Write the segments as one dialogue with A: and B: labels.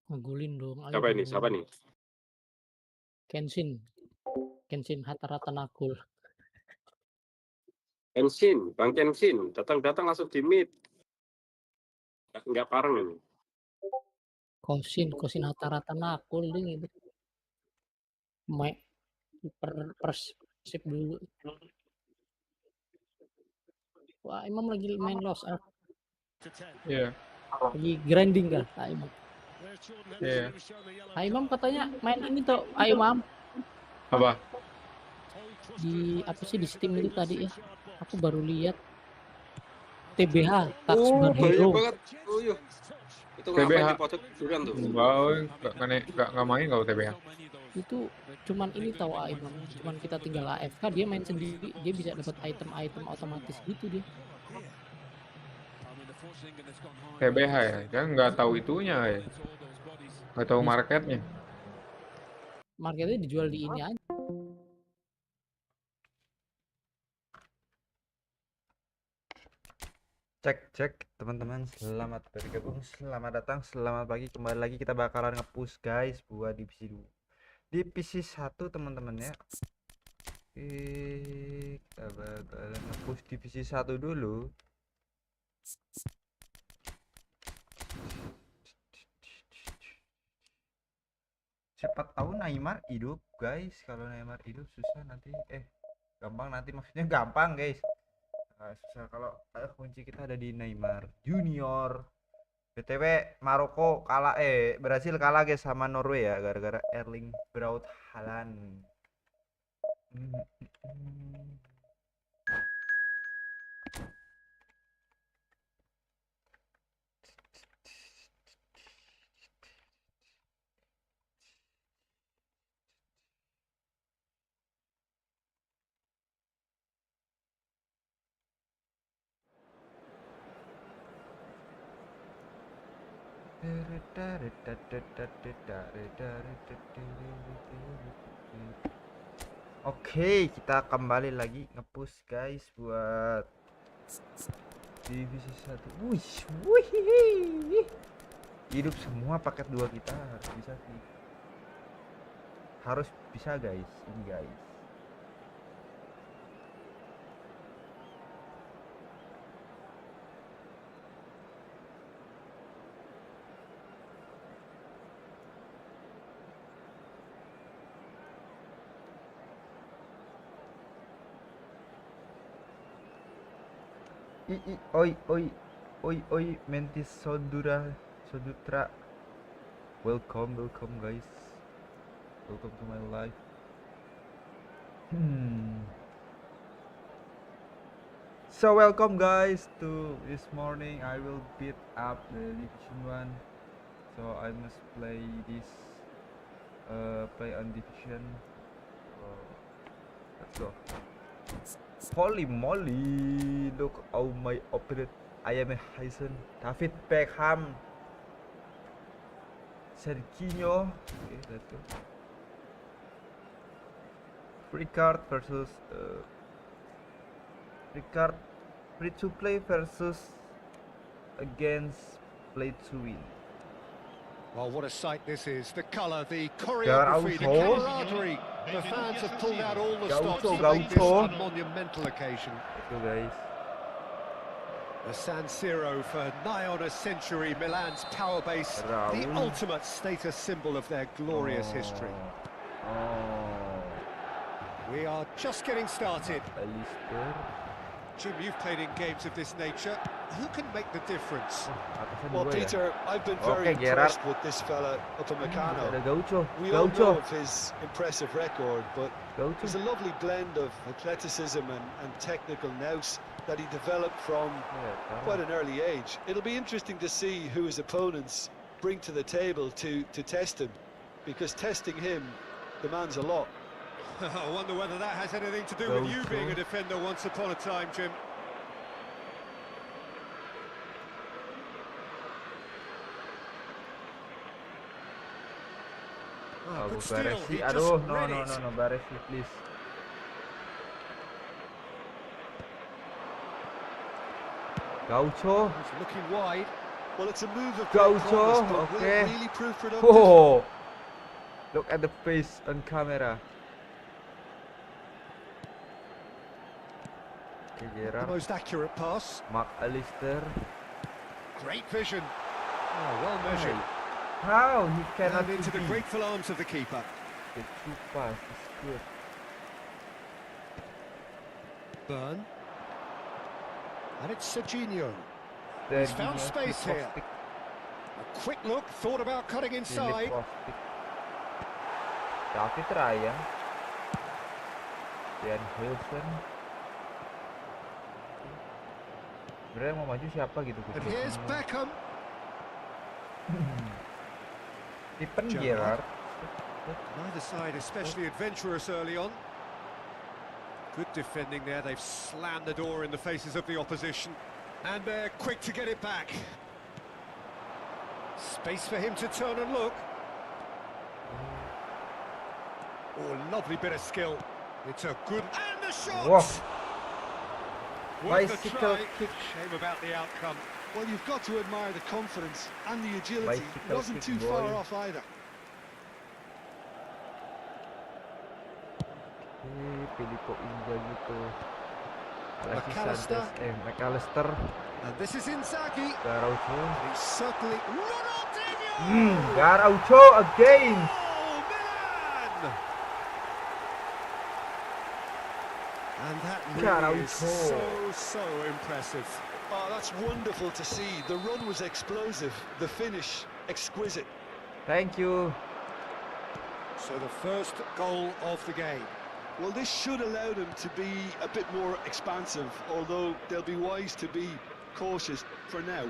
A: Ngegulin dong, ayo
B: Siapa ini?
A: dong.
B: Siapa nih?
A: Kenshin Hatarata Nagul.
B: Kenshin, Bang Kenshin, datang-datang langsung di mid. Nggak pareng ini.
A: Kosin Hatarata Nagul ini itu. Persib dulu. Wah, Imam lagi main loss up.
C: Iya.
A: Lagi grinding kah, Kak Imam?
C: Iya.
A: Kak Imam katanya main ini tuh, ayo Imam.
C: Apa?
A: Di apa sih di Steam itu tadi ya? Aku baru lihat TBH Touch Bar
B: Bahaya
A: Hero.
B: banget. Oh iya. Itu ngapain
C: TBH.
B: di pojok kuburan tuh?
C: Nggak main kalau TBH.
A: Itu cuman ini tahu Imam, cuman kita tinggal AFK dia main sendiri, dia bisa dapat item-item otomatis gitu dia.
C: TBH ya, kan nggak tahu itunya ya, nggak tahu
A: Di
C: marketnya.
A: marketnya dijual di ini aja.
D: Cek teman-teman, selamat bergabung, selamat datang, selamat pagi, kembali lagi kita bakalan nge-push guys buat divisi 1 teman-teman ya. Kita bakalan nge-push divisi 1 dulu. Siapa tahu Neymar hidup guys. Kalau Neymar hidup susah nanti, gampang nanti, maksudnya gampang guys. Susah kalau kunci kita ada di Neymar Junior. BTW Maroko kalah, Brasil kalah guys sama Norway ya, gara-gara Erling Braut Haaland. Oke, kita kembali lagi nge-push guys buat divisi 1. Wih, hidup semua paket 2 kita, harus bisa sih. Harus bisa guys, ini guys. Oi Mentis Sodutra, welcome guys, welcome to my life. So welcome guys to this morning. I will beat up the division 1, so I must play this play on division. Let's go. Holy moly, look how my opponent. I am a Hyson, David Beckham, Serginho. Okay, let's go. Ricard versus Ricard, free to play versus against play to win.
E: Well, what a sight this is. The colour, the choreography, the camaraderie. The fans have pulled out all the stops to make this a monumental occasion.
D: Let's go, guys.
E: The San Siro for nigh on a century, Milan's power base, the ultimate status symbol of their glorious history. We are just getting started. Jim, you've played in games of this nature. Who can make the difference?
F: Well, Peter, I've been very impressed with this fella, Upamecano. We all know of his impressive record, but there's a lovely blend of athleticism and technical nous that he developed from quite an early age. It'll be interesting to see who his opponents bring to the table to test him, because testing him demands a lot.
E: I wonder whether that has anything to do with you being a defender once upon a time, Jim.
D: Baresi, aduh, no, Baresi, please. Gaucho.
E: Looking wide.
F: Well, it's a move of great
D: Gaucho,
F: promise, but will
D: okay.
F: it really prove productive?
D: Oh, look at the face on camera. Okay,
E: The
D: Gerrard,
E: most accurate pass.
D: Mark Alistair.
E: Great vision. Oh, well measured.
D: How he cannot
E: And into the
D: be.
E: grateful arms of the keeper.
D: The true pass is good.
E: Burn. And it's Serginho.
D: Then
E: He's found space here. A quick look, thought about cutting inside.
D: David Raya. Dan Wilson. Sebenarnya mau maju siapa gitu?
E: And here's Beckham.
D: Stephen
E: Gerrard.
D: Gerrard.
E: Neither side especially adventurous early on. Good defending there. They've slammed the door in the faces of the opposition. And they're quick to get it back. Space for him to turn and look. Oh, lovely bit of skill. It's a good... And the shot!
D: Whoa.
E: Worth a
D: Bicycle
E: try.
D: kick.
E: Shame about the outcome.
F: Well, you've got to admire the confidence and the agility.
D: Bicycle
F: It wasn't too
D: kick
F: far
D: boy.
F: off either.
D: Filippo Inzaghi tuh. Alexis
E: McAllister.
D: Sanchez, McAllister.
E: And this is Inzaghi.
D: Garaucho.
E: He's certainly... Ronaldinho!
D: Garaucho again.
E: Oh, Milan! And that really is so impressive.
F: Oh, that's wonderful to see. The run was explosive, the finish exquisite.
D: Thank you.
E: So the first goal of the game.
F: Well, this should allow them to be a bit more expansive, although they'll be wise to be cautious for now.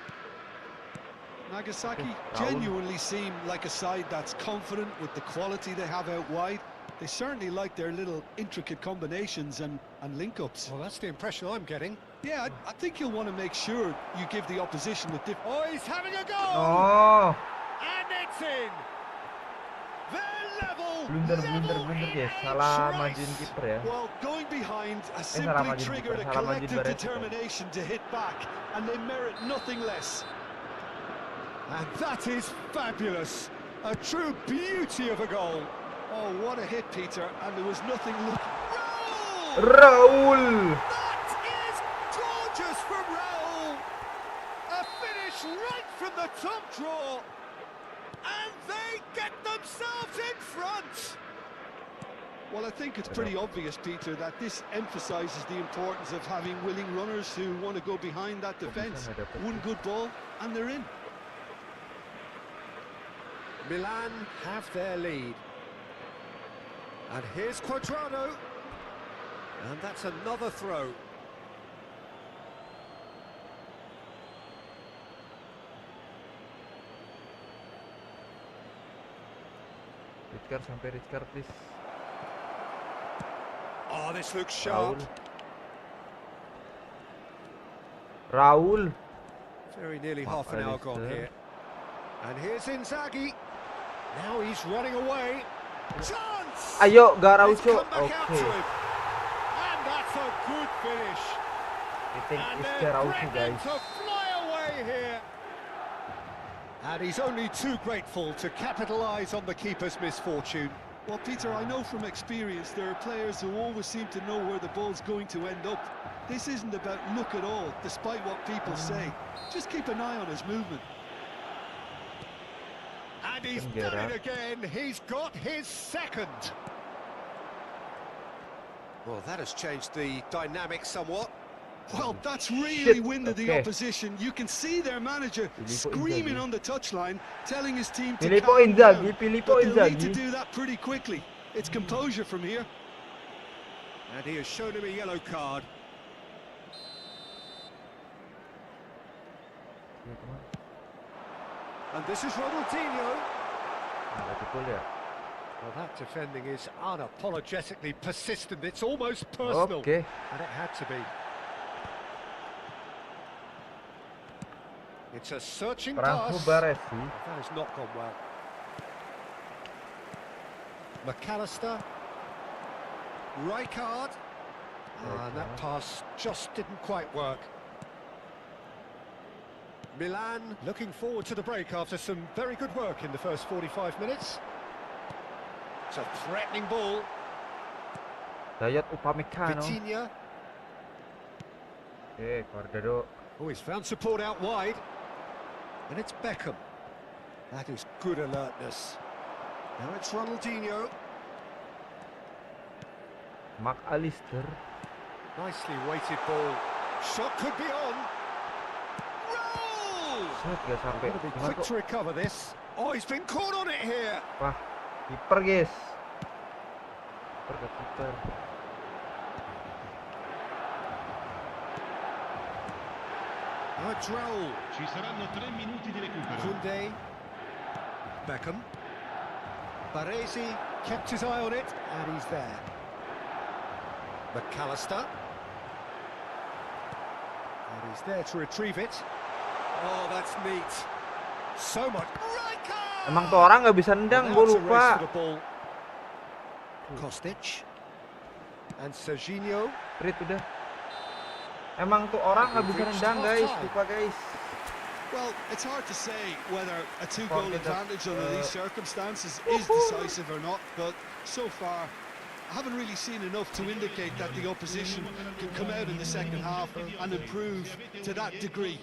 F: Nagasaki genuinely seem like a side that's confident with the quality they have out wide. They certainly like their little intricate combinations and link-ups.
E: Well, that's the impression I'm getting.
F: Yeah, I think you'll want to make sure you give the opposition a different...
E: Oh, he's having a goal!
D: Oh,
E: And it's in! They're level!
D: blunder ya. Salah majuin kiper ya.
F: Well, going behind has
D: salah
F: simply
D: majuin
F: triggered a
D: kiper, salah majuin
F: collective
D: Baresi.
F: determination to hit back, and they merit nothing less.
E: And that is fabulous! A true beauty of a goal!
F: Oh, what a hit, Peter, and there was nothing looking...
D: Raul.
E: That is gorgeous from Raul! A finish right from the top draw! And they get themselves in front!
F: Well, I think it's pretty obvious, Peter, that this emphasises the importance of having willing runners who want to go behind that defence. One good ball, and they're in.
E: Milan have their lead. And here's Quadrado. And that's another throw.
D: Richard, please.
E: Oh, this looks sharp.
D: Raul.
E: Very nearly half an hour gone here. And here's Inzaghi. Now he's running away. Chance!
D: Ayo,
E: It's
D: Garaucho.
E: come back out to
D: Okay.
E: him. And that's a good finish.
D: I think
E: And
D: it's
E: they're
D: Garaucho,
E: threatening
D: guys.
E: to fly away here. And he's only too grateful to capitalise on the keeper's misfortune.
F: Well, Peter, I know from experience there are players who always seem to know where the ball's going to end up. This isn't about luck at all, despite what people say. Just keep an eye on his movement.
E: And he's done it again. He's got his second. Well, that has changed the dynamic somewhat.
F: Well, that's really
D: Shit,
F: winded the
D: okay.
F: opposition. You can see their manager
D: Filippo
F: screaming
D: Inzaghi.
F: on the touchline, telling his team to
D: Filippo
F: calm down.
D: Inzaghi, Filippo
F: But they'll need to
D: Inzaghi.
F: do that pretty quickly. It's composure from here.
E: And he has shown him a yellow card. And this is Ronaldinho. Well, that defending is unapologetically persistent. It's almost personal.
D: Okay.
E: And it had to be. It's a searching
D: Franco
E: pass.
D: Baresi.
E: That has not gone well. McAllister. Rijkaard. And that pass just didn't quite work. Milan looking forward to the break after some very good work in the first 45 minutes. It's a threatening ball.
D: Dayat Upamecano.
E: Vitinha.
D: Guardado.
E: Oh, he's found support out wide. And it's Beckham. That is good alertness. Now it's Ronaldinho.
D: McAllister.
E: Nicely weighted ball. Shot could be on. Roll!
D: Set gak sampai.
E: Gotta be
D: Gimana
E: quick
D: kok?
E: to recover this. Oh, he's been caught on it here.
D: Wah, kiper guys. Kiper ke kiper.
E: Now it's Raul.
G: Ci saranno 3 minuti di recupero.
E: Koundé. Beckham. Baresi kept his eye on it, and he's there. McAllister. And he's there to retrieve it. Oh, that's neat. So much.
D: Emang tuh orang nggak bisa nendang, gue lupa.
E: Kostic. And Serginho.
D: Rit udah. Emang tuh orang nggak bisa nendang guys, lupa guys.
F: Well, it's hard to say whether a 2-goal advantage under these circumstances is decisive or not, but so far I haven't really seen enough to indicate that the opposition can come out in the second half and improve to that degree.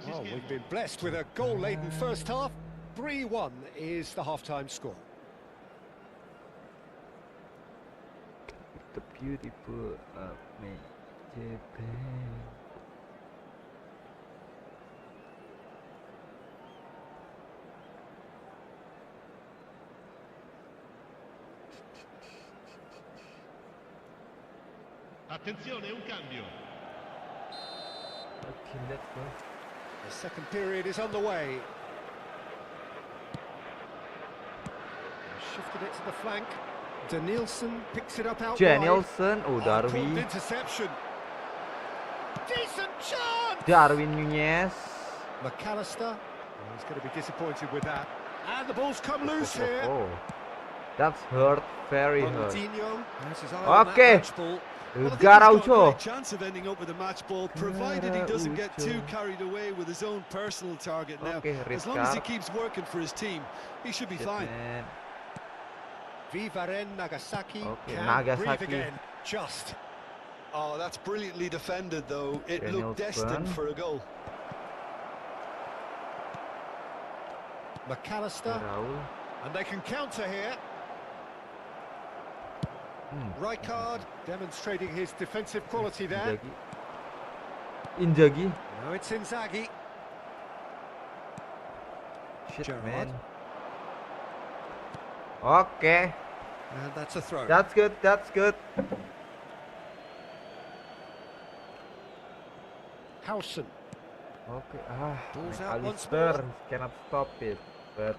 E: Well, we've been blessed with a goal-laden first half. 3-1 is the half-time score.
D: The beautiful Japan.
G: Attenzione, un cambio.
D: Okay, let's go.
E: The second period is underway. Shifted it to the flank. Danielson picks it up out wide.
D: Danielson, Darwin.
E: Pulled interception. Decent chance.
D: Darwin Nunez.
E: McAllister. Oh, he's going to be disappointed with that. And the ball's come loose here.
D: Oh, that's hurt, very hurt.
E: Ronaldinho has his eye on that
D: Okay.
E: match ball.
F: Well, I think he's got a
D: Garaucho.
F: great chance of ending up with a match ball, provided he doesn't get too carried away with his own personal target now.
D: Okay,
F: As long as he
D: Rizkar.
F: keeps working for his team, he should be fine.
D: Man.
E: Vivaren Nagasaki
D: Okay,
E: can
D: Nagasaki.
E: breathe again. Just.
F: Oh, that's brilliantly defended, though. It looked destined
D: Danielson.
F: for a goal.
E: McAllister.
D: Raul.
E: And they can counter here. Rijkaard demonstrating his defensive quality there.
D: Inzaghi.
E: Now it's Inzaghi.
D: Shit,
E: Gerrard.
D: man. Okay,
E: And that's a throw.
D: that's good, that's good.
E: Howson.
D: Okay,
E: Ball's out once
D: McAllister
E: more.
D: cannot stop it, but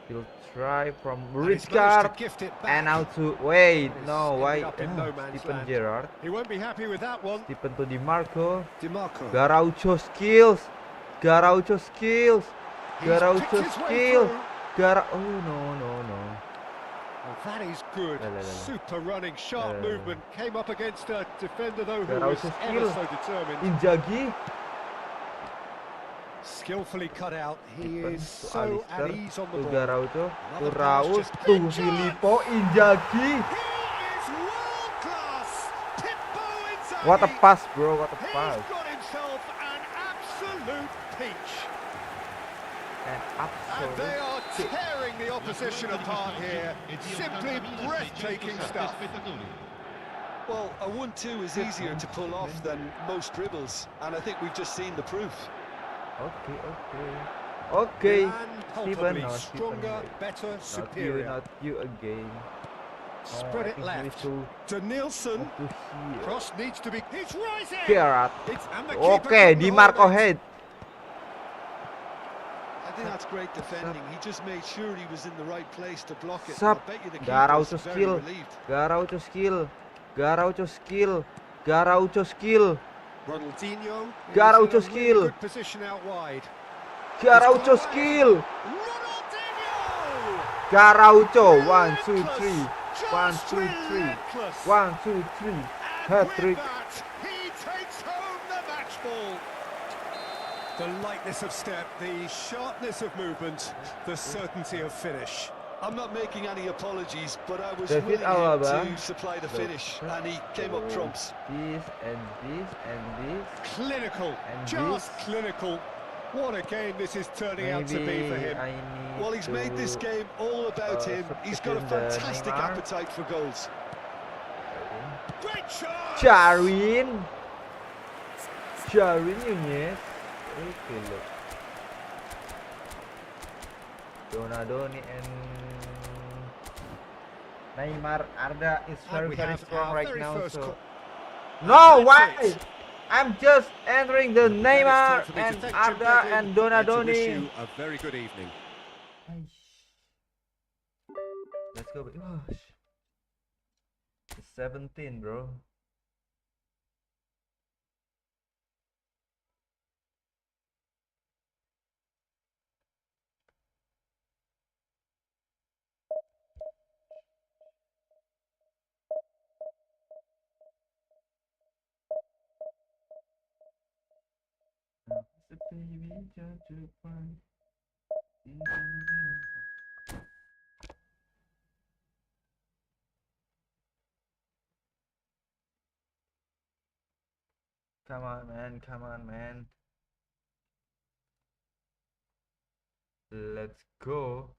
D: he'll try from
E: And he's managed
D: Rijkaard
E: to gift it back.
D: and out to wait.
E: It's
D: No,
E: ended
D: why?
E: up in no man's
D: Stephen
E: land.
D: Gerrard,
E: He won't be happy with that one.
D: Stephen to DiMarco,
E: DiMarco.
D: Garaucho skills, Garaucho skills,
E: He's
D: Garaucho
E: picked his way
D: skill,
E: through.
D: Oh no.
E: Oh, that is good.
D: La, la, la.
E: Super running, sharp
D: La, la, la.
E: movement. Came up against a defender, though, who
D: Garaucho
E: was
D: skill.
E: ever so determined.
D: Inzaghi,
E: Skillfully cut out. He
D: Stephen
E: is
D: to
E: so at
D: Alistair,
E: ease on the
D: to
E: ball.
D: Garaucho, to
E: Another pass,
D: Raul,
E: just
D: to
E: good chance.
D: Filippo Inzaghi.
E: He is world class. Pippo Inzaghi.
D: What a pass, bro! What a
E: He's
D: pass!
E: got himself an absolute peach.
D: An
E: And they
D: absolute.
E: are tearing the opposition apart here. Simply breathtaking stuff.
F: Well, a 1-2 is easier to pull off than most dribbles, and I think we've just seen the proof.
D: Okay.
E: Milan
D: Stephen,
E: palpably
D: no,
E: stronger,
D: Stephen,
E: better,
D: Not you,
E: superior.
D: not you again.
E: Spread
D: I
E: it
D: think
E: left.
D: we should
E: Danielson.
D: move to here.
E: Cross needs to be. He's rising.
D: Gerrard.
E: And the keeper
D: Okay,
E: couldn't
D: DiMarco
E: hold it.
D: head.
F: I think that's great defending. He just made sure he was in the right place to block it.
D: Sup.
F: I bet you the keeper
D: Garaucho
F: was very
D: skill.
F: relieved.
D: Garaucho skill. Garaucho skill. Garaucho skill.
E: Ronaldinho. is
D: Garaucho
E: in a
D: skill.
E: Really good position out wide.
D: Garaucho skill.
E: Ronaldinho.
D: Garaucho. 1, 2, 3.
E: Relentless.
D: 1,
E: Just
D: 2, 3.
E: relentless.
D: 1, 2, 3.
E: And
D: Hat
E: with
D: trick.
E: that, he takes home the match ball. The lightness of step, the sharpness of movement, the certainty of finish.
F: I'm not making any apologies, but I was
D: David
F: willing him
D: Alaba.
F: to supply the finish, and he came up trumps.
D: This and this and this.
E: Clinical,
D: And
E: just
D: this.
E: clinical. What a game this is turning out to be for him.
F: Well, he's made this game all about him. He's got a fantastic
D: Neymar.
F: appetite for goals.
E: Great shot!
D: Darwin Nunez. Okay, look. Donadoni and Neymar. Arda is
E: And we
D: very
E: have
D: strong
E: our
D: right
E: very
D: now.
E: first
D: So.
E: call.
D: No,
E: That's
D: why?
E: it.
D: I'm just entering the
E: Then it's
D: Neymar
E: time for me to
D: and
E: thank Jim
D: Arda
E: Beglin
D: and
E: to wish
D: Donadoni.
E: you a very good evening.
D: Let's go. Gosh. It's 17, bro. Come on, man. Come on, man. Let's go.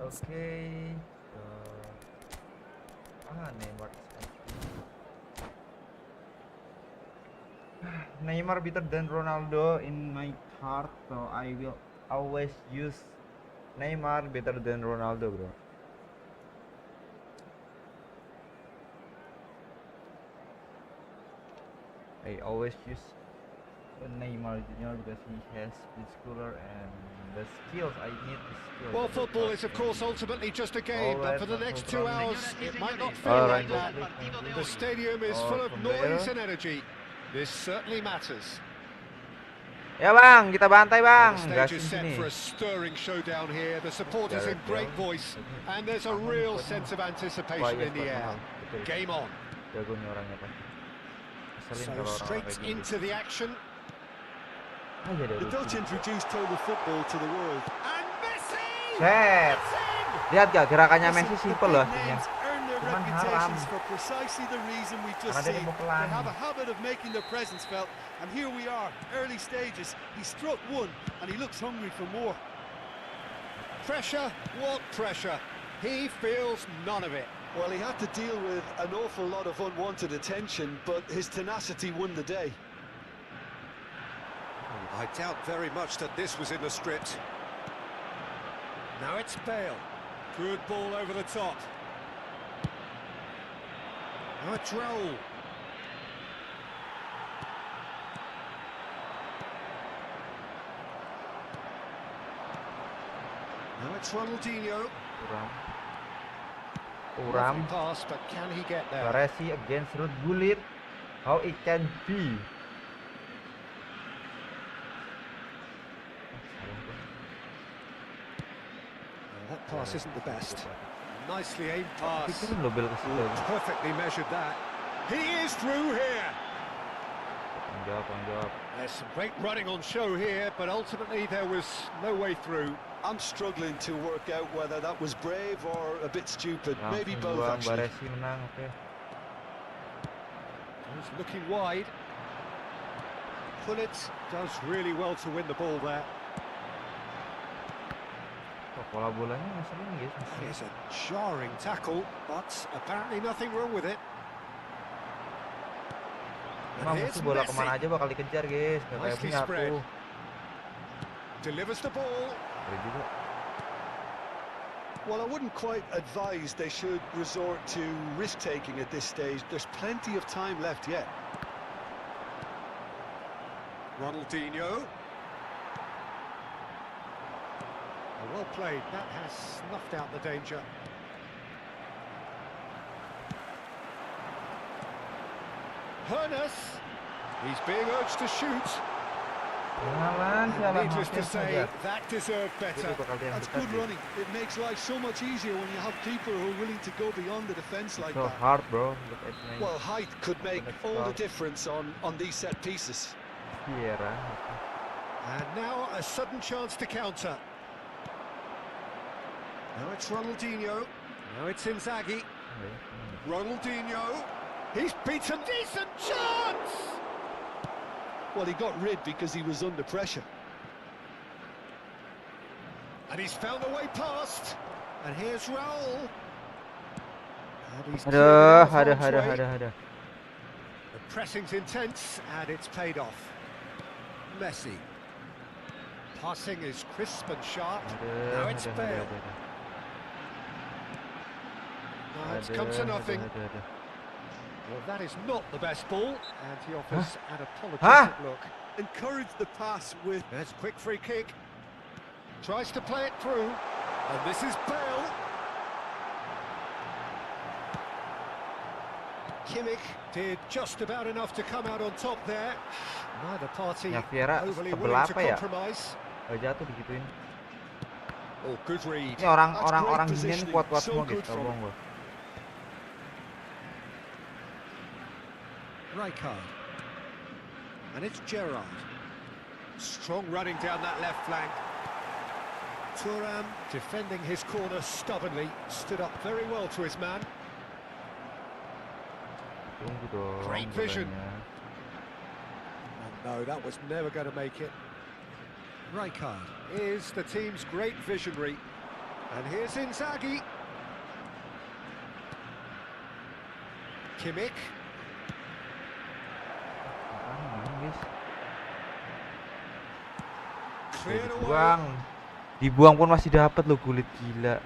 D: Okay. Neymar. Neymar better than Ronaldo in my heart, so I will always use Neymar better than Ronaldo, bro. I always use Neymar Junior because he has this cooler and the skills. I need the skills.
E: Well, football is of course ultimately just a game, but for the next 2 hours it might not feel
D: Alright,
E: like that. The stadium is full of
D: from
E: noise
D: there.
E: and energy. This certainly matters.
D: Ya bang, kita bantai bang.
E: The stage is set for a stirring showdown here. The supporters in great voice, and there's a real sense of anticipation in the air. Game on. So straight into the action.
F: The Dutch introduced total football to the world.
E: And Messi!
D: Set.
E: It's in!
D: Lihat gak gerakannya
F: Listen,
D: Messi
F: the
D: simple
F: big
D: loh aslinya.
F: names earn their
D: Cuman
F: reputations
D: haram.
F: for precisely the reason we've just
D: Karena dia
F: seen.
D: mau pelan.
F: They have a habit of making their presence felt, and here we are, early stages. He struck one, and he looks hungry for more.
E: Pressure, what pressure? He feels none of it.
F: Well, he had to deal with an awful lot of unwanted attention, but his tenacity won the day.
E: I doubt very much that this was in the script. Now it's Bale. Good ball over the top. Now it's Raul. Now it's Ronaldinho.
D: Uram.
E: Lovely pass, but can he get there?
D: Baresi against Ruud Gullit. How it can be?
E: That pass isn't the best. Nicely aimed pass.
D: Pikirin lo Bale ke situ.
E: Perfectly measured that. He is through here.
D: Tanggung jawab.
E: There's some great running on show here, but ultimately there was no way through.
F: I'm struggling to work out whether that was brave or a bit stupid. Maybe
D: Langsung
F: both,
D: buang,
F: actually.
D: Baresi menang, oke.
E: He's looking wide. Pullet does really well to win the ball there.
D: Kok pola bolanya ngeselin guys.
E: That is a jarring tackle, but apparently nothing wrong with it.
D: Emang musuh bola kemana aja bakal dikejar guys, gak kayak
E: Nicely
D: punya
E: spread.
D: aku.
E: Delivers the ball.
D: Keren juga.
F: Well, I wouldn't quite advise they should resort to risk-taking at this stage. There's plenty of time left yet.
E: Ronaldinho. Well played. That has snuffed out the danger. Hernus. He's being urged to shoot.
D: Jalan,
E: Needless to say, that deserved better.
F: That's good running. It makes life so much easier when you have people who are willing to go beyond the defense like
D: So
F: that.
D: hard, bro. Look at me.
F: Well, height could make all the difference on these set pieces.
D: Vieira.
E: And now a sudden chance to counter. Now it's Ronaldinho. Now it's Inzaghi. Ronaldinho. He's beaten. Decent chance!
F: Well, he got rid because he was under pressure.
E: And he's found a way past. And here's Raul. And he's
D: Aduh.
E: The pressing's intense, and it's paid off. Messi. Passing is crisp and sharp. Now it's Bale. Now it's come to nothing. Well, that is not the best ball, and he offers an apologetic look.
F: Encourage the pass with...
E: There's a quick free kick. Tries to play it through, and this is Bale. Kimmich did just about enough to come out on top there. Neither party
D: Ya Vieira
E: overly
D: tebel
E: willing to
D: apa ya?
E: compromise.
D: Jatuh digituin.
E: Oh, good read.
D: Ini orang gini nih kuat-kuat semua guys, kalau bohong gua.
E: Rijkaard. And it's Gerrard. Strong running down that left flank. Thuram defending his corner stubbornly, stood up very well to his man.
D: Tunggu dong.
E: Great vision.
D: bolanya.
E: And no, that was never going to make it. Rijkaard is the team's great visionary. And here's Inzaghi. Kimmich. Cleared away.
D: Dibuang pun masih dapat lo, kulit gila.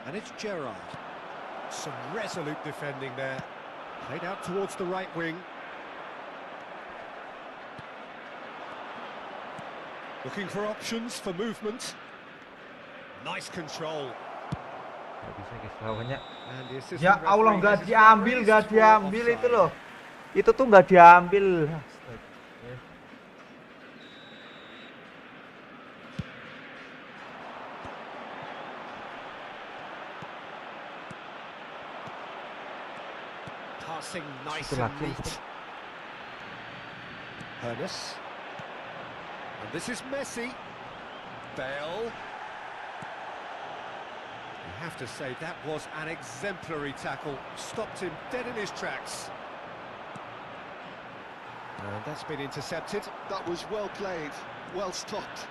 E: And it's Gerrard. Some resolute defending there. Played out towards the right wing. Looking for options for movement. Nice control.
D: Gak bisa guys lawannya.
E: And the assistant
D: Ya Allah,
E: referee
D: gak
E: has his
D: diambil,
E: very
D: gak
E: small
D: diambil
E: offside.
D: itu loh. Itu tuh gak diambil.
E: Passing nice
D: Itulah,
E: and neat. Hernus. And this is Messi. Bale. You have to say that was an exemplary tackle. Stopped him dead in his tracks. And that's been intercepted.
F: That was well played, well stopped.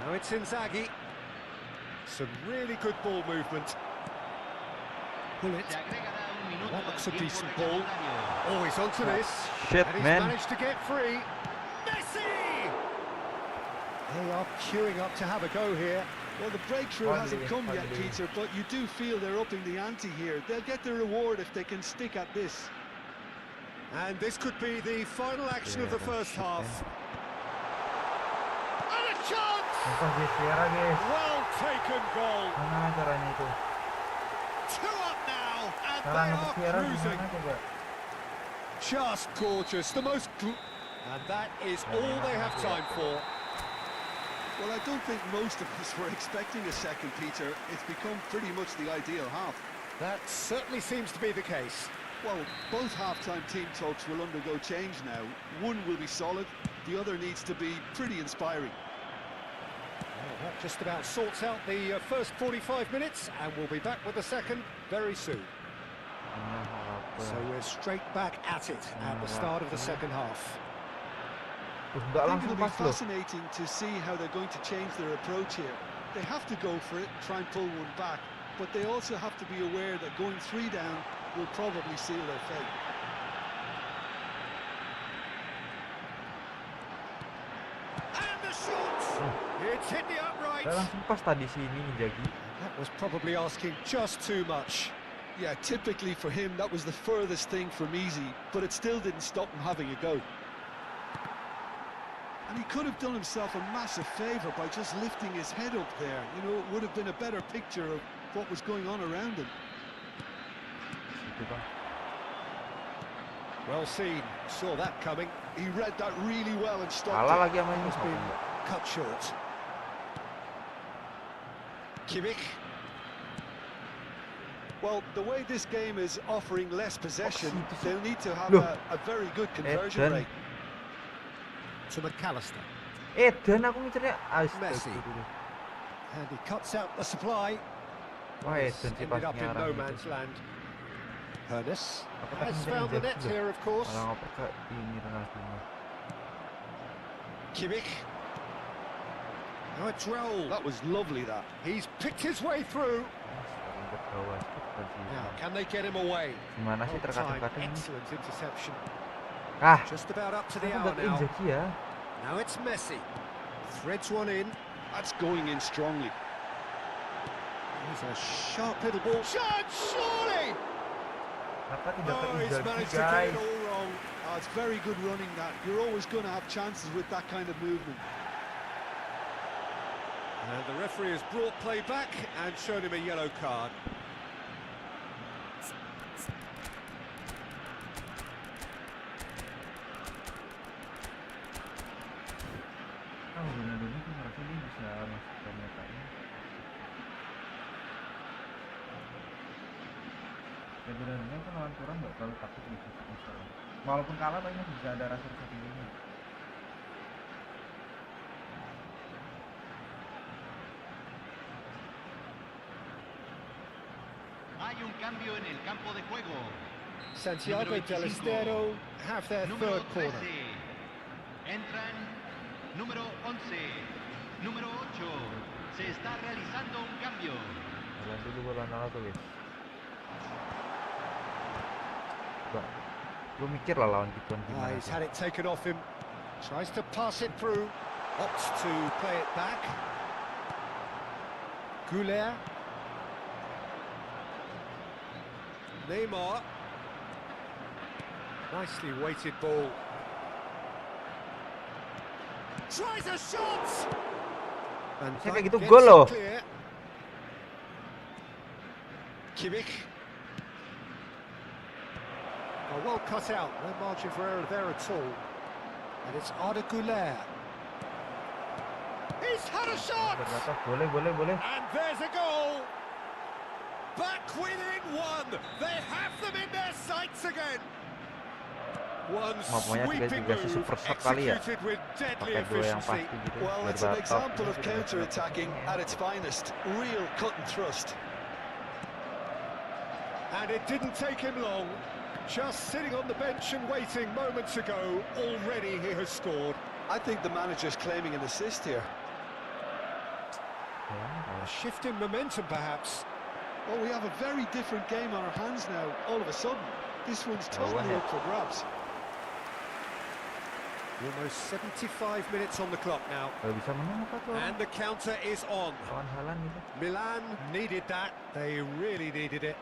E: Now it's Inzaghi. Some really good ball movement. Pull it. That looks a decent ball. Oh, he's onto this.
D: Shit,
E: And he's
D: man.
E: managed to get free. Messi! They are queuing up to have a go here.
F: Well, the breakthrough hasn't come yet, Peter, but you do feel they're upping the ante here. They'll get their reward if they can stick at this.
E: And this could be the final action of the first half. And a chance! Well taken goal.
D: Mana caranya itu?
E: 2 up now, and
D: Cara
E: they
D: ngetuk
E: are
D: Vieira
E: cruising.
D: gimana coba?
E: Just gorgeous, the most... And that is all they have time for.
F: Well, I don't think most of us were expecting a second, Peter. It's become pretty much the ideal half.
E: That certainly seems to be the case.
F: Well, both half-time team talks will undergo change now. One will be solid, the other needs to be pretty inspiring.
E: Well, that just about sorts out the first 45 minutes, and we'll be back with the second very soon. So we're straight back at it at the start of the second half.
D: Enggak
F: I think
D: langsung
F: it'll be
D: pas loh.
F: fascinating to see how they're going to change their approach here. They have to go for it, try and pull one back, but they also have to be aware that going 3 down will probably seal their fate.
E: And the shot! It's hit the upright.
D: Enggak langsung pas tadi sini Inzaghi.
E: That was probably asking just too much.
F: Yeah, typically for him, that was the furthest thing from easy, but it still didn't stop him having a go. And he could have done himself a massive favour by just lifting his head up there. You know, it would have been a better picture of what was going on around him.
E: Well seen, saw that coming.
F: He read that really well and stopped
D: Kalah
F: it.
D: lagi sama ini.
E: Has been cut short. Kimmich.
F: Well, the way this game is offering less possession, they'll need to have
D: Loh.
F: a very good conversion
D: Eden.
F: rate.
E: To McAllister.
D: Eden aku ngincernya
E: Messi. And he cuts out the supply.
D: Wah, Eden sih
E: Ended up
D: pasnya
E: in no
D: arahnya
E: man's
D: itu.
E: land. Ernest
D: Aku
E: has
D: tadi
E: found the
D: ngincer
E: net
D: juga.
E: here, of course.
D: Malah ngoper ke ini Ronaldinho.
E: Kimmich. Now it's Raul.
F: That was lovely, that.
E: He's picked his way through.
D: Sekarang ke bawah, cepat sih.
E: Now, can they get him away?
D: Gimana sih
E: Well
D: terkadang-kadang
E: timed,
D: ini?
E: excellent interception.
D: Just
E: Just about up to the
D: aku
E: hour
D: nggak
E: now.
D: Inzaghi ya.
E: Now it's Messi. Threads one in.
F: That's going in strongly.
E: Here's a sharp little ball. Shot, surely!
D: Kenapa tidak ke
E: Oh, he's
D: Inzaghi,
E: managed to get
D: guys?
E: it all wrong.
F: Oh, it's very good running, that. You're always going to have chances with that kind of movement.
E: And the referee has brought play back and shown him a yellow card.
D: Ronaldo ini ngerasa dia bisa masuk ke metanya. Ya benar-benar kan lawan kurang nggak terlalu takut bisa masuk. Walaupun kalah banyak bisa ada rasa feelingnya.
G: Hay un cambio en el campo de juego.
E: Santiago
G: Número
E: del
G: 25.
E: Estero have their
G: Número
E: third corner.
G: 13. Entran número 11. Número 8. Se está realizando un cambio.
D: Jalan dulu buat Ronaldo guys. Coba, lu mikir lah lawan gituan gimana.
E: He's had it taken off him. Tries to pass it through. Opts to play it back. Goulet. Neymar. Nicely weighted ball. Tries a shot! And
D: Saya kayak
E: that
D: gitu
E: gets
D: gol
E: it
D: loh.
E: clear. Kimmich. Oh, well cut out. No margin for error there at all. And it's Arda Güler. He's had a shot!
D: Boleh.
E: And there's a goal! Back within one! They have them in their sights again! One
D: Maunya kita
E: sweeping
D: juga si
E: move,
D: super sub kali ya.
E: executed with deadly
D: Pakai dua yang
E: efficiency.
D: pasti gitu.
F: Well,
D: biar
F: it's an
D: batal.
F: example of counter-attacking at its finest. Real cut and thrust.
E: And it didn't take him long. Just sitting on the bench and waiting moments ago, already he has scored.
F: I think the manager's claiming an assist here.
E: A shift in momentum, perhaps.
F: Well, we have a very different game on our hands now, all of a sudden. This one's totally up for grabs.
E: Almost 75 minutes on the clock now.
D: Kalau bisa menang apa tuh?
E: And the counter is on.
D: Lawan Haaland gitu.
E: Milan needed that. They really needed it.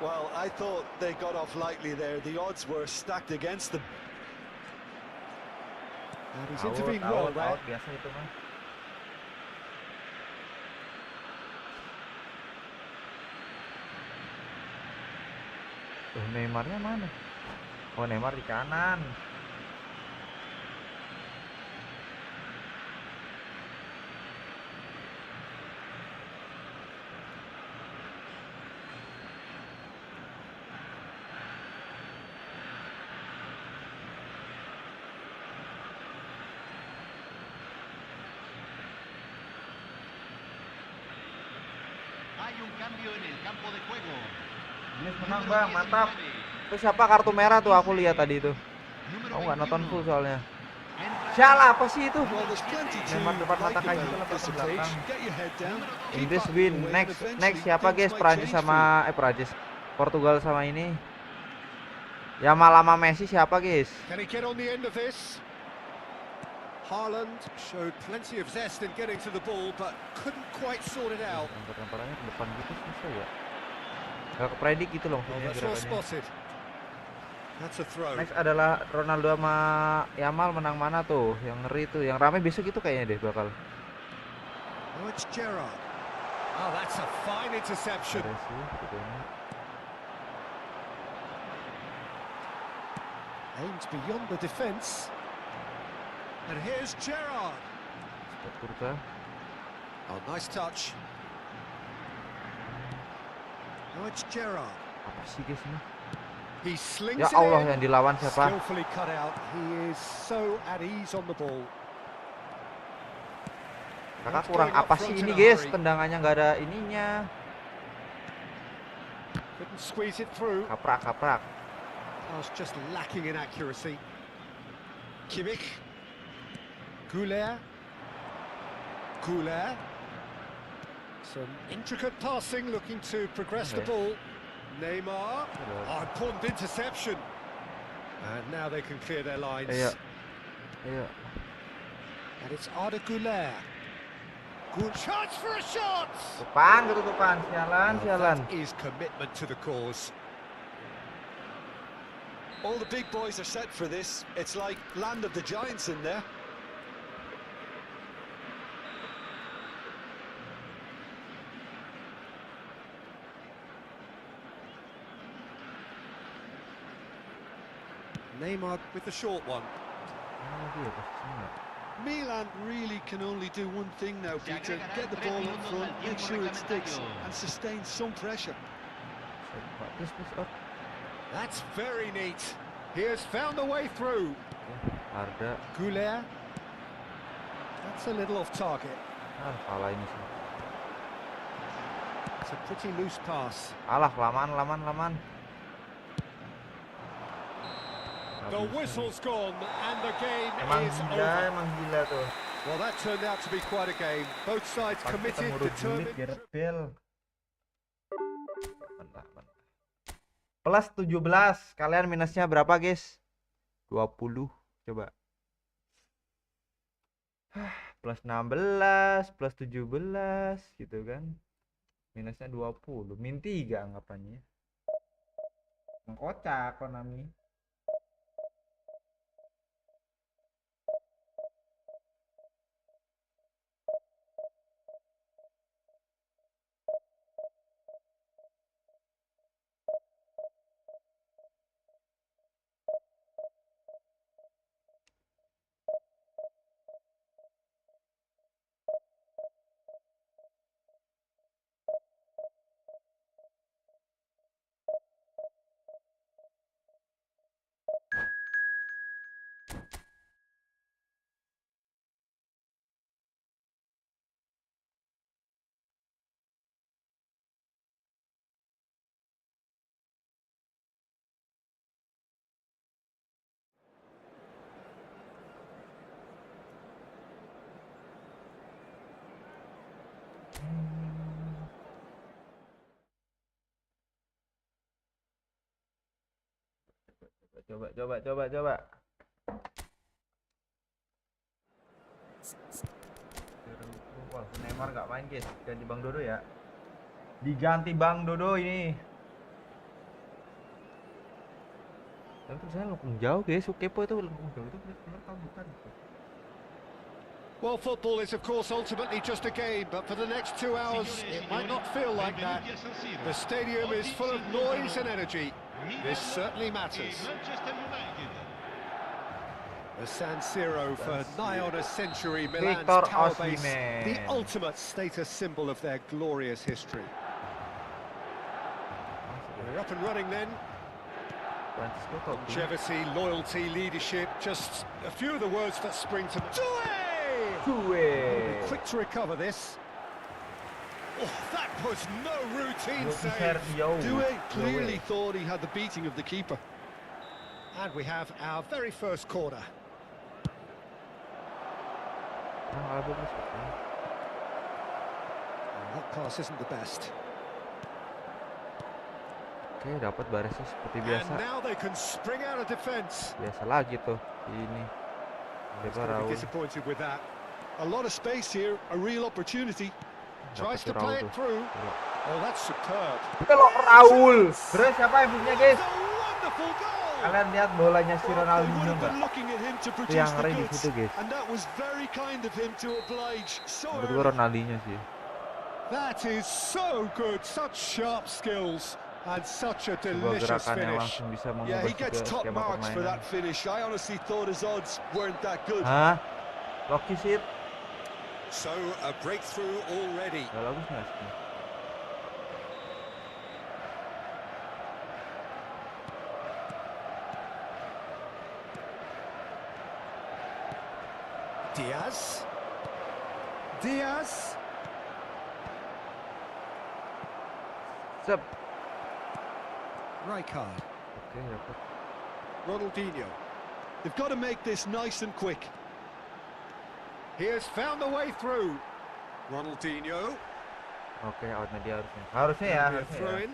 F: Well, I thought they got off lightly there. The odds were stacked against them.
E: And he's intervened well there.
D: Out biasa itu mah. Neymarnya mana? Oh, Neymar di kanan.
G: Hay un cambio en el campo de juego.
D: Bliss menang
G: Número
D: bang, mantap.
G: 19.
D: Itu siapa kartu merah tuh aku lihat tadi itu.
G: Número
D: Aku nggak nonton
G: 21.
D: full soalnya.
G: Entra
D: Sialah apa sih itu?
F: Well, there's plenty to
D: Neymar depan mata
F: like
D: kayak gitu lah
F: about this
D: ke
F: approach.
D: belakang.
F: Get your head down. keep
D: Inggris
F: up
D: win.
F: the way, and
D: Next
F: eventually
D: siapa
F: things
D: guys?
F: might
D: Prancis
F: change for
D: sama Prancis. Portugal sama ini. Yamal sama Messi siapa guys?
E: Can he get on the end of this? Haaland showed plenty of zest in getting to the ball, but couldn't quite sort it out.
D: Lempar-lemparannya ke depan gitu susah ya. Gak kepredik gitu loh
E: Oh,
D: maksudnya
E: that's well
D: gerakannya.
E: spotted. That's a throw.
D: Next adalah Ronaldo sama Yamal, menang mana tuh? Yang ngeri tuh, yang rame besok itu kayaknya deh bakal.
E: Oh, it's Gerrard. Oh, that's a fine interception.
D: Ada sih, sebetulnya.
E: Aims beyond the defence. And here's Gerrard.
D: Kurta.
E: Oh, nice touch. Oh, it's Gerrard.
D: Apa sih guys ini?
E: He slings
D: Ya
E: it
D: Allah,
E: in.
D: yang dilawan siapa?
E: Skillfully cut out. He is so at ease on the ball.
D: Kakak kurang apa sih ini guys? Tendangannya nggak ada ininya.
E: Couldn't squeeze it through.
D: Kaprak.
E: Oh, it's just lacking in accuracy. Kimmich. Goulet. Some intricate passing, looking to progress the ball. Neymar. Oh, important interception. And now they can clear their lines.
D: Iya.
E: And it's Arda Goulet. Good chance for a shot.
D: Ketutupan. Sialan.
E: That is commitment to the cause.
F: All the big boys are set for this. It's like land of the giants in there.
E: Neymar with the short one.
F: Milan really can only do one thing now, Peter. Get the ball up front, make sure it sticks, and sustain some pressure.
E: That's very neat. He has found a way through.
D: Arda.
E: Goulet. That's a little off target.
D: Salah ini sih.
E: It's a pretty loose pass.
D: Alah, laman.
E: The whistle's gone and the game
D: Emang
E: is
D: gila,
E: over.
D: emang gila tuh.
E: Well, that turned out to be quite a game. Both sides committed, determined.
D: Bel. Plus 17. Kalian minusnya berapa, guys? 20. Coba. Plus 16, plus 17 gitu kan. Minusnya 20. Min 3 anggapannya. Kocak Konami. Coba. Wah, Neymar nggak main guys, ganti Bang Dodo ya. Diganti Bang Dodo ini. Tapi saya lengkung jauh guys, kepo itu lengkung jauh itu benar tahu bukan.
E: Well, football is of course ultimately just a game, but for the next 2 hours it might not feel like that. The stadium is full of noise and energy. This certainly matters. The San Siro for nigh on a century, Milan's tower base, the ultimate status symbol of their glorious history. We're up and running then. Longevity, loyalty, leadership, just a few of the words that spring to mind. Quick to recover this. Oh, that was no routine save.
F: Doué clearly thought he had the beating of the keeper.
E: And we have our very first corner. And that pass isn't the best.
D: Oke, dapat barisnya seperti biasa.
E: And now they can spring out of defense.
D: Biasa lagi tuh ini.
E: Disappointed with that.
F: A lot of space here, a real opportunity.
E: Tries to play it through. Oh, that's superb.
D: Kalau Raul. Terus siapa yang punya guys?
E: A wonderful goal.
D: Kalian lihat bolanya si Ronaldinho nggak? Itu yang ngeri di situ guys. Menurut gua Ronaldinho sih.
E: That is so good, such sharp skills and such a
D: Sebuah
E: delicious
D: gerakan yang
E: finish.
D: langsung bisa
F: Yeah,
D: mengubah
F: he gets
D: juga
F: top
D: skema
F: marks for
D: permainan.
F: that finish. I honestly thought his odds weren't that good.
D: Hah? Loki sih.
E: So a breakthrough already.
D: Gak bagus nggak sih?
E: Diaz. Diaz.
D: Sep.
E: Rijkaard.
D: Oke, dapat.
E: Ronaldinho.
F: They've got to make this nice and quick.
E: He has found the way through. Ronaldinho.
D: Oke, outnya dia harusnya. Harusnya ya,
E: Maybe a
D: harusnya
E: throw
D: ya.
E: in.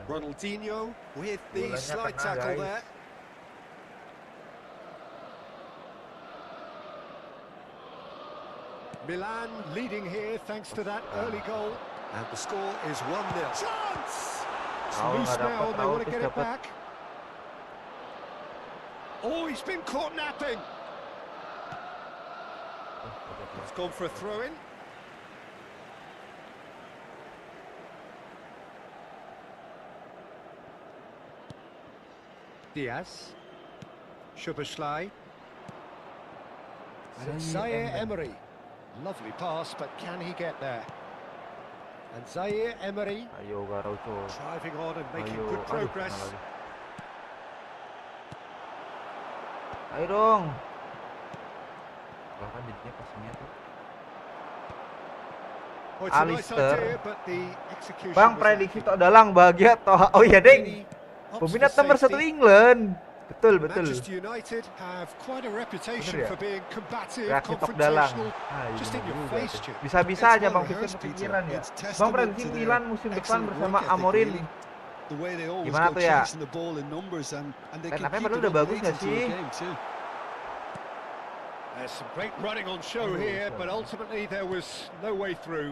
E: Ronaldinho with the
D: Bolanya
E: slide
D: kena,
E: tackle
D: guys.
E: there. Milan leading here thanks to that early goal. And the score is 1-0. Chance! It's
D: Oh,
E: loose
D: nggak
E: now,
D: dapat,
E: they want to
D: Raul
E: get it
D: dapat.
E: back. Oh, he's been caught napping. It's gone for a throw-in. Diaz. Szoboszlai. And it's Zaire Emery. Lovely pass, but can he get there? And Zaire Emery
D: Ayo Garaucho.
E: driving on and making
D: Ayo,
E: good
D: aduh,
E: progress.
D: kena lagi. Ayo dong. Bahkan jadinya passingnya tuh.
E: Oh, it's a nice
D: Alistair.
E: idea, but the execution
D: Bang,
E: was
D: prediksi
E: lacking.
D: tok dalang bahagia toh. Oh iya, Deng.
E: Any hopes
D: Peminat
E: for
D: nomor 1
E: safety?
D: England. Betul, betul.
E: Manchester United have quite a reputation
D: Bener ya?
E: for being combative,
D: Reaksi tok dalang.
E: confrontational.
D: Ah, iya
E: Just in
D: bener
E: your
D: juga
E: face,
D: tuh.
E: Jim.
D: Bisa-bisa
F: It's
D: aja
F: well
D: Bang Fikir
F: rehearsed, Peter.
D: kepikiran ya.
F: It's
D: Bang,
F: testament
D: prediksi
F: to their
D: Milan musim depan
F: excellent
D: bersama
F: work ethic,
D: Amorim.
F: really. The way they always
D: Gimana
F: go
D: tuh ya?
F: chasing the ball in numbers and they
D: Line
F: can
D: up-nya
F: keep
D: padahal
F: it
D: udah
F: on
D: bagus
F: pace
D: nggak
F: into
D: sih?
F: a game too.
E: There's some great running on show
D: Aduh,
E: here, but
D: sorry.
E: ultimately there was no way through.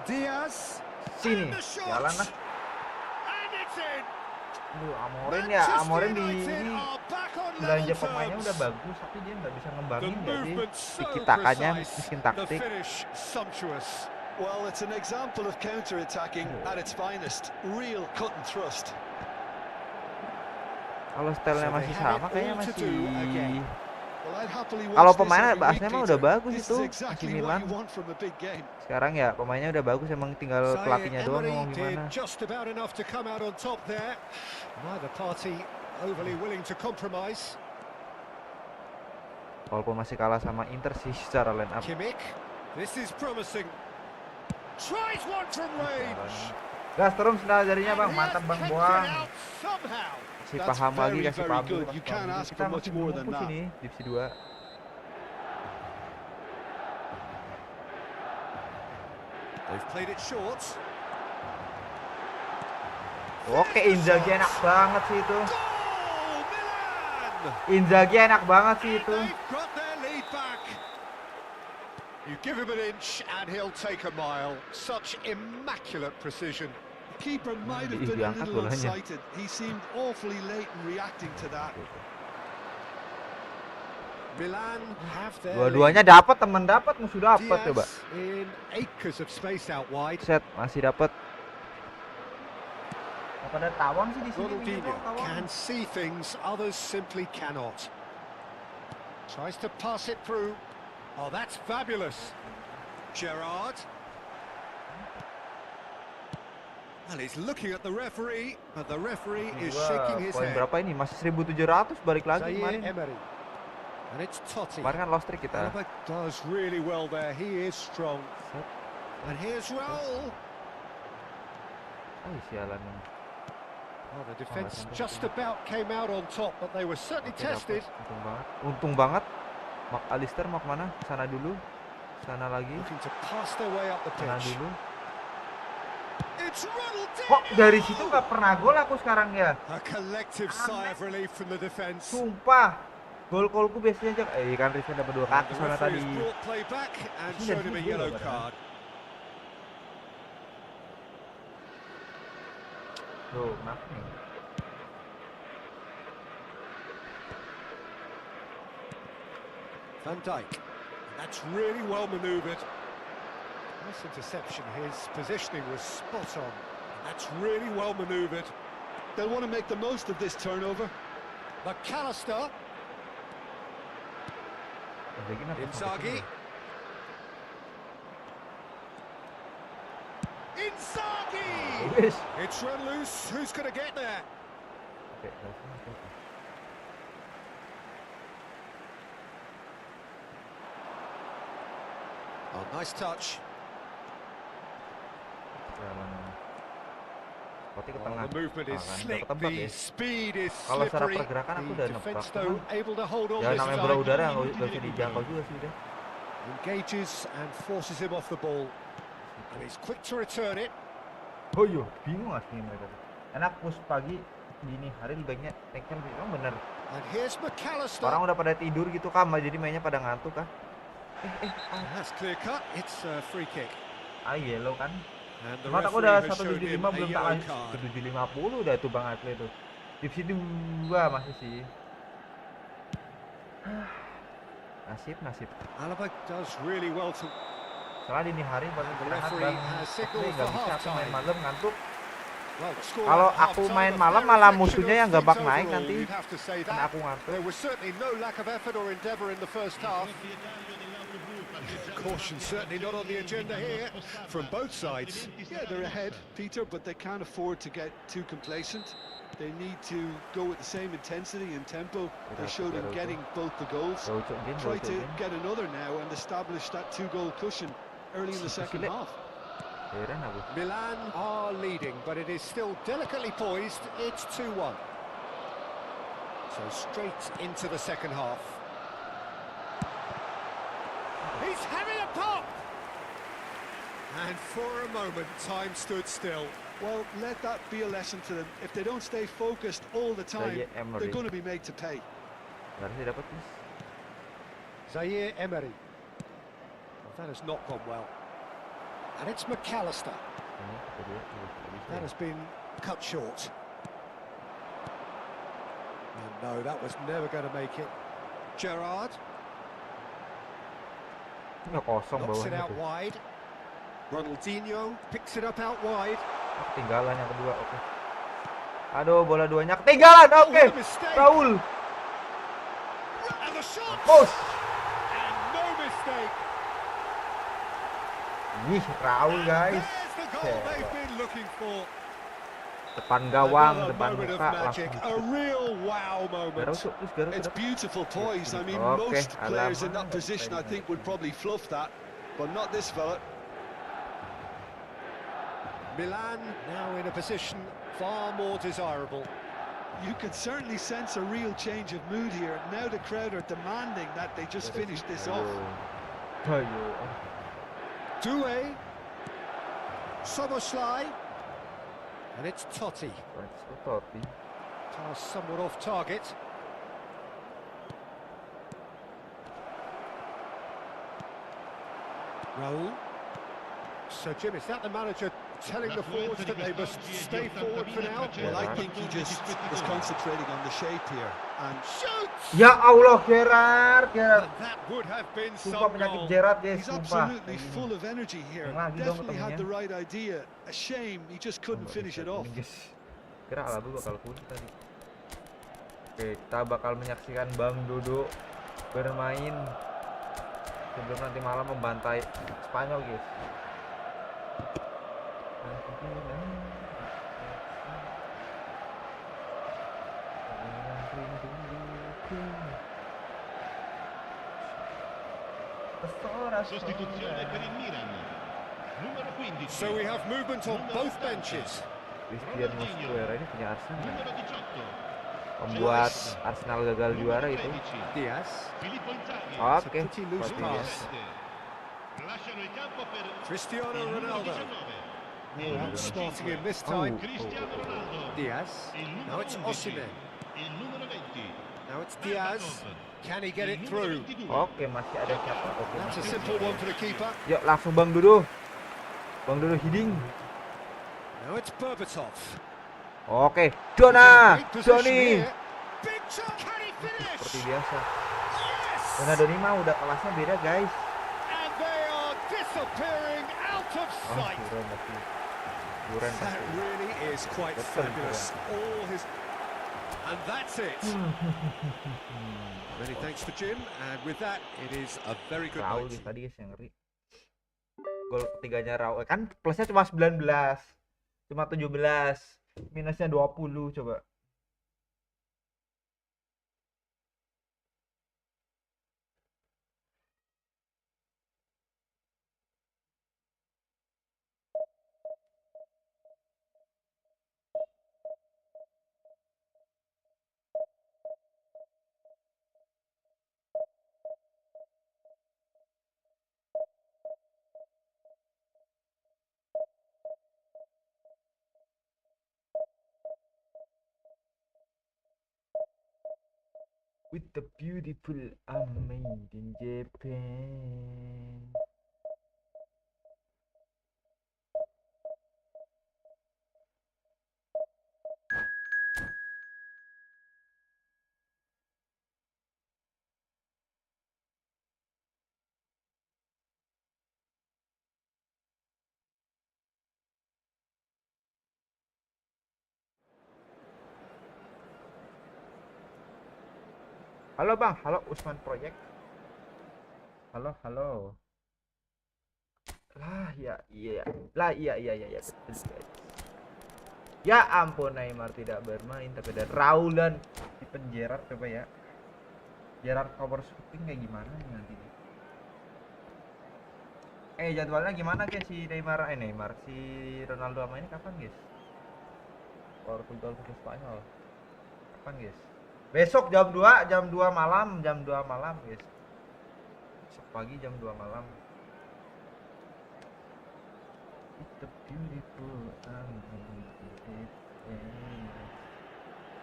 E: Diaz.
D: Sini,
E: And the shot.
D: jalan lah.
E: And it's in.
D: Aduh, Amorim ya, Amorim di ini
E: are back on
D: belanja
E: level
D: pemainnya
E: terms.
D: udah bagus, tapi dia nggak bisa
E: The
D: ngembangin nggak sih?
E: movement so
D: Tiki-takanya
E: precise,
D: miskin
E: the
D: taktik.
E: finish sumptuous.
F: Well, it's an example of counter-attacking at its finest. Real cut and thrust.
D: Kalau stylenya
E: So
D: masih
E: they have
D: sama
E: it
D: kayaknya
E: all to
D: masih.
E: do again.
F: Well, I'd happily watch
D: Kalau
F: this
D: pemainnya
F: every week,
D: bahasnya mah
F: Peter.
D: udah bagus
F: This
D: itu
F: is
D: masih
F: exactly what
D: Milan.
F: you want from a big game.
D: Sekarang ya pemainnya udah bagus, emang tinggal
E: Zaire
D: pelatihnya doang
E: Emery
D: ngomong
E: did
D: gimana.
E: just about enough to come out on top there. Neither party overly willing to compromise.
D: Walaupun masih kalah sama Inter sih secara line up.
E: Kimmich, this is promising. Tries one from range.
D: Gas terus sendal jarinya Bang,
E: And
D: mantap
E: he
D: Bang
E: has
D: Boang.
E: kicked it out somehow.
D: Kasih
F: That's
D: paham lagi,
F: very,
D: kasih
F: very
D: paham
F: good.
D: dulu,
F: You
D: kasih
F: can't
D: paham dulu.
F: ask
D: Kita
F: for much
D: masih
F: more than
D: mengumpul
F: that.
D: sini Divisi 2.
E: They've played it short.
D: Oke, Inzaghi enak banget sih itu.
E: Goal, Milan!
D: Inzaghi enak banget sih
E: And
D: itu.
E: they've got their lead back. You give him an inch and he'll take a mile. Such immaculate precision.
F: The keeper might have
D: Ih,
F: been a
D: diangkat
F: little
D: bolanya.
F: unsighted. He seemed awfully late in reacting to that.
E: Milan have their
D: Dua-duanya dapat, temen dapat, musuh
E: lead.
D: dapat coba.
E: Diaz in acres of space out wide.
D: Set masih dapat. Pada tawang sih di sini.
E: Ronaldinho can see things others simply cannot. Tries to pass it through. Oh, that's fabulous. Gerrard. And he's looking at the referee, but the referee is shaking his
D: Poin
E: head.
D: berapa ini? Masih 1.700 balik lagi
E: Zaire
D: kemarin.
E: Emery. And it's Totti.
D: Kemarin kan lost streak kita.
E: Alaba does really well there. He is strong. And here's Raul.
D: Oh, sialan.
E: Oh, the defence just about came out on top, but they were certainly
D: Oke,
E: tested.
D: dapet. Untung banget. Untung banget. Alistair mau kemana? Sana dulu. Sana lagi.
E: Looking to pass their way up the
D: Sana
E: pitch.
D: dulu.
E: It's Ronaldinho.
D: Kok dari situ nggak pernah gol aku sekarang ya?
E: A collective sigh of relief from the defence.
D: Sumpah. Gol-golku biasanya kan Rizky dapat 2 kaki sana tadi. Tuh, kenapa nih?
E: Van Dijk. That's really well manoeuvred. Nice interception. His positioning was spot on. That's really well manoeuvred.
F: They'll want to make the most of this turnover.
E: McAllister. Inzaghi. Inzaghi! It's run loose. Who's going to get there? Oh, nice touch.
D: Ke
E: Oh,
D: tengah.
E: the movement is
D: Kan
E: slick,
D: udah ketebak
E: the
D: ya.
E: speed is
D: Kalau secara
E: slippery.
D: pergerakan aku udah
E: The
D: nebak.
E: defense though able to hold on
D: Ya
E: this
D: namanya bola
E: time.
D: udara nggak bisa dijangkau juga sih udah.
E: Engages and forces him off the ball. And he's quick to return it.
D: Oh iya, bingung aslinya mereka. Enak push pagi dini hari baiknya tackle memang bener.
E: And here's McAllister.
D: Orang udah pada tidur gitu kan, jadi mainnya pada ngantuk kah?
E: That's clear cut. It's a free kick.
D: Yellow kan.
E: And the
D: Cuma aku udah
E: referee has shown him
D: 175
E: a
D: belum tak
E: yellow card.
D: 750 udah tuh Bang Atlet tuh. Divisi 2 masih sih. Nasib.
E: Alaba does really well to.
D: Soalnya dini hari paling
E: The
D: istirahat
E: referee
D: Bang.
E: has
D: Tapi
E: signaled
D: nggak
E: for
D: bisa aku
E: half
D: main
E: time.
D: malam ngantuk.
E: Well, the score
D: Kalau
E: at
D: aku
E: half-time,
D: main
E: a
D: malam
E: fair
D: malah
E: reflection
D: musuhnya
E: of
D: yang gak bak
E: things
D: naik
E: overall,
D: nanti.
E: you'd have to say
D: Karena
E: that.
D: aku ngantuk.
E: There was certainly no lack of effort or endeavour in the first half. Caution certainly not on the agenda here from both sides.
F: Yeah, they're ahead, Peter, but they can't afford to get too complacent. They need to go with the same intensity and tempo they showed in getting both the goals. Try to get another now and establish that 2-goal cushion early in the second half.
E: Milan are leading, but it is still delicately poised. It's 2-1. So straight into the second half. He's having a pop! And for a moment, time stood still.
F: Well, let that be a lesson to them. If they don't stay focused all the time, they're going to be made to pay.
E: Zaire Emery. Well, that has not gone well. And it's McAllister. That has been cut short. And no, that was never going to make it. Gerrard. Knocks it out wide. Ronaldinho picks it up out wide.
D: Ketinggalan yang kedua, oke. Aduh, bola duanya ketinggalan, oke. Raul. Bos.
E: And no mistake.
D: Ih, Raul guys.
E: There's the goal they've been looking for.
D: Depan gawang, depan
E: Moment of
D: muka
E: magic,
D: langsung.
E: a real wow moment.
F: It's beautiful poise. I mean, most players in that position, I think, would probably fluff that, but not this fella.
E: Milan now in a position far more desirable.
F: You can certainly sense a real change of mood here. Now the crowd are demanding that they just finish this off.
E: Doué. Soboslai. And it's Totti. Pass somewhat off target. Raul. So Jim, is that the manager telling the forwards that they must stay forward for now?
F: Well, I think he just is concentrating on the shape here and
E: shoots.
D: Ya Allah, Gerrard.
E: That would have been
D: Sumpah
E: some
D: penyakit
E: goal.
D: Gerrard guys,
F: he's
D: sumpah.
F: absolutely full of energy here. Definitely had the right idea. A shame he just couldn't finish it off.
D: Kira Alabu bakal kuning tadi. Oke, kita bakal menyaksikan Bang Dodo bermain sebelum nanti malam membantai Spanyol, guys.
G: Sostituzione per il Milan. Numero 15.
E: So we have movement on both benches.
D: Christian Mosquera ini punya Arsenal.
G: Numero 18.
D: Membuat Arsenal gagal juara itu.
E: Diaz.
G: Filippo Inzaghi.
D: Oke,
E: Pretty loose
D: seperti
E: pass.
G: Lasciano il campo per
E: Cristiano
G: il numero
E: Ronaldo.
G: 19.
E: Starting him this time.
G: Cristiano Ronaldo.
E: Diaz.
G: Il
E: Now
G: numero
E: it's
G: 11.
E: Osimhen.
G: Il numero 20.
E: Now it's Diaz. Can he get it through?
D: Oke, masih ada siapa? Oke,
E: That's a
D: masih.
E: simple one for the keeper.
D: Yuk langsung Bang Dudu. Bang Dudu heading.
E: Now it's Berbatov.
D: Oke, Dona,
E: Great position
D: Doni.
E: here. Big chance. Can he finish?
D: Seperti biasa.
E: Yes!
D: Dona Doni mah udah kelasnya beda, guys.
E: And they are disappearing out of
D: Oh,
E: sight.
D: Duran pasti. Duran
E: That
D: pasti.
E: really is quite
D: Betul,
E: fabulous. All his... And that's it. Many thanks to Jim, and with that, it is a very good
D: Raul
E: night.
D: tadi guys yang ngeri. Gol ketiganya Raul kan plusnya cuma 19. Cuma 17. Minusnya 20 coba. With the beautiful amazing Japan. Halo Bang, halo Usman Project. Halo, halo. Lah ya, iya. Lah iya betul guys. Ya ampun Neymar tidak bermain tapi ada Raul dan di penjara coba ya. Gerard cover shooting kayak gimana nih nanti? Jadwalnya gimana guys si Neymar si Ronaldo sama ini kapan guys? Portugal versus Spanyol. Kapan guys? Besok jam 2 malam guys. Besok pagi jam 2 malam. It's a beautiful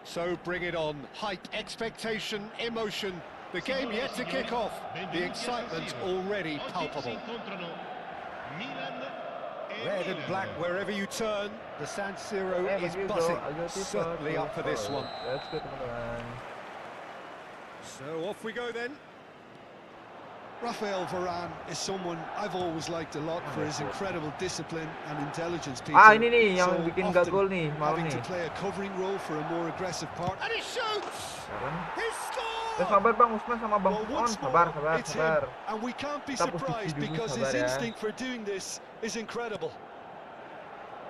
E: So bring it on. Hype, expectation, emotion. The game yet to kick off. The excitement already palpable. Red and black wherever you turn. The San Siro is buzzing. Certainly up for this one.
D: Let's go teman-teman.
E: So off we go then.
F: Rafael Varane is someone I've always liked a lot for his incredible discipline and intelligence. Peter.
D: Ini nih yang bikin gak gol nih malam
F: having
D: nih.
F: to play a covering role for a more aggressive part.
E: And he shoots! He scores!
D: Sabar Bang Usman sama Bang
F: Well,
D: On,
F: once more,
D: sabar.
F: it's him, and we can't be
D: Kita posisi
F: surprised
D: dulu,
F: because
D: sabar
F: his
D: ya.
F: instinct for doing this is incredible.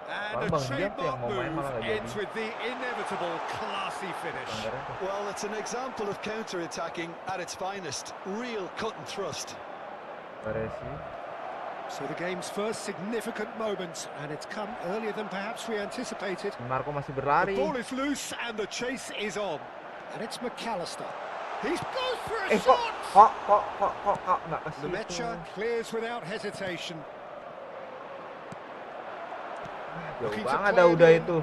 E: And a
D: Bang Diab tuh yang
E: trademark
D: mau main
E: move
D: malah gak jadi.
E: ends with the inevitable classy finish.
F: Well, it's an example of counter-attacking at its finest. Real cut and thrust.
E: So the game's first significant moment, and it's come earlier than perhaps we anticipated.
D: Marco masih
E: The
D: berlari.
E: ball is loose and the chase is on. And it's McAllister. He goes for a
D: Kok
E: shot!
D: nggak ke situ.
E: Lemaitre clears without hesitation.
D: Jauh
E: Looking to
D: banget
E: play
D: udah
E: in.
D: itu.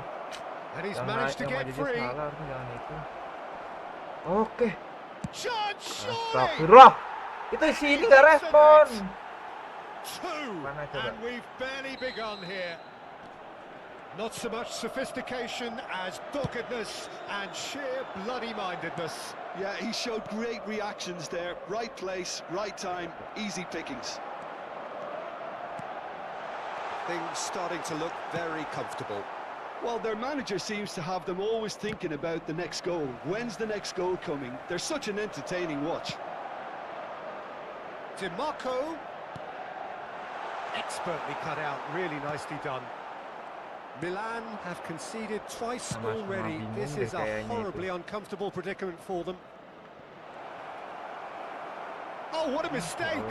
E: And he's
D: Yang
E: managed to
D: yang
E: get
D: maju
E: free.
D: salah harusnya jangan itu. Oke.
E: Chance, surely!
D: Astagfirullah. Itu si ini nggak respon.
E: Two,
D: Mana coba?
E: and we've barely begun here. Not so much sophistication as doggedness and sheer bloody-mindedness.
F: Yeah, he showed great reactions there. Right place, right time, easy pickings.
E: Things starting to look very comfortable.
F: Well, their manager seems to have them always thinking about the next goal. When's the next goal coming? They're such an entertaining watch.
E: DiMarco. Expertly cut out, really nicely done. Milan have conceded twice already. This is a horribly uncomfortable predicament for them. Oh, what a mistake!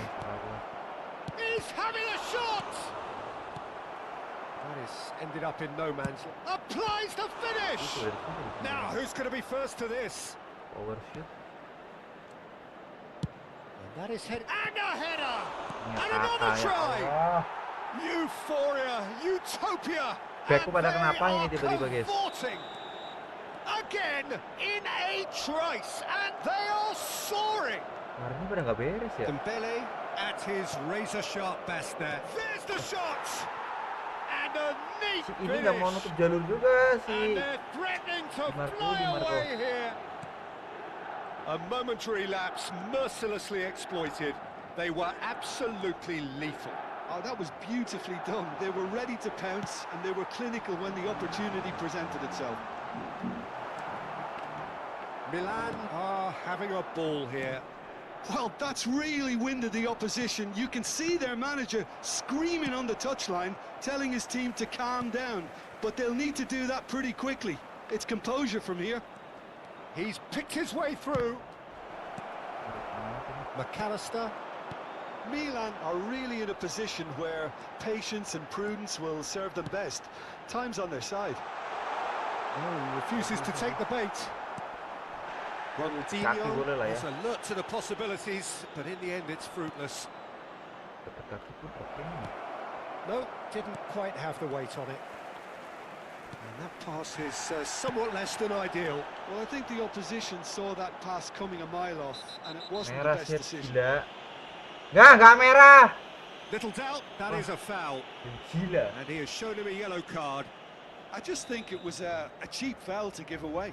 E: He's having a shot! That is ended up in no man's land. Applies the finish! Now, who's going to be first to this?
D: Overshoot.
E: And that is head and a header! And another try! Euphoria, utopia!
D: Backku pada kenapa ini tiba-tiba guys?
E: again in a trice, and they are soaring.
D: Kemarin pada nggak beres ya.
E: Dembele at his razor-sharp best there. There's the shot, and a neat
D: Si ini nggak mau
E: finish.
D: nutup jalur juga
E: And
D: si.
E: they're threatening to
D: Marco,
E: fly
D: Di Marco.
E: away here. A momentary lapse mercilessly exploited. They were absolutely lethal.
F: Oh, that was beautifully done. They were ready to pounce, and they were clinical when the opportunity presented itself.
E: Milan are having a ball here.
F: Well, that's really winded the opposition. You can see their manager screaming on the touchline, telling his team to calm down. But they'll need to do that pretty quickly. It's composure from here.
E: He's picked his way through. McAllister.
F: Milan are really in a position where patience and prudence will serve them best. Time's on their side.
E: Oh, refuses to take the bait.
D: Kaki
E: Ronaldinho
D: boleh lah ya.
E: is alert to the possibilities, but in the end it's fruitless.
D: Dapat kaki pun oke nih.
E: No, didn't quite have the weight on it. And that pass is somewhat less than ideal.
F: Well, I think the opposition saw that pass coming a mile off, and it wasn't
D: Merah
F: the best
D: sih,
F: decision.
D: gila. Nggak merah.
E: Little doubt, that is a foul.
D: Gila.
E: And he has shown him a yellow card.
F: I just think it was a cheap foul to give away.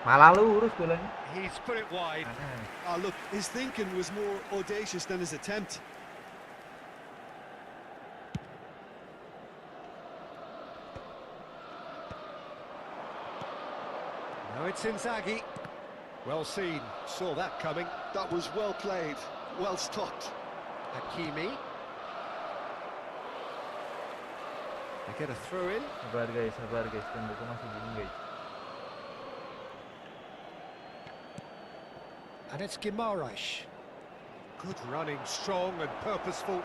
D: Malah lurus bolanya.
E: He's put it wide.
F: Oh, look, his thinking was more audacious than his attempt.
E: Now it's Inzaghi. Well seen, saw that coming.
F: That was well played, well stopped.
E: Hakimi. They get a throw in.
D: Sabar guys, tembokku masih gini guys.
E: And it's Guimaraes. Good running, strong and purposeful.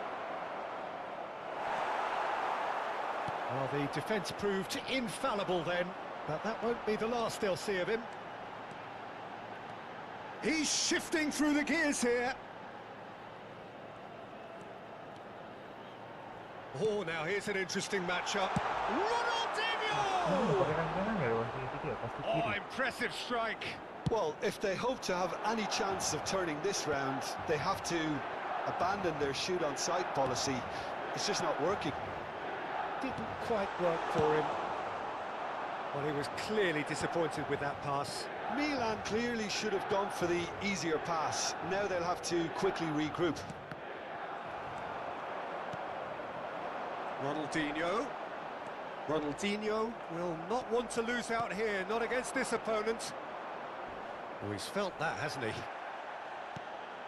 E: Well, the defence proved infallible then, but that won't be the last they'll see of him. He's shifting through the gears here. Oh, now here's an interesting matchup. Ronaldinho!
D: Pakai kaki kanan ya waktu itu ya, pasti
E: Oh,
D: kiri.
E: impressive strike.
F: Well, if they hope to have any chance of turning this round, they have to abandon their shoot on sight policy. It's just not working.
E: Didn't quite work for him. Well, he was clearly disappointed with that pass.
F: Milan clearly should have gone for the easier pass. Now they'll have to quickly regroup.
E: Ronaldinho. Ronaldinho will not want to lose out here, not against this opponent. Oh, he's felt that, hasn't he?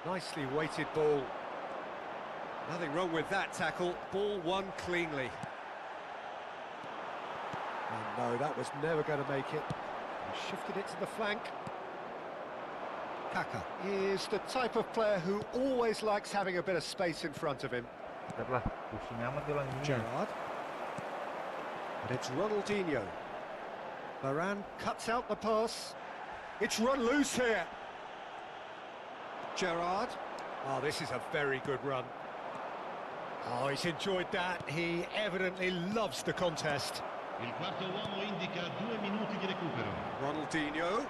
E: Nicely weighted ball. Nothing wrong with that tackle. Ball won cleanly. Oh, no, that was never going to make it. He shifted it to the flank. Kaka is the type of player who always likes having a bit of space in front of him.
D: Tetaplah, pusing amat tuh lang ini.
E: Gerrard. And it's Ronaldinho. Varane cuts out the pass. It's run loose here. Gerrard. Oh, this is a very good run. Oh, he's enjoyed that. He evidently loves the contest.
G: Il quarto uomo indica 2 minuti di recupero.
E: Ronaldinho.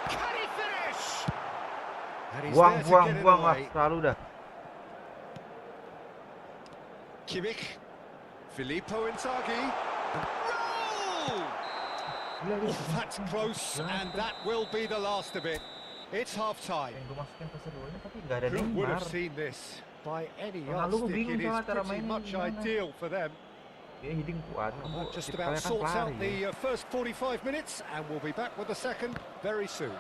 E: Can he finish? And he's there to get it
D: Buang lah,
E: away.
D: selalu dah.
E: Kimmich. Filippo Inzaghi. Roll! Oh, that's close, and that will be the last of it. It's half-time.
D: Yang gue masukin pas dulunya tapi nggak ada
E: Who would
D: Neymar.
E: have seen this? By any
D: Lalu gue
E: yardstick,
D: bingung
E: it is
D: sama cara
E: pretty
D: mainnya
E: much
D: gimana.
E: ideal for them.
D: Dia heading kuat,
E: That just
D: tipenya
E: about
D: kan
E: sorts out
D: pelari.
E: the first 45 minutes, and we'll be back with the second very soon.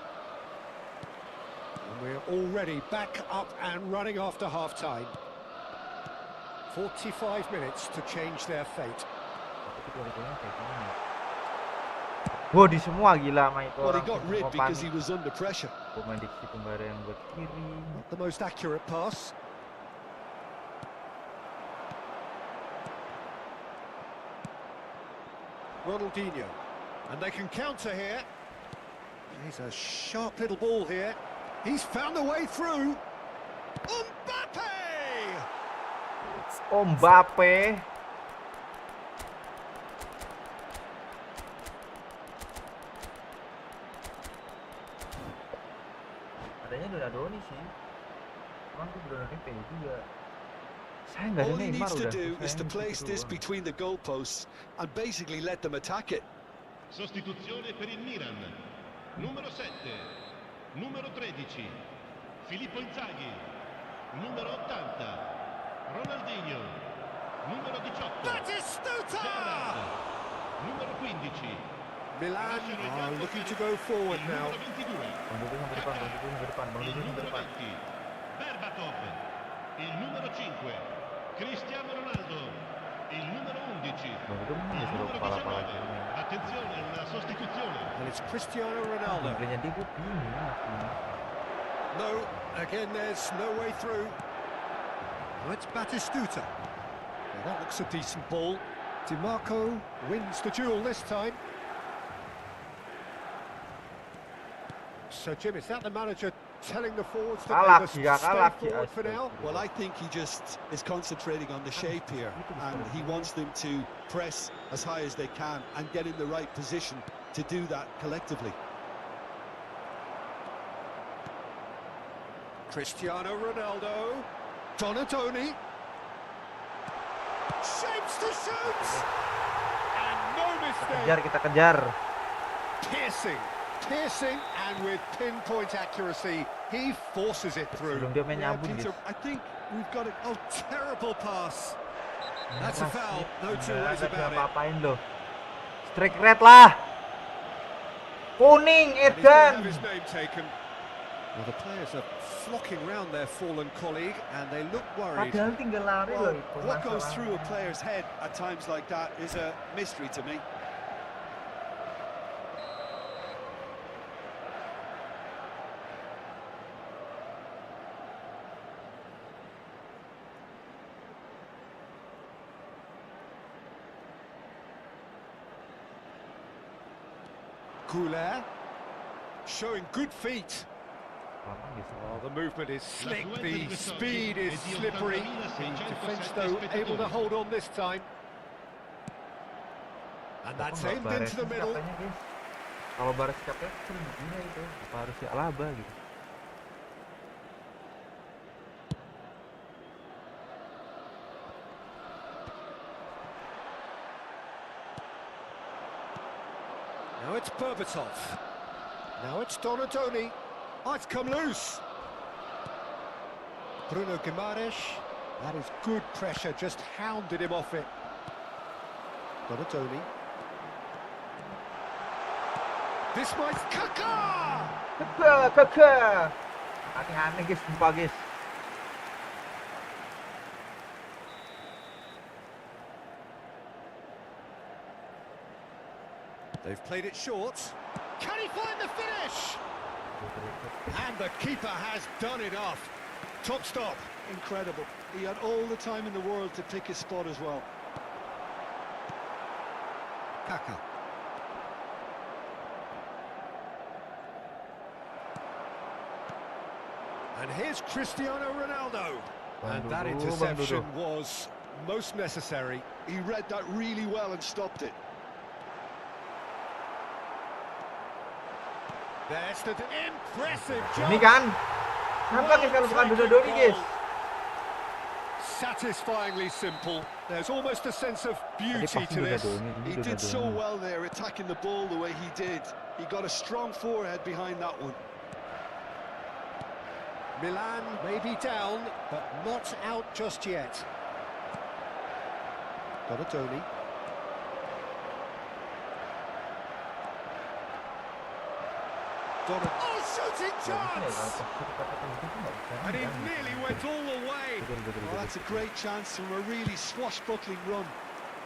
E: And we're already back up and running after half-time. 45 minutes to change their fate.
D: Tapi dua-duanya kayak gini. Wow, di semua gila sama itu
F: Well, he
D: orang.
F: got rid
D: Semua
F: because
D: panik.
F: he was under pressure.
D: Pemain diksi kembali yang buat kiri.
E: Not the most accurate pass. Ronaldinho. And they can counter here. He's a sharp little ball here. He's found a way through. Mbappe!
D: Mbappe. Adanya donasi sih. Cuman tuh donasi pay juga. Saya nggak ada
F: All he
D: Neymar
F: needs to
D: udah.
F: do is to
D: Sayang
F: place
D: gitu
F: this
D: doang.
F: between the goalposts and basically let them attack it.
G: Sostituzione per il Milan. Numero 7, numero 13, Filippo Inzaghi. Numero 80, Ronaldinho. Numero 18,
E: Batistuta!
G: Gerrard. Numero 15,
E: Milan are looking to go forward
G: il
E: now.
G: numero 22,
D: Bang Dudu sampai depan, Bang Dudu sampai depan, Bang
G: il
D: Dudu sampai
G: numero
D: depan.
G: 20, Berbatov. Il numero 5, Cristiano Ronaldo. Il numero 11,
D: Bang Dudu mana
G: il
D: ya suruh
G: numero
D: kepala-kepala
G: 19.
D: gini.
G: Attenzione, una sostituzione.
E: And it's Cristiano Ronaldo.
D: Gameplaynya dia gue bingung.
E: No, again there's no way through. Well, it's Batistuta. Now that looks a decent ball. DiMarco wins the duel this time. So Jim, is that the manager telling the forwards that they must stay forward for now?
F: Well, I think he just is concentrating on the shape here, and he wants them to press as high as they can and get in the right position to do that collectively.
E: Cristiano Ronaldo. Donatoni. Shapes to shoot! And no
D: Kejar,
E: mistake!
D: kita kejar.
E: Piercing, and with pinpoint accuracy, he forces it through.
D: Sebelum dia main
F: Yeah,
D: nyabun
F: Peter,
D: guys.
F: I think we've got a...
E: Oh, terrible pass. That's a foul, no two ways
D: Nggak
E: about it.
D: apa-apain loh. Strike red lah. Kuning
E: And he's gonna
D: Edan.
E: have his name taken. Well, the players are flocking round their fallen colleague, and they look worried.
D: Padahal tinggal lari
F: Well,
D: loh. itu
F: what goes through a
D: masalahnya.
F: player's head at times like that is a mystery to me.
E: Couler showing good feet.
D: Lama gitu.
E: Oh, the movement is slick, the speed is slippery. The defence, though, able to hold on this time. And that's
D: Kenapa
E: aimed
D: nggak
E: into the
D: Baresi
E: middle.
D: capeknya, guys? Kalau Baresi capek kan gila itu. Apa harus si Alaba gitu.
E: Now it's Berbatov. Now it's Donatoni. Oh, it's come loose. Bruno Guimaraes. That is good pressure, just hounded him off it. Donatoni. This might... Kaka!
D: Keke. Aneh-aneh guys, sumpah guys.
E: They've played it short. Can he find the finish? And the keeper has done enough. Top stop.
F: Incredible. He had all the time in the world to pick his spot as well.
E: Kaka. And here's Cristiano Ronaldo. And that interception was most necessary.
F: He read that really well and stopped it.
E: There's the impressive
D: Ini
E: jump.
D: kan. Kenapa guys kalau bukan Donadoni guys?
E: Satisfyingly simple. There's almost a sense of beauty to this.
F: He did so well there, attacking the ball the way he did. He got a strong forehead behind that one.
E: Milan may be down, but not out just yet. Donatoni. Oh, shooting chance! And he nearly went all the way.
F: Well, that's a great chance from a really swashbuckling run.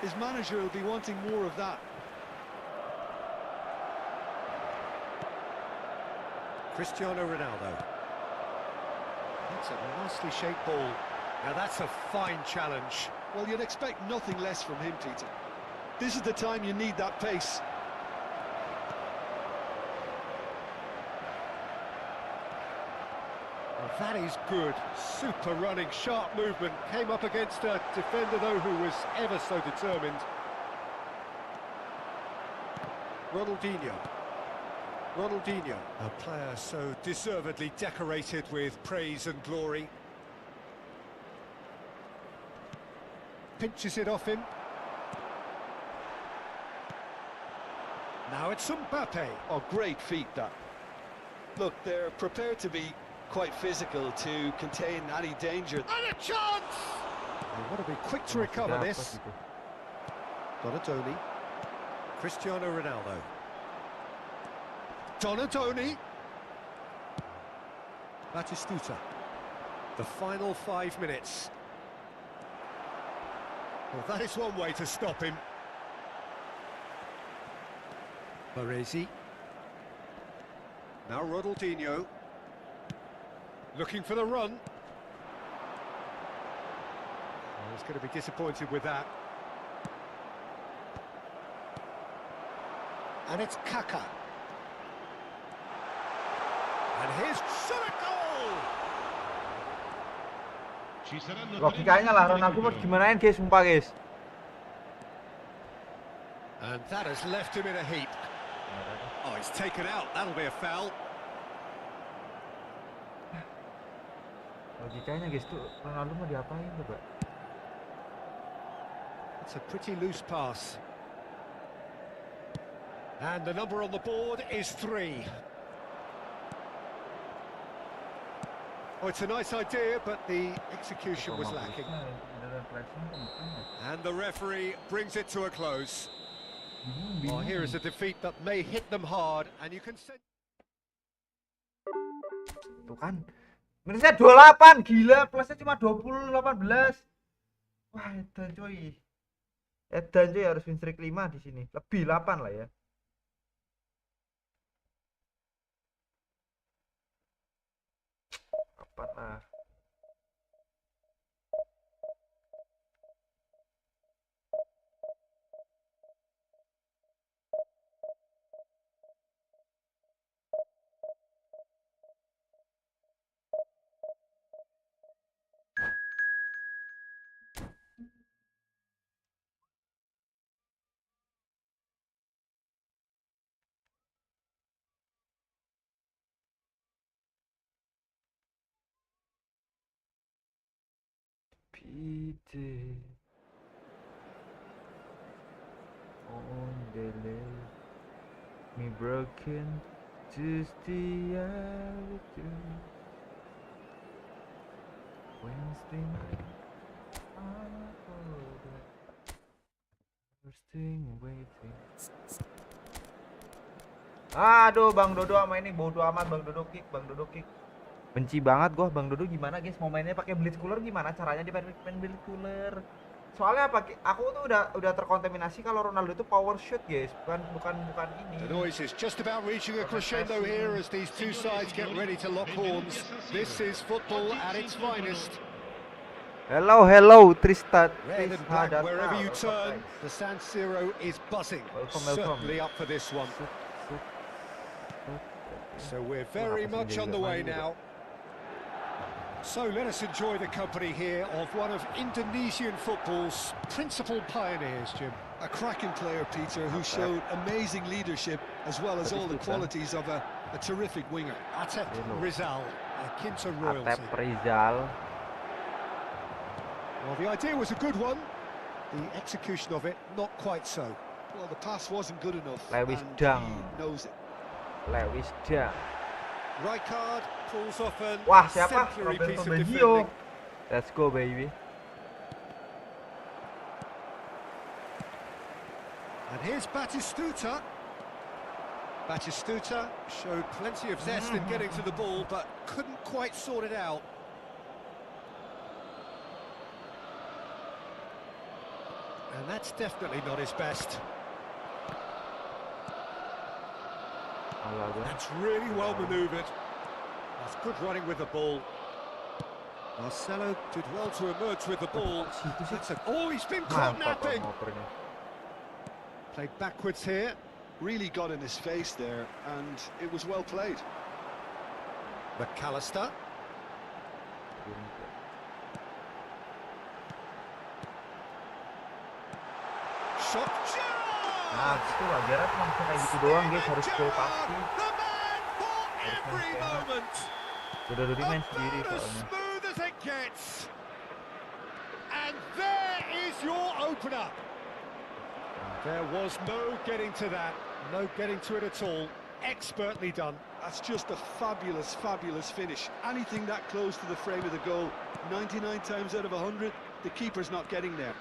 F: His manager will be wanting more of that.
E: Cristiano Ronaldo. That's a nicely shaped ball. Now that's a fine challenge.
F: Well, you'd expect nothing less from him, Peter. This is the time you need that pace.
E: Well, That is good. Super running, sharp movement. Came up against a defender, though, who was ever so determined. Ronaldinho. A player so deservedly decorated with praise and glory. Pinches it off him. Now it's Mbappe.
F: Oh, great feat, that. Look, they're prepared to be quite physical to contain any danger.
E: And a chance! They want to be quick to recover this. Donatoni. Cristiano Ronaldo. Donatoni. Batistuta. The final 5 minutes. Well, that is one way to stop him. Baresi. Now Ronaldinho. Looking for the run. Oh, he's going to be disappointed with that. And it's Kaka. And here's shot a goal!
D: Logikanya lah Ronaldo mau gimanain guys, sumpah guys.
E: And that has left him in a heap. Oh, he's taken out. That'll be a foul.
D: Logikanya guys tuh Ronaldo mau diapain coba?
E: It's a pretty loose pass. And the number on the board is 3. Oh, it's a nice idea, but the execution was lacking. And the referee brings it to a close. Well, here is a defeat that may hit them hard, and you can sense.
D: Tuh kan. Minusnya 28, gila, plusnya cuma 20, 18. Wah, edan cuy. Edan cuy, harus win streak 5 di sini. Lebih 8 lah ya. Apa lah. Pity on the lake, me broken just the attitude. Wednesday night, first thing waiting. Aduh, Bang Dodo sama ini bodo amat. Bang Dodo kick. Benci banget gua Bang Dodo. Gimana guys, mau mainnya pakai blitz cooler, gimana caranya di main blitz cooler? Soalnya apa, aku tuh udah terkontaminasi kalau Ronaldo itu power shoot guys, bukan ini.
E: The noise is just about reaching a crescendo here as these two sides get ready to lock horns. This is football at its finest.
D: Hello Tristan.
E: Red and black wherever you turn, the San Siro is buzzing. Certainly up for this one. So we're very much on the way now. So let us enjoy the company here of one of Indonesian football's principal pioneers, Jim.
F: A cracking player, Peter, who showed amazing leadership as well as all the qualities of a terrific winger.
E: Atep Rizal, akin to royalty.
D: Atep Rizal.
E: Well, the idea was a good one. The execution of it, not quite so.
F: Well, the pass wasn't good enough.
D: Lewis
F: and
D: Dang.
F: he knows it.
D: Lewis Dang.
E: Rijkaard pulls off an
D: Wah, siapa?
E: exemplary piece of
D: Roberto
E: defending.
D: Baggio. Let's go baby.
E: And here's Batistuta. Batistuta showed plenty of zest in getting to the ball, but couldn't quite sort it out. And that's definitely not his best. That's really well manoeuvred. That's good running with the ball. Marcelo did well to emerge with the ball. Oh, he's been caught napping. Played backwards here.
F: Really got in his face there, and it was well played.
E: McAllister. Shot.
D: Nah, itu lah Gerrard cuma bisa kayak gitu doang, guys. Harus full pasti.
E: The man for every moment.
D: Udah main sendiri
E: About as
D: soalnya.
E: smooth as it gets. And there is your opener. There was no getting to that. No getting to it at all. Expertly done.
F: That's just a fabulous, fabulous finish. Anything that close to the frame of the goal, 99 times out of 100, the keeper's not getting there.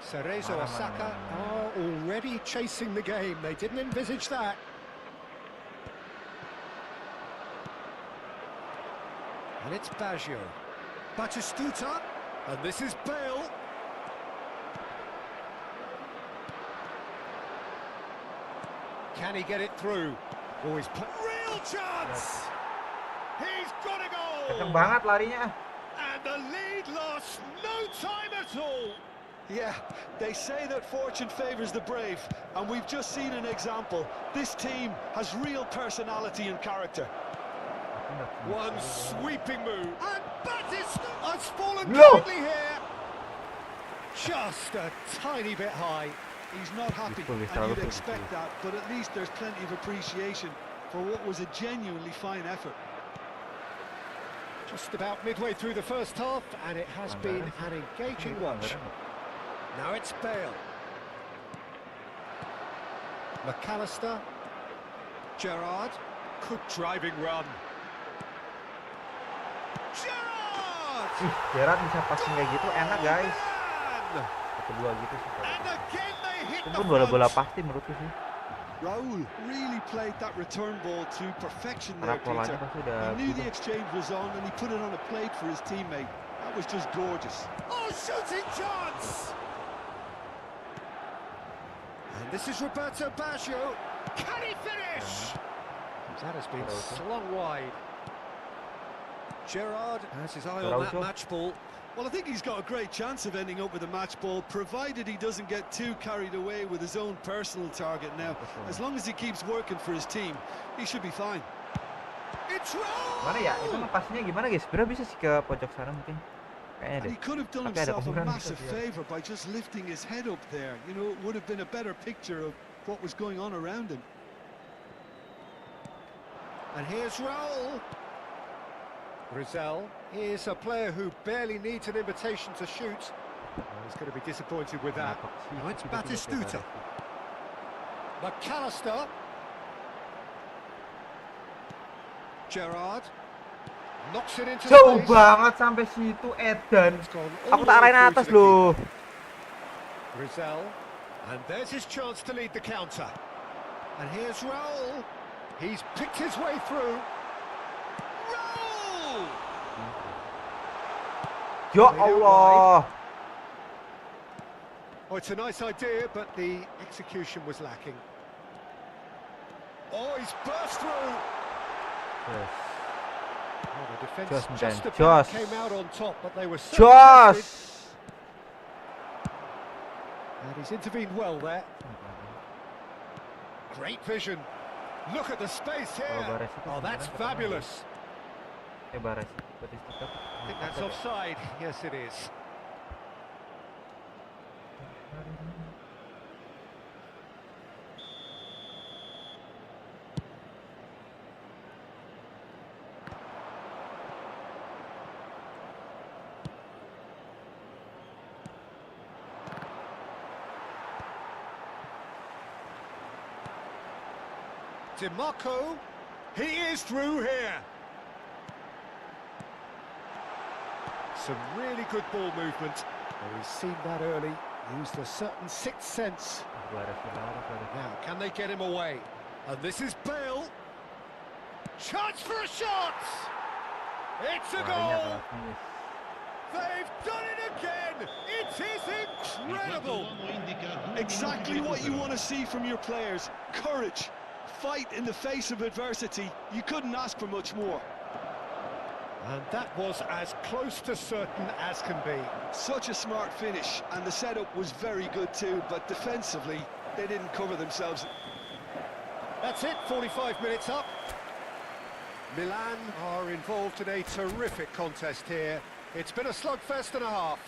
E: Cerezo Osaka are already chasing the game. They didn't envisage that. And it's Baggio. Batistuta. And this is Bale. Can he get it through? Oh, he's real chance! He's got a
D: Kenceng
E: goal!
D: banget larinya.
E: And the lead lost no time at all.
F: Yeah, they say that fortune favours the brave, and we've just seen an example. This team has real personality and character.
E: One sweeping move. And Batistuta has fallen
D: No.
E: kindly here. Just a tiny bit high.
F: He's not happy, and you'd expect that, but at least there's plenty of appreciation for what was a genuinely fine effort.
E: Just about midway through the first half, and it has been an engaging watch. Now it's Bale. McAllister. Gerrard. Good driving run. Gerrard!
D: Gerrard bisa passing kayak gitu enak, guys.
E: Man!
D: Kedua gitu sih.
E: And again they hit
D: Itu
E: the
D: pun bola-bola
E: front.
D: pasti menurutku sih.
F: Raul really played that return ball to perfection there,
D: Karena polanya
F: Peter.
D: pasti udah
F: He knew
D: gitu.
F: the exchange was on, and he put it on a plate for his teammate. That was just gorgeous.
E: Oh, shooting chance! And this is Roberto Baggio. Can he finish? That has been slung wide. Gerrard has his eye on that match ball.
F: Well, I think he's got a great chance of ending up with a match ball, provided he doesn't get too carried away with his own personal target now. As long as he keeps working for his team, he should be fine.
E: It's Raul!
D: Mana ya? Itu ngepasnya gimana, guys? Sebenarnya bisa sih ke pojok sana mungkin. Kayaknya
F: And
D: deh.
F: he could have done
D: Tapi ada
F: himself a
D: kemungkinan
F: massive
D: bisa sih, ya.
F: favour by just lifting his head up there. You know, it would have been a better picture of what was going on around him.
E: And here's Raul. Rizal is a player who barely needs an invitation to shoot. Well, he's going to be disappointed with that. Now it's Batistuta. McAllister. Gerrard. Knocks it into
D: Jauh
E: space.
D: banget sampai situ Edan.
E: It's gone
D: Aku
E: all the
D: tak
E: way
D: arahin
E: through
D: atas
E: to the
D: loh.
E: keeper. Rizal. And there's his chance to lead the counter. And here's Raul. He's picked his way through. Raul!
D: Ya Allah.
E: Oh, it's a nice idea, but the execution was lacking. Oh, he's burst through.
D: Yes.
E: Oh, the defence
D: Just
E: just
D: then,
E: about
D: just.
E: came out on top, but they were so
D: Jos.
E: tested. And he's intervened well there. Great vision. Look at the space here.
D: Bares itu
E: Oh, that's
D: sebenarnya
E: fabulous.
D: Bares Batistuta.
E: I think that's offside. Yes, it is. DiMarco, he is through here. Some really good ball movement. Oh, he's seen that early, used a certain sixth sense. Now, can they get him away? And this is Bale. Chance for a shot! It's a goal! They've done it again! It is incredible!
F: Exactly what you want to see from your players. Courage. Fight in the face of adversity. You couldn't ask for much more.
E: And that was as close to certain as can be.
F: Such a smart finish, and the setup was very good too, but defensively, they didn't cover themselves.
E: That's it, 45 minutes up. Milan are involved in a terrific contest here. It's been a slugfest and a half.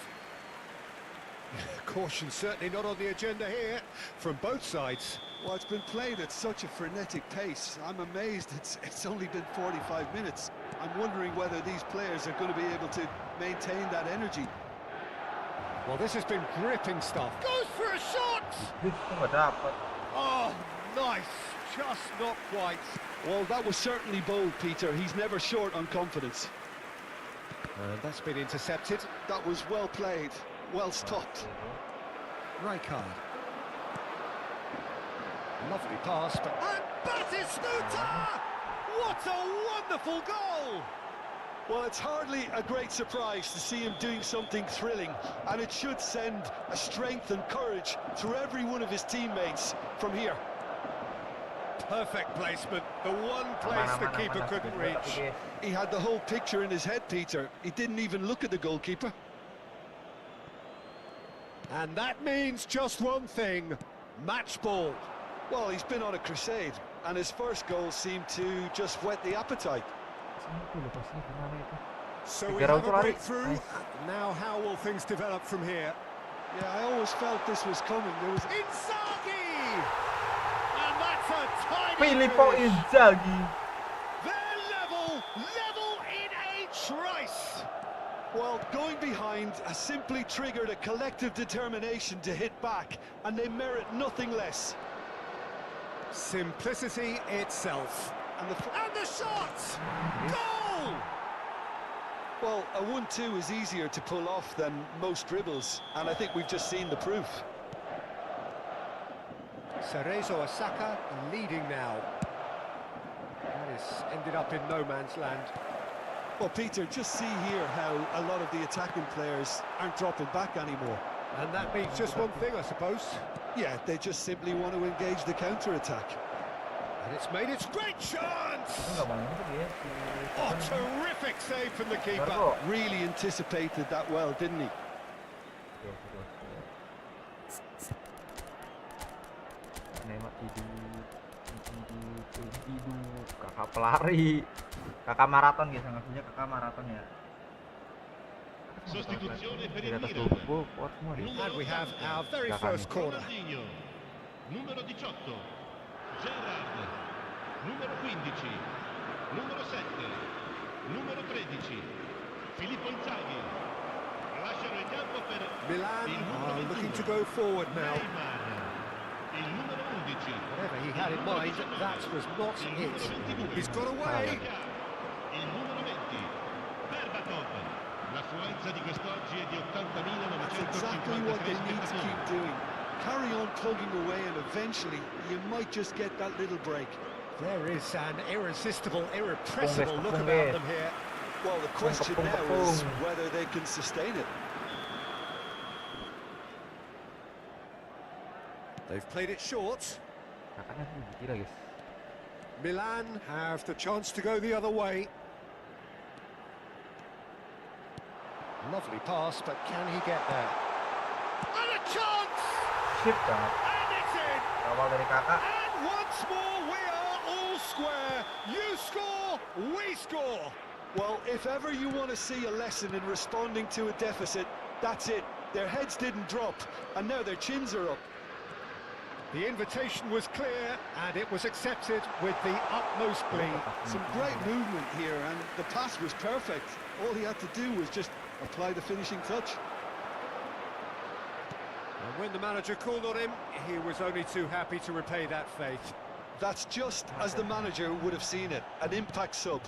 E: Caution certainly not on the agenda here from both sides.
F: Well, it's been played at such a frenetic pace. I'm amazed it's only been 45 minutes. I'm wondering whether these players are going to be able to maintain that energy.
E: Well, this has been gripping stuff. Goes for a shot! Oh, nice. Just not quite.
F: Well, that was certainly bold, Peter. He's never short on confidence.
E: And that's been intercepted.
F: That was well played, well stopped.
E: Rijkaard. Lovely pass, but... And Batistuta! What a wonderful goal!
F: Well, it's hardly a great surprise to see him doing something thrilling, and it should send a strength and courage through every one of his teammates from here.
E: Perfect placement, the one place the keeper couldn't reach.
F: He had the whole picture in his head, Peter. He didn't even look at the goalkeeper.
E: And that means just one thing, match ball.
F: Well, he's been on a crusade, and his first goal seemed to just whet the appetite.
E: So we have a breakthrough. Now how will things develop from here?
F: Yeah, I always felt this was coming. There was
E: Inzaghi! And that's a tiny
D: Filippo
E: finish.
D: Inzaghi.
E: They're level in a trice.
F: Well, going behind has simply triggered a collective determination to hit back, and they merit nothing less.
E: Simplicity itself. And the shot! Goal!
F: Well, a 1-2 is easier to pull off than most dribbles, and I think we've just seen the proof.
E: Cerezo Osaka leading now. That has ended up in no man's land.
F: Well, Peter, just see here how a lot of the attacking players aren't dropping back anymore.
E: And that means just one thing, I suppose.
F: Yeah, they just simply want to engage the counter-attack.
E: And it's made its great chance! Oh, terrific save from the keeper.
F: Really anticipated that well, didn't he?
D: Kakak pelari, kakak maraton guys, anggapnya kakak maraton ya.
G: Sostituzione per
D: Di
G: il
D: atas
G: Milan.
D: tubuh, kuat semua nih.
E: And we have our very first corner.
G: Ronaldinho, numero 18, Gerrard, numero 15, numero 7, numero 13, Filippo Inzaghi. Lasciano il campo per
E: Milan
G: il numero
E: are
G: 21,
E: looking to go forward now.
G: Neymar, il numero 11,
E: Whatever he had in mind, that was not
G: il numero
E: it.
G: 22,
E: He's got away.
G: il numero 20, Berbatov. L'affluenza di quest'oggi è di
F: That's exactly what they
G: 80.953
F: need to keep
G: spettatori.
F: doing. Carry on plugging away, and eventually you might just get that little break.
E: There is an irresistible, irrepressible look about them here.
F: Well, the question now is whether they can sustain it.
E: They've played it short.
D: Kakaknya sih gila guys.
E: Milan have the chance to go the other way. Lovely pass, but can he get there? And a chance!
D: Shit banget.
E: And it's in!
D: Awal dari kakak.
E: And once more we are all square. You score, we score.
F: Well, if ever you want to see a lesson in responding to a deficit, that's it. Their heads didn't drop, and now their chins are up.
E: The invitation was clear, and it was accepted with the utmost glee.
F: Some great movement here, and the pass was perfect. All he had to do was just apply the finishing touch.
E: And when the manager called on him, he was only too happy to repay that faith.
F: That's just as the manager would have seen it, an impact sub.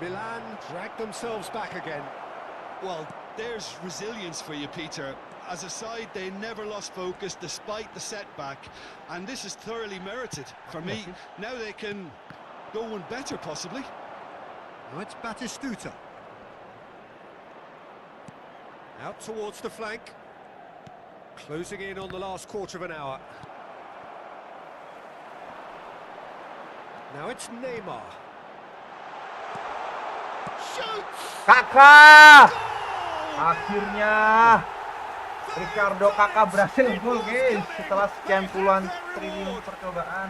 E: Milan dragged themselves back again.
F: Well, there's resilience for you, Peter. As a side, they never lost focus despite the setback, and this is thoroughly merited. For me, now they can go one better, possibly.
E: Now it's Batistuta. Out towards the flank. Closing in on the last quarter of an hour. Now it's Neymar. Shoots!
D: Kakak! Akhirnya Ricardo Kakak berhasil gol guys setelah sekian puluhan triliun percobaan.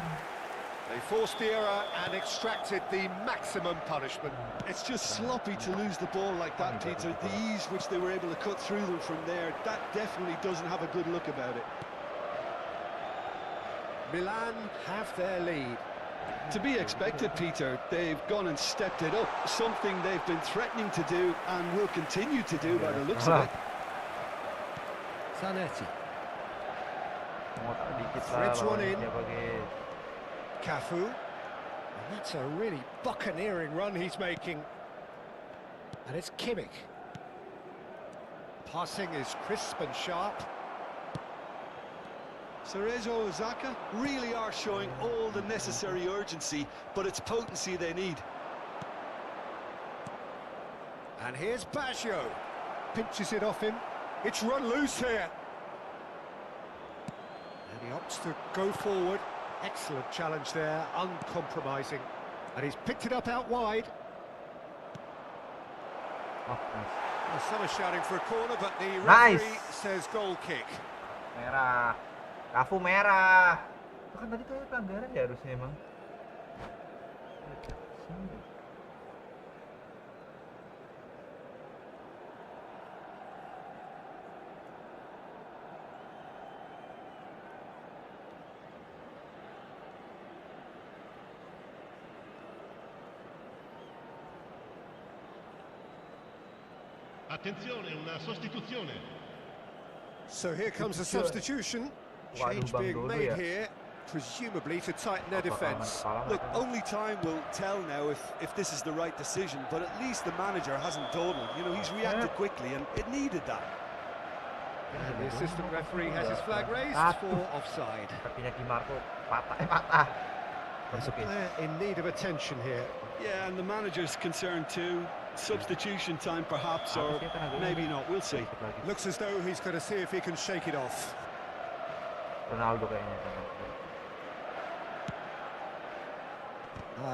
E: They forced the error and extracted the maximum punishment.
F: It's just sloppy to lose the ball like that, Peter. The ease which they were able to cut through them from there, that definitely doesn't have a good look about it.
E: Milan have their lead.
F: To be expected, Peter. They've gone and stepped it up, something they've been threatening to do and will continue to do by the looks of it.
E: Zanetti.
D: Dikit
E: Threads
D: lah
E: one
D: lawan
E: in.
D: siapa, guys.
E: Cafu. And that's a really buccaneering run he's making. And it's Kimmich. Passing is crisp and sharp.
F: Cerezo and Zaka really are showing all the necessary urgency, but it's potency they need.
E: And here's Baggio. Pinches it off him. It's run loose here. And he opts to go forward. Excellent challenge there, uncompromising. And he's picked it up out wide.
D: Oh, nice.
E: Well, some are shouting for a corner, but the
D: Nice.
E: referee says goal kick.
D: Merah. Cafu merah. Itu kan tadi kayak pelanggaran ya harusnya emang.
G: Attenzione, una sostituzione.
E: So here comes a substitution. Change
D: Bang
E: being
D: Dodo
E: made
D: ya.
E: here, presumably to tighten their
D: Bakal
E: defence.
D: kalah
F: Look,
D: mereka.
F: only time will tell now if this is the right decision, but at least the manager hasn't dawdled. You know, he's reacted quickly, and it needed that.
E: And the assistant referee has his flag raised for offside.
D: Kakinya Di Marco patah.
E: There's a player in need of attention here.
F: Yeah, and the manager's concerned too. Substitution time perhaps, or maybe not, we'll see.
E: Looks as though he's going to see if he can shake it off.
D: Ronaldo kayaknya.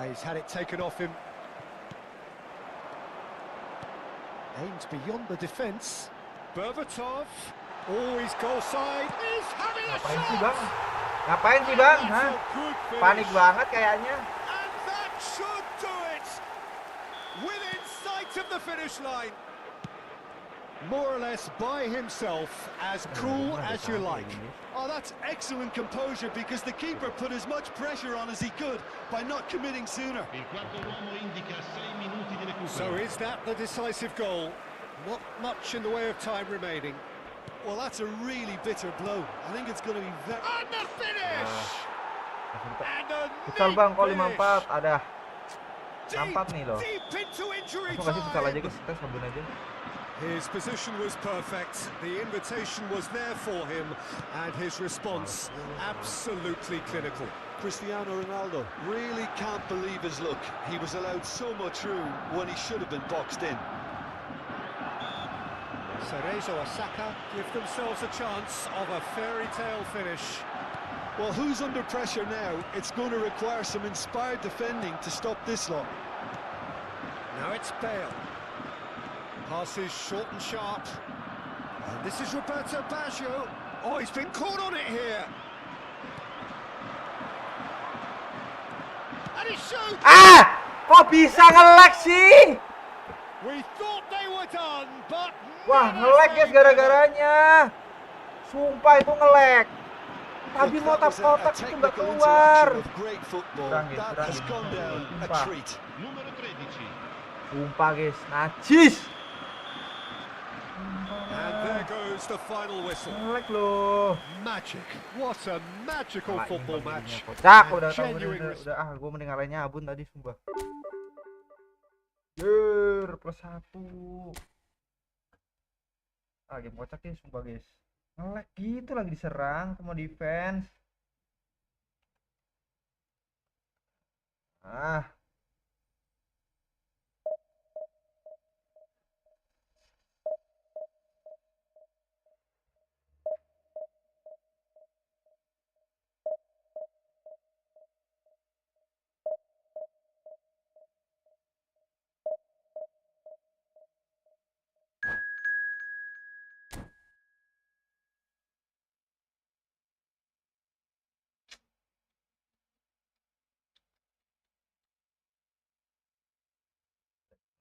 E: He's had it taken off him. Aims beyond the defence. Berbatov. Oh, he's goal side. He's having a
D: Ngapain sih,
E: shot!
D: Bang? Ngapain sih, Bang?
E: That's
D: Hah?
E: a good finish.
D: Panik banget kayaknya.
E: And that should do it! Within sight of the finish line. More or less by himself, as cool as you like.
F: Oh, that's excellent composure, because the keeper put as much pressure on as he could by not committing sooner.
G: Il quarto uomo indica 6 minuti di recupero.
E: So is that the decisive goal? Not much in the way of time remaining.
F: Well, that's a really bitter blow. I think it's going to be very...
E: And the finish! And a
D: Futsal, Bang, kok
E: neat
D: 54 ada.
E: finish.
D: 64 nih loh.
E: Deep into injury
D: Langsung kasih futsal aja,
E: time.
D: guys. Kita sabun aja.
E: His position was perfect. The invitation was there for him, and his response absolutely clinical.
F: Cristiano Ronaldo really can't believe his luck. He was allowed so much room when he should have been boxed in.
E: Cerezo or Saka give themselves a chance of a fairy tale finish.
F: Well, who's under pressure now? It's going to require some inspired defending to stop this lot.
E: Now it's Bale. Passes short and sharp. And this is Roberto Baggio. Oh, he's been caught on it here. And he shoots!
D: Ah! Kok bisa nge-lag sih?
E: We thought they were done, but
D: Wah,
E: never
D: nge-lag guys
E: say
D: gara-garanya. Sumpah itu nge-lag. Tadi
F: Look,
D: mau
F: that was a
D: kotak itu nggak
F: technical
D: keluar.
F: interaction of great football.
D: Kurangin,
F: That has
D: kurangin.
F: gone down a
D: Sumpah.
F: treat.
G: Numero 13.
D: Sumpah guys, najis.
E: And there goes the final whistle.
D: Nge-lag loh.
E: Magic. What a magical
D: Salah ini
E: football
D: bagiannya,
E: match.
D: kocak,
E: And
D: udah tahu
E: genuine
D: udah gue mending ngalahin nyabun tadi sumpah. Yer, +1. Ah, game kocak ya sumpah guys. Nge-lag gitu lagi diserang sama defense. Ah,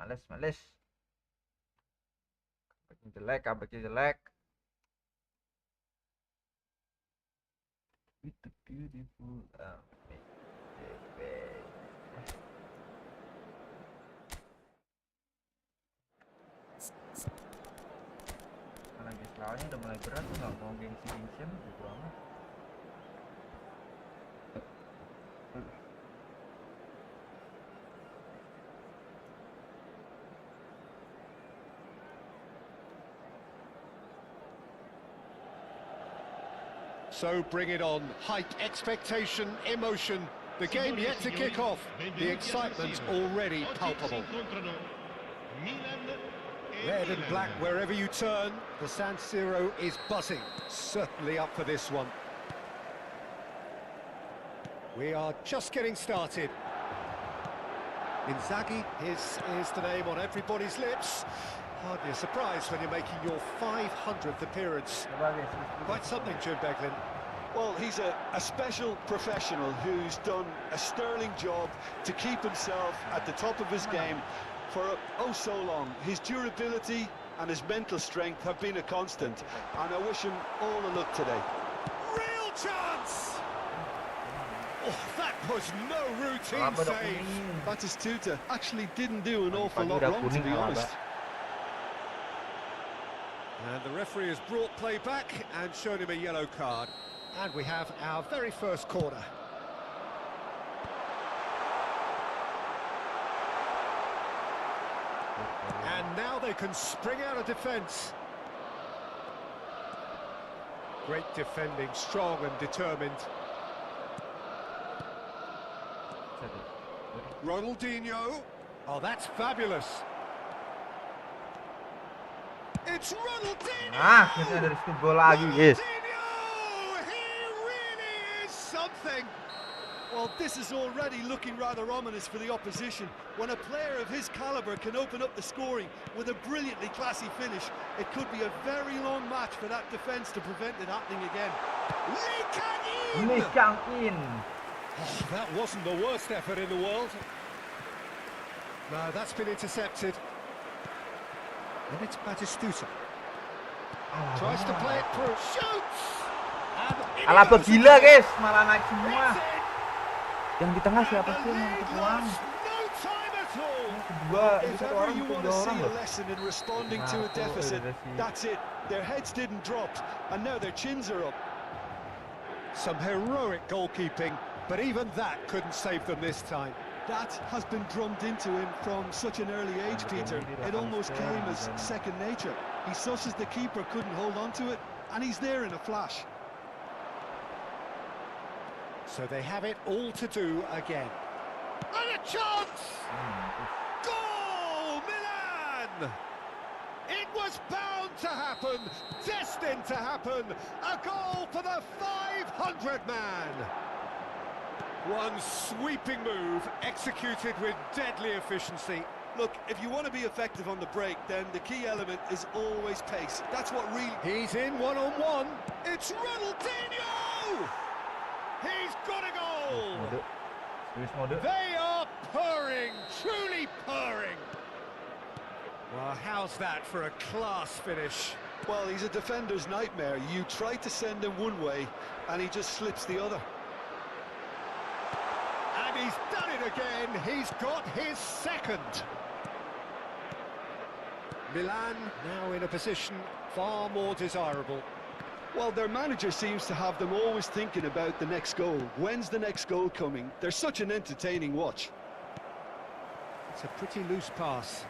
D: Males. Comebacknya jelek. With the beautiful lagi lawannya udah mulai berat tuh, nggak mau gengsi-gengsian gitu amat.
E: So bring it on. Hype, expectation, emotion. The game yet to kick off. The excitement's already palpable. Red and black wherever you turn. The San Siro is buzzing. Certainly up for this one. We are just getting started. Inzaghi is the name on everybody's lips. Hardly a surprise when you're making your 500th appearance. Quite something, Jim Beglin.
F: Well, he's a special professional who's done a sterling job to keep himself at the top of his game for oh so long. His durability and his mental strength have been a constant, and I wish him all the luck today.
E: Real chance! Oh, that was no routine save.
F: Batistuta actually didn't do an awful lot wrong, to be honest.
E: And the referee has brought play back and shown him a yellow card. And we have our very first corner. And now they can spring out of defence. Great defending, strong and determined. Ronaldinho. Oh, that's fabulous. It's Ronaldinho!
D: Kita dari situ gol lagi, guys.
E: He really is something.
F: Well, this is already looking rather ominous for the opposition. When a player of his calibre can open up the scoring with a brilliantly classy finish, it could be a very long match for that defence to prevent it happening again.
D: Lee Kang In.
E: Oh, that wasn't the worst effort in the world. No, that's been intercepted. And it's Batistuta. Tries to play it through. Shoots!
D: Alaba gila, guys. Malah naik semua. Yang di tengah siapa sih yang ketuang? Kedua, itu satu orang, itu dua orang loh.
F: That's it. Their heads didn't drop, and now their chins are up.
E: Some heroic goalkeeping, but even that couldn't save them this time.
F: That has been drummed into him from such an early age, Peter. It almost came as second nature. He susses the keeper couldn't hold on to it, and he's there in a flash.
E: So they have it all to do again. And a chance! Goal, Milan! It was bound to happen, destined to happen. A goal for the 500 man. One sweeping move, executed with deadly efficiency.
F: Look, if you want to be effective on the break, then the key element is always pace. That's what really...
E: He's in one-on-one. It's Ronaldinho! He's got a goal! They are purring, truly purring. Well, how's that for a class finish?
F: Well, he's a defender's nightmare. You try to send him one way, and he just slips the other.
E: And he's done it again. He's got his second. Milan now in a position far more desirable.
F: Well, their manager seems to have them always thinking about the next goal. When's the next goal coming? They're such an entertaining watch.
E: It's a pretty loose pass.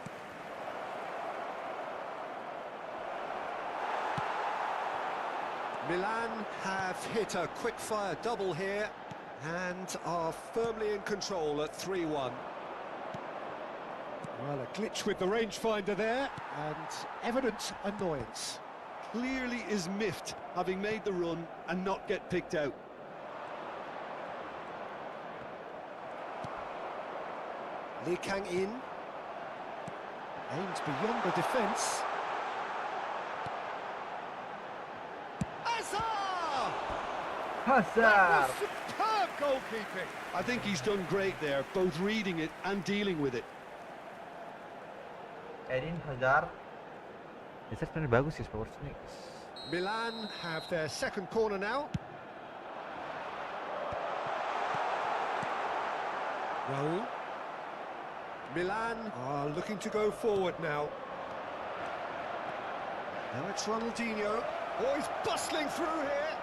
E: Milan have hit a quick-fire double here and are firmly in control at 3-1. Well, a glitch with the rangefinder there and evident annoyance.
F: Clearly is miffed, having made the run and not get picked out.
E: Lee Kang In aims beyond the defence.
D: Hazard!
E: That was superb goalkeeping.
F: I think he's done great there, both reading it and dealing with it.
D: Eden Hazard. Hazard sebenarnya bagus sih Spurs nih.
E: Milan have their second corner now. Raul. Milan are looking to go forward now. Now it's Ronaldinho. Oh, he's bustling through here.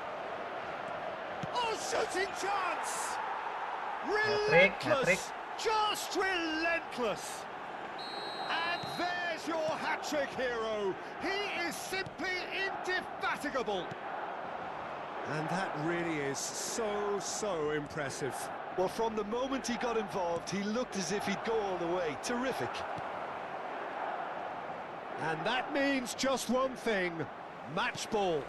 E: Oh, shooting chance! Relentless! Just relentless! And there's your hat-trick hero. He is simply indefatigable. And that really is so impressive.
F: Well, from the moment he got involved, he looked as if he'd go all the way. Terrific.
E: And that means just one thing, match ball.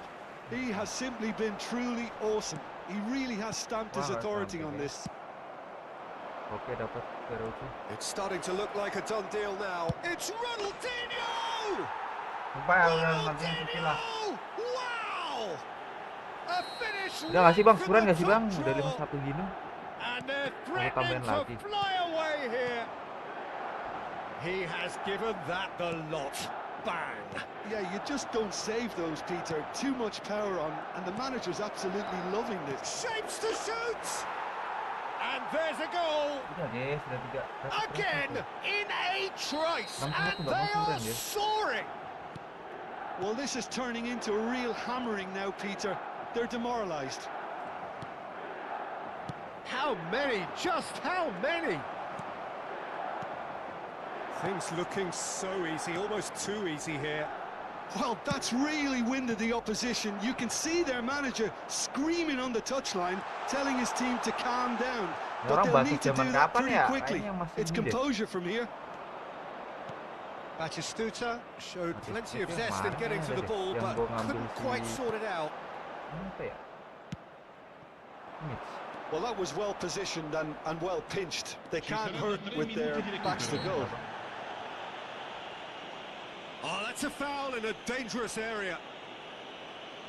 F: He has simply been truly awesome. He really has stamped his authority on this.
D: Oke, dapat Perucci.
E: It's starting to look like a done deal now. It's Ronaldinho!
D: Ronaldinho!
E: Wow! A finish.
D: Udah nggak sih bang? Suran nggak sih bang? Udah 5-1 gini.
E: And they're threatening to fly away here. He has given that the lot. Bang!
F: Yeah, you just don't save those, Peter. Too much power on, and the manager's absolutely loving this.
E: Shapes to shoot! And there's a goal! Again, in a trice, and they are soaring!
F: Well, this is turning into a real hammering now, Peter. They're demoralised.
E: How many? Just how many? Things looking so easy, almost too easy here.
F: Well, that's really winded the opposition. You can see their manager screaming on the touchline, telling his team to calm down. But they'll need to do that pretty quickly. It's composure from here.
E: Batistuta showed plenty of zest in getting to the ball, but couldn't quite sort it out.
F: Well, that was well positioned and well pinched. They can't hurt with their backs to goal.
E: Oh, that's a foul in a dangerous area.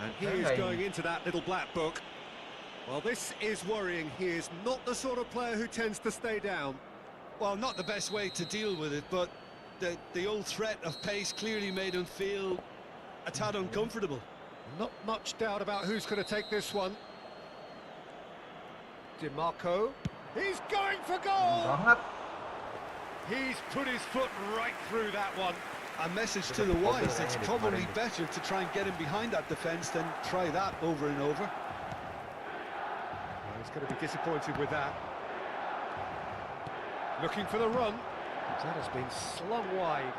E: And he is going into that little black book. Well, this is worrying. He is not the sort of player who tends to stay down.
F: Well, not the best way to deal with it, but the old threat of pace clearly made him feel a tad uncomfortable.
E: Not much doubt about who's going to take this one. DiMarco. He's going for goal! He's put his foot right through that one.
F: A message to the wise, it's probably better to try and get him behind that defence than try that over and over.
E: Well, he's going to be disappointed with that. Looking for the run. That has been slung wide.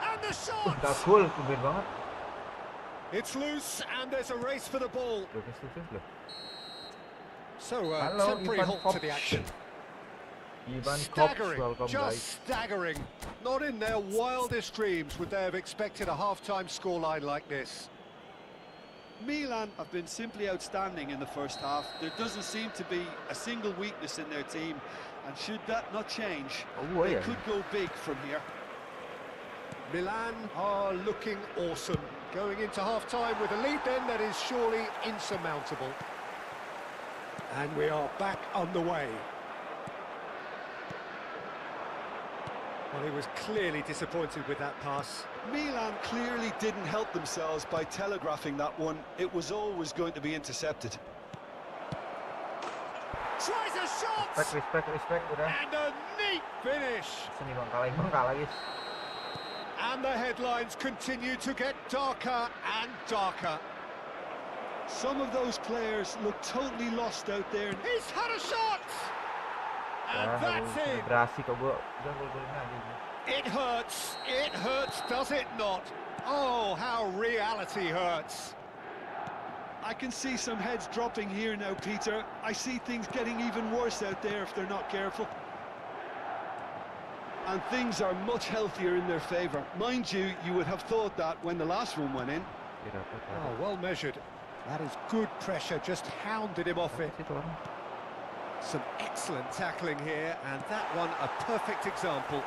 E: And the shot! It's loose, and there's a race for the ball. So, temporary halt to the action. Staggering, just staggering. Not in their wildest dreams would they have expected a half-time scoreline like this.
F: Milan have been simply outstanding in the first half. There doesn't seem to be a single weakness in their team, and should that not change, they could go big from here.
E: Milan are looking awesome. Going into half-time with a lead then that is surely insurmountable. And we are back underway. Well, he was clearly disappointed with that pass.
F: Milan clearly didn't help themselves by telegraphing that one. It was always going to be intercepted.
E: Tries a shot!
D: Respect, udah.
E: And a neat finish! And the headlines continue to get darker and darker.
F: Some of those players look totally lost out there.
E: He's had a shot! And that's it! It hurts, does it not? Oh, how reality hurts.
F: I can see some heads dropping here now, Peter. I see things getting even worse out there if they're not careful. And things are much healthier in their favour. Mind you, you would have thought that when the last one went in.
E: Oh, well measured. That is good pressure, just hounded him off it. Some excellent tackling here, and that one a perfect example.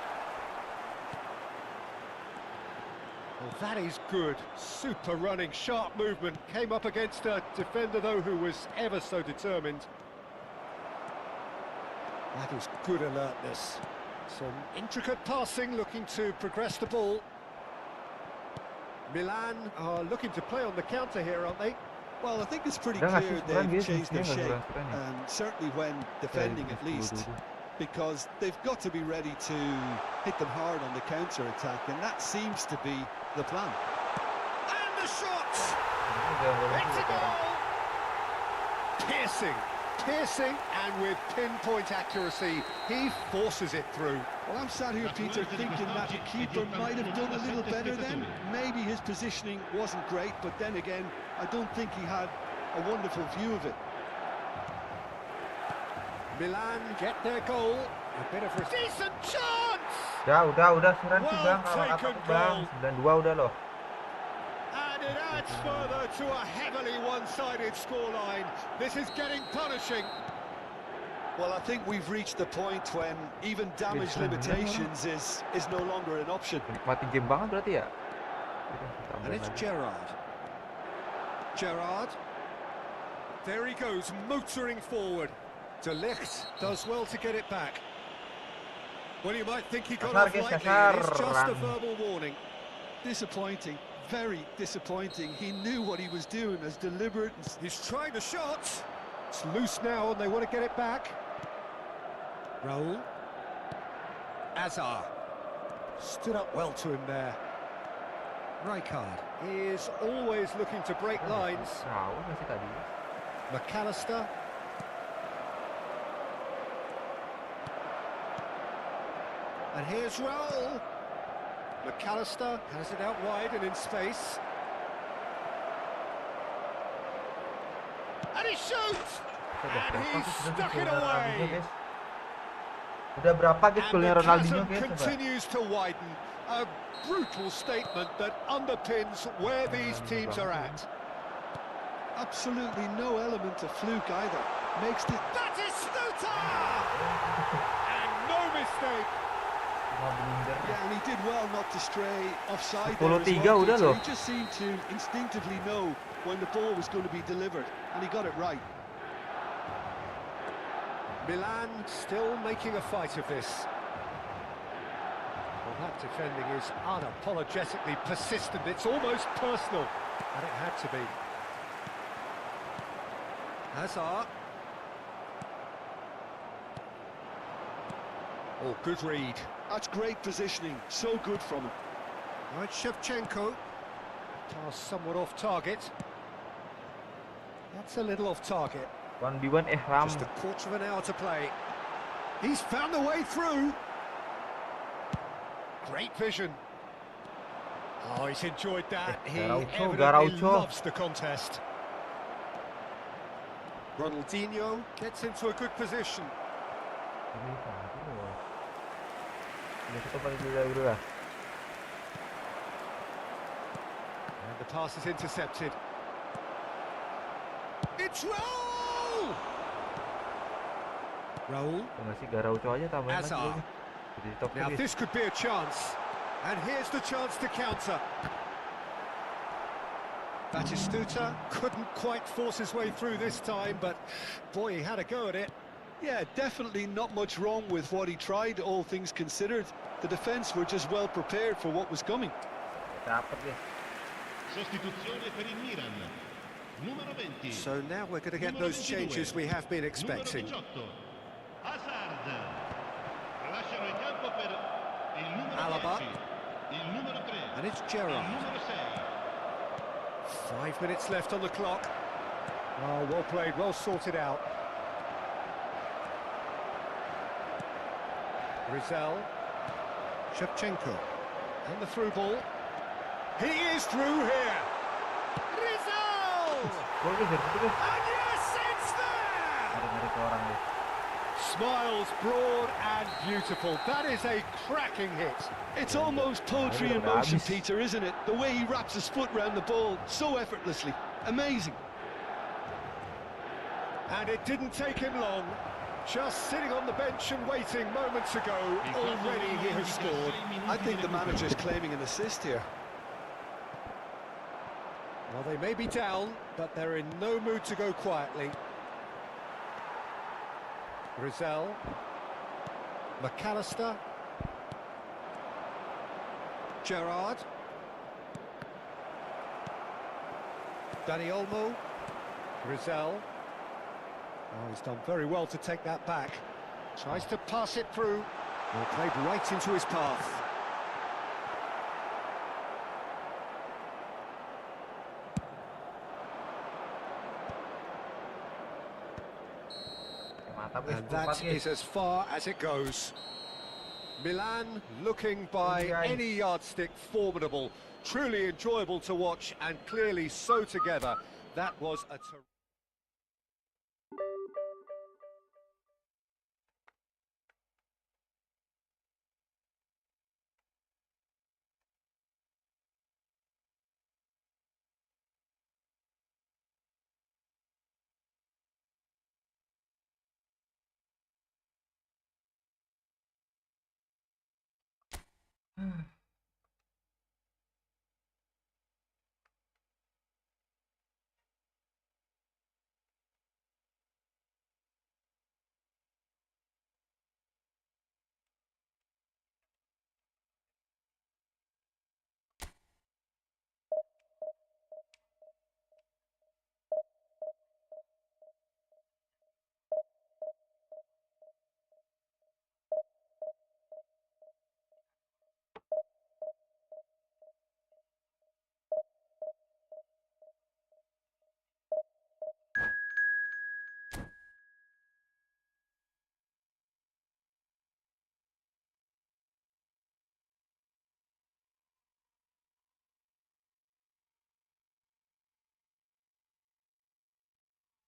E: Well, that is good. Super running, sharp movement. Came up against a defender, though, who was ever so determined. That is good alertness. Some intricate passing, looking to progress the ball. Milan are looking to play on the counter here, aren't they?
F: Well, I think it's pretty clear they've changed their shape, and certainly when defending at least, because they've got to be ready to hit them hard on the counter-attack, and that seems to be the plan.
E: And the shot! It's a goal! Piercing, and with pinpoint accuracy, he forces it through.
F: Well, I'm sat here, Peter, thinking that the keeper might have done a little better then. Maybe his positioning wasn't great, but then again, I don't think he had a wonderful view of it.
E: Milan get their goal. A bit of a decent chance!
D: Udah asuransi bang, kalau kata bang, 9-2 udah loh.
E: And it adds further to a heavily one-sided scoreline. This is getting punishing.
F: Well, I think we've reached the point when even damage limitations is no longer an option.
D: Mati game banget berarti ya.
E: And it's Gerrard. There he goes, motoring forward. De Ligt does well to get it back. Well, you might think he got off lightly, it's just a verbal warning.
F: Disappointing, very disappointing. He knew what he was doing, as deliberate.
E: He's trying the shot. It's loose now and they want to get it back. Raul. Azar. Stood up well to him there. Rijkaard is always looking to break lines. McAllister. And here's Raul. McAllister has it out wide and in space. And he shoots! And he's stuck it away!
D: Udah berapa guys golnya Ronaldinho guys?
E: Continues to widen. A brutal statement that underpins where these teams are at.
F: Absolutely no element of fluke either. Makes the...
E: That is Stuta! And no mistake.
F: Yeah, and he did well not to stray offside
D: 10-3
F: there
D: udah loh.
F: He just seemed to instinctively know when the ball was going to be delivered, and he got it right.
E: Milan still making a fight of this. Well, that defending is unapologetically persistent. It's almost personal, and it had to be. Hazard. Oh, good read.
F: That's great positioning, so good from him.
E: Right, Shevchenko. Pass somewhat off target. That's a little off target.
D: 1v1 Ram.
E: Just a quarter of an hour to play. He's found the way through. Great vision. Oh, he's enjoyed that. He evidently loves the contest. Ronaldinho gets into a good position. And the pass is intercepted. It's Raul! Azar. Now this could be a chance. And here's the chance to counter. Batistuta couldn't quite force his way through this time, but boy, he had a go at it.
F: Yeah, definitely not much wrong with what he tried, all things considered. The defence were just well prepared for what was coming.
E: So now we're going to get those changes we have been expecting. Alaba. And it's Gerrard. 5 minutes left on the clock. Oh, well played, well sorted out. Rizal. Shevchenko. And the through ball. He is through here. Rizal! And yes, it's there! Smiles broad and beautiful. That is a cracking hit.
F: It's almost poetry in motion, Peter, isn't it? The way he wraps his foot round the ball so effortlessly. Amazing.
E: And it didn't take him long. Just sitting on the bench and waiting moments ago, already he has scored.
F: I think the manager's claiming an assist here.
E: Well, they may be down, but they're in no mood to go quietly. Rizal. McAllister. Gerrard. Dani Olmo. Rizal. Oh, he's done very well to take that back. Tries to pass it through. Well, played right into his path. And that is as far as it goes. Milan looking by any yardstick formidable. Truly enjoyable to watch and clearly so together. That was a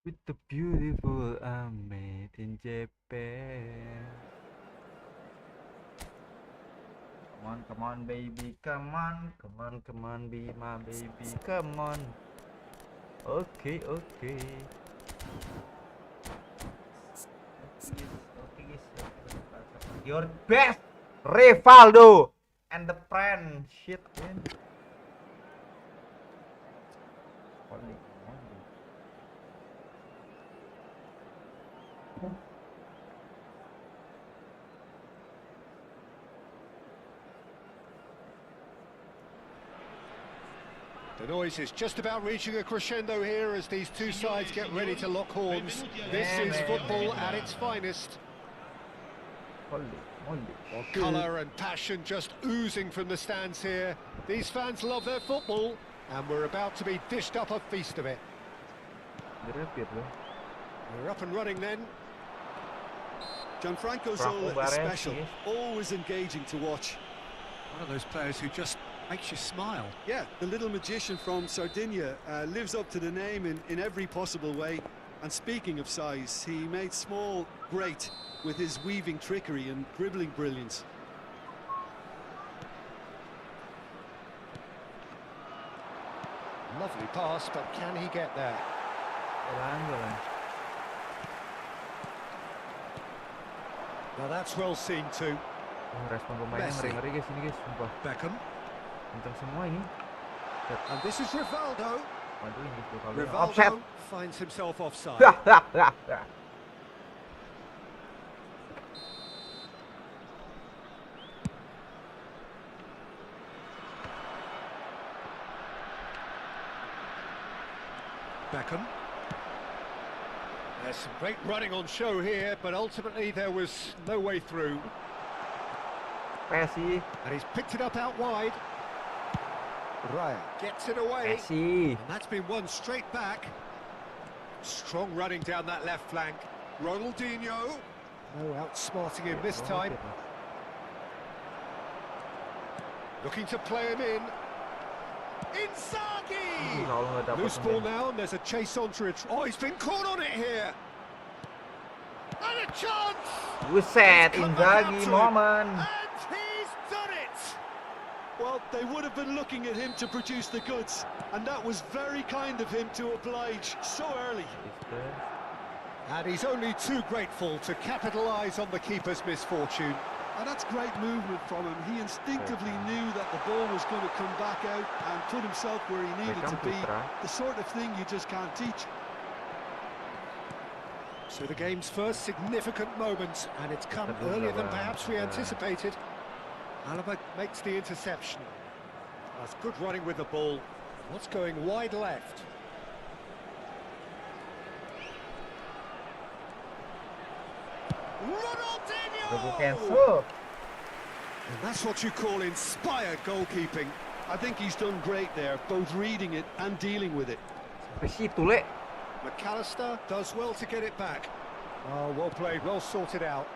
D: with the beautiful I'm made in Japan. Come on, baby, come on, be my baby, come on. Okay. Your best, Rivaldo, and the friend. Shit, man. Holy.
E: The noise is just about reaching a crescendo here as these two sides get ready to lock horns. This is football at its finest. Well, colour and passion just oozing from the stands here. These fans love their football, and we're about to be dished up a feast of it. We're up and running then.
F: Gianfranco Zola is special, always engaging to watch.
E: One of those players who just makes you smile.
F: Yeah, the little magician from Sardinia lives up to the name in every possible way. And speaking of size, he made small great with his weaving trickery and dribbling brilliance.
E: Lovely pass, but can he get there? Now that's well seen too.
D: Respon pemainnya ngeri-ngeri guys ini guys, sumpah.
E: Beckham.
D: Kencang semua ini.
E: And this is Rivaldo.
D: Waduh, ini
E: Rivaldo
D: offset.
E: finds himself offside. Beckham. There's some great running on show here, but ultimately there was no way through.
D: Messi.
E: And he's picked it up out wide. Raya gets it away.
D: Messi.
E: And that's been won straight back. Strong running down that left flank. Ronaldinho. No outsmarting him this time. Looking to play him in. Inzaghi! Loose ball now, and there's a chase on to it. Oh, he's been caught on it here. And a chance!
D: Buset, Inzaghi moment.
E: And he's done it!
F: Well, they would have been looking at him to produce the goods, and that was very kind of him to oblige so early.
E: And he's only too grateful to capitalise on the keeper's misfortune.
F: And that's great movement from him. He instinctively knew that the ball was going to come back out and put himself where he needed to be. The sort of thing you just can't teach.
E: So the game's first significant moment, and it's come earlier than perhaps we anticipated. Alaba makes the interception. That's good running with the ball. What's going wide left? Ronaldinho! And that's what you call inspired goalkeeping.
F: I think he's done great there, both reading it and dealing with it.
E: McAllister does well to get it back. Oh, well played, well sorted out.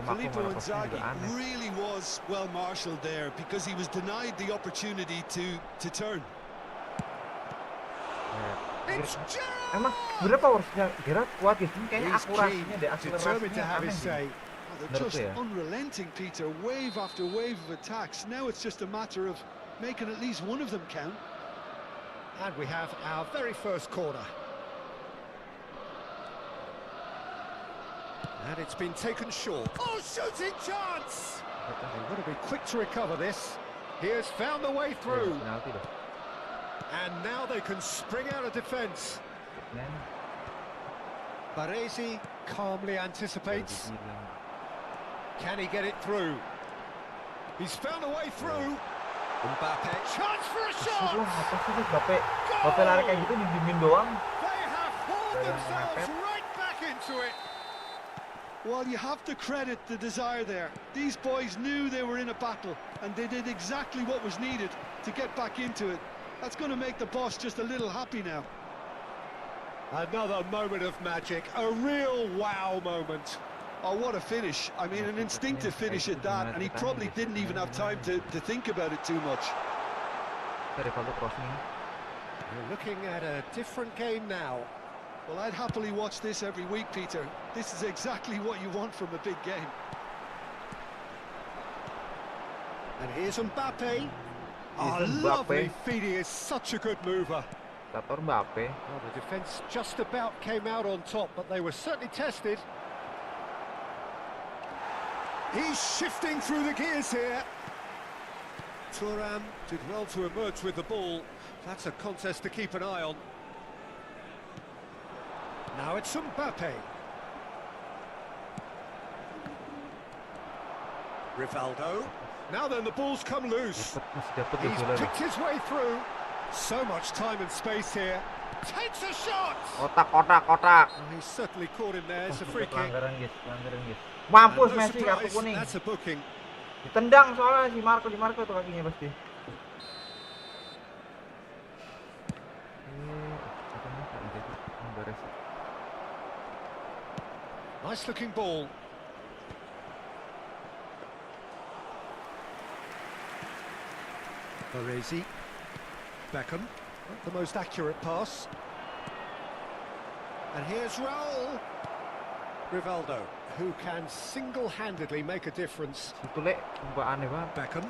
F: Filippo Inzaghi really was well marshalled there because he was denied the opportunity to turn.
E: It's
D: Emang sebenarnya powernya Gerrard kuat gitu, kayaknya
E: He's
D: akurasinya
E: keen,
D: deh,
E: determined to
D: akselerasinya
E: have his
D: aneh
E: say.
D: gitu.
F: Oh, they're just unrelenting, Peter. Wave after wave of attacks. Now it's just a matter of making at least one of them count.
E: And we have our very first corner. And it's been taken short. Oh, shooting chance! They want to be quick to recover this. He has found the way through. And now they can spring out of defence. Baresi calmly anticipates. Can he get it through? He's found a way through. Mbappe, chance for a shot!
D: Mbappe lari kayak gitu didiemin doang.
E: They have hauled themselves right back into it.
F: Well, you have to credit the desire there. These boys knew they were in a battle, and they did exactly what was needed to get back into it. That's going to make the boss just a little happy now.
E: Another moment of magic, a real wow moment.
F: Oh, what a finish. I mean, an instinctive finish at that, and he probably didn't even have time to think about it too much.
E: You're looking at a different game now.
F: Well, I'd happily watch this every week, Peter. This is exactly what you want from a big game.
E: And here's Mbappe. Oh, lovely feed, he is such a good mover. Well, the defence just about came out on top, but they were certainly tested. He's shifting through the gears here. Thuram did well to emerge with the ball. That's a contest to keep an eye on. Now it's Mbappe. Rivaldo. Now then, the ball's come loose. He's picked his way through. So much time and space here. Takes a shot!
D: Kotak.
E: He's certainly caught him there. It's a free kick.
D: Mampus Messi, kartu kuning.
E: That's a booking.
D: Ditendang soalnya si Marco tuh kakinya pasti.
E: Nice looking ball. Baresi. Beckham. Not the most accurate pass. And here's Raul. Rivaldo, who can single-handedly make a difference. Beckham.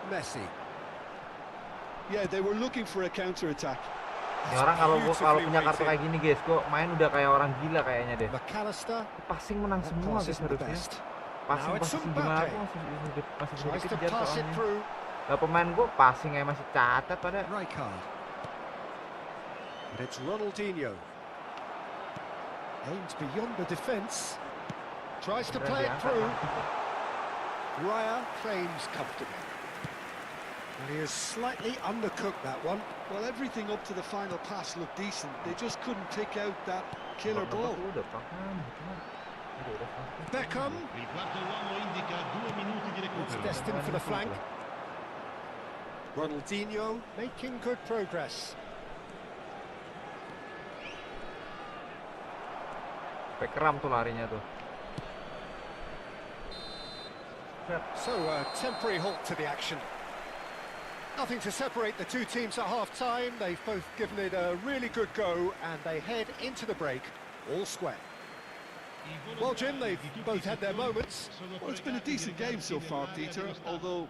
E: Messi.
F: Yeah, they were looking for a counter-attack.
D: Ini orang kalau punya kartu kayak gini guys, kok main udah kayak orang gila kayaknya deh.
E: McAllister.
D: Passing menang semua guys harusnya. Passing gimana aku masih bisa dikejar soalnya. Lah pemain gua passing kayak masih catat pada.
E: Rijkaard. And it's Ronaldinho. Aims beyond the defence. Tries to play it through. Raya claims comfortably. And he has slightly undercooked that one.
F: Well, everything up to the final pass looked decent. They just couldn't pick out that killer ball.
E: Beckham. It's destined for the flank. Ronaldinho making good progress.
D: Kram tuh larinya tuh.
E: So a temporary halt to the action. Nothing to separate the two teams at half-time. They've both given it a really good go, and they head into the break all square. Well, Jim, they've both had their moments.
F: Well, it's been a decent game so far, Peter, although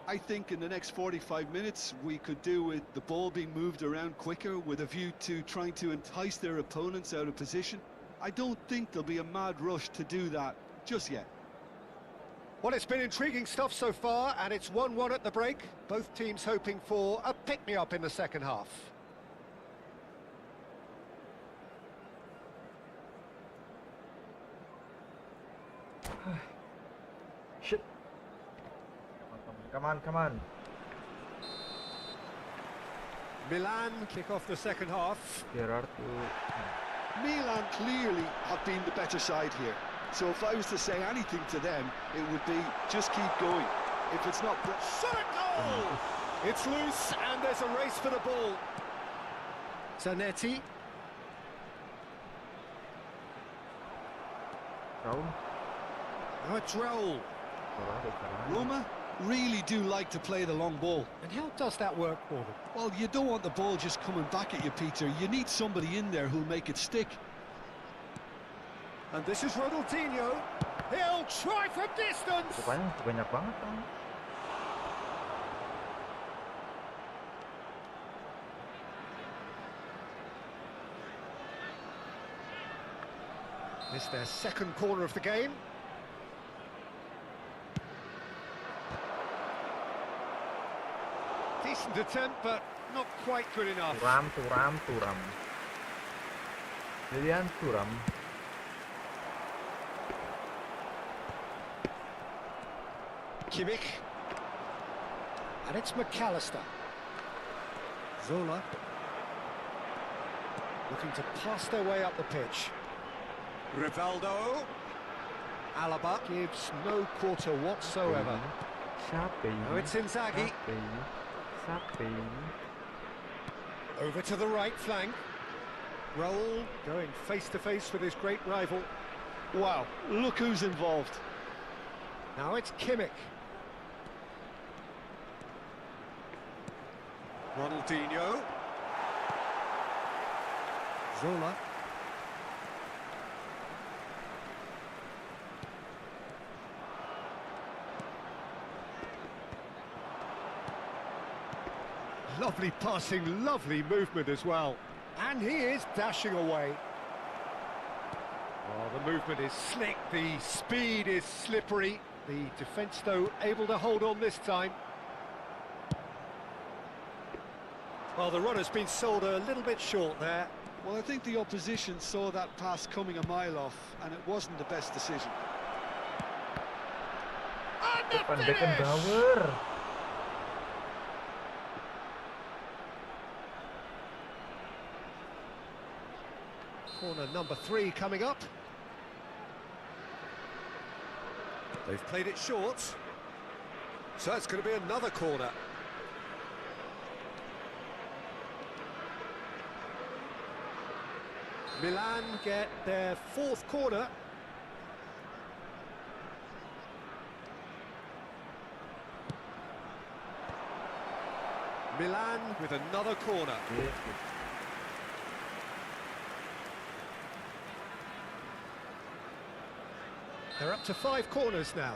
F: I think in the next 45 minutes we could do with the ball being moved around quicker with a view to trying to entice their opponents out of position. I don't think there'll be a mad rush to do that just yet.
E: Well, it's been intriguing stuff so far, and it's 1-1 at the break. Both teams hoping for a pick-me-up in the second half.
D: Shit. Come on.
E: Milan kick off the second half.
D: Gerard
F: Milan clearly have been the better side here. So if I was to say anything to them, it would be just keep going. If it's not...
E: Shot a goal! It's loose and there's a race for the ball. Zanetti. Now it's Raul.
F: Roma really do like to play the long ball.
E: And how does that work for them?
F: Well, you don't want the ball just coming back at you, Peter. You need somebody in there who'll make it stick.
E: And this is Ronaldinho. He'll try from distance.
D: Banyak banget kan.
E: It's their second corner of the game. Decent attempt, but not quite good enough.
D: Turam. Lilian Turam.
E: Kimmich. And it's McAllister. Zola. Looking to pass their way up the pitch. Rivaldo. Alaba gives no quarter whatsoever. Now it's Inzaghi. Over to the right flank. Raul going face to face with his great rival.
F: Wow, look who's involved.
E: Now it's Kimmich. Ronaldinho. Zola. Lovely passing, lovely movement as well. And he is dashing away. Oh, the movement is slick, the speed is slippery. The defence, though, able to hold on this time. Well, the runner's been sold a little bit short there.
F: Well, I think the opposition saw that pass coming a mile off, and it wasn't the best decision.
E: And the finish! Corner number 3 coming up. They've played it short. So it's going to be another corner. Milan get their 4th corner. Milan with another corner. They're up to 5 corners now.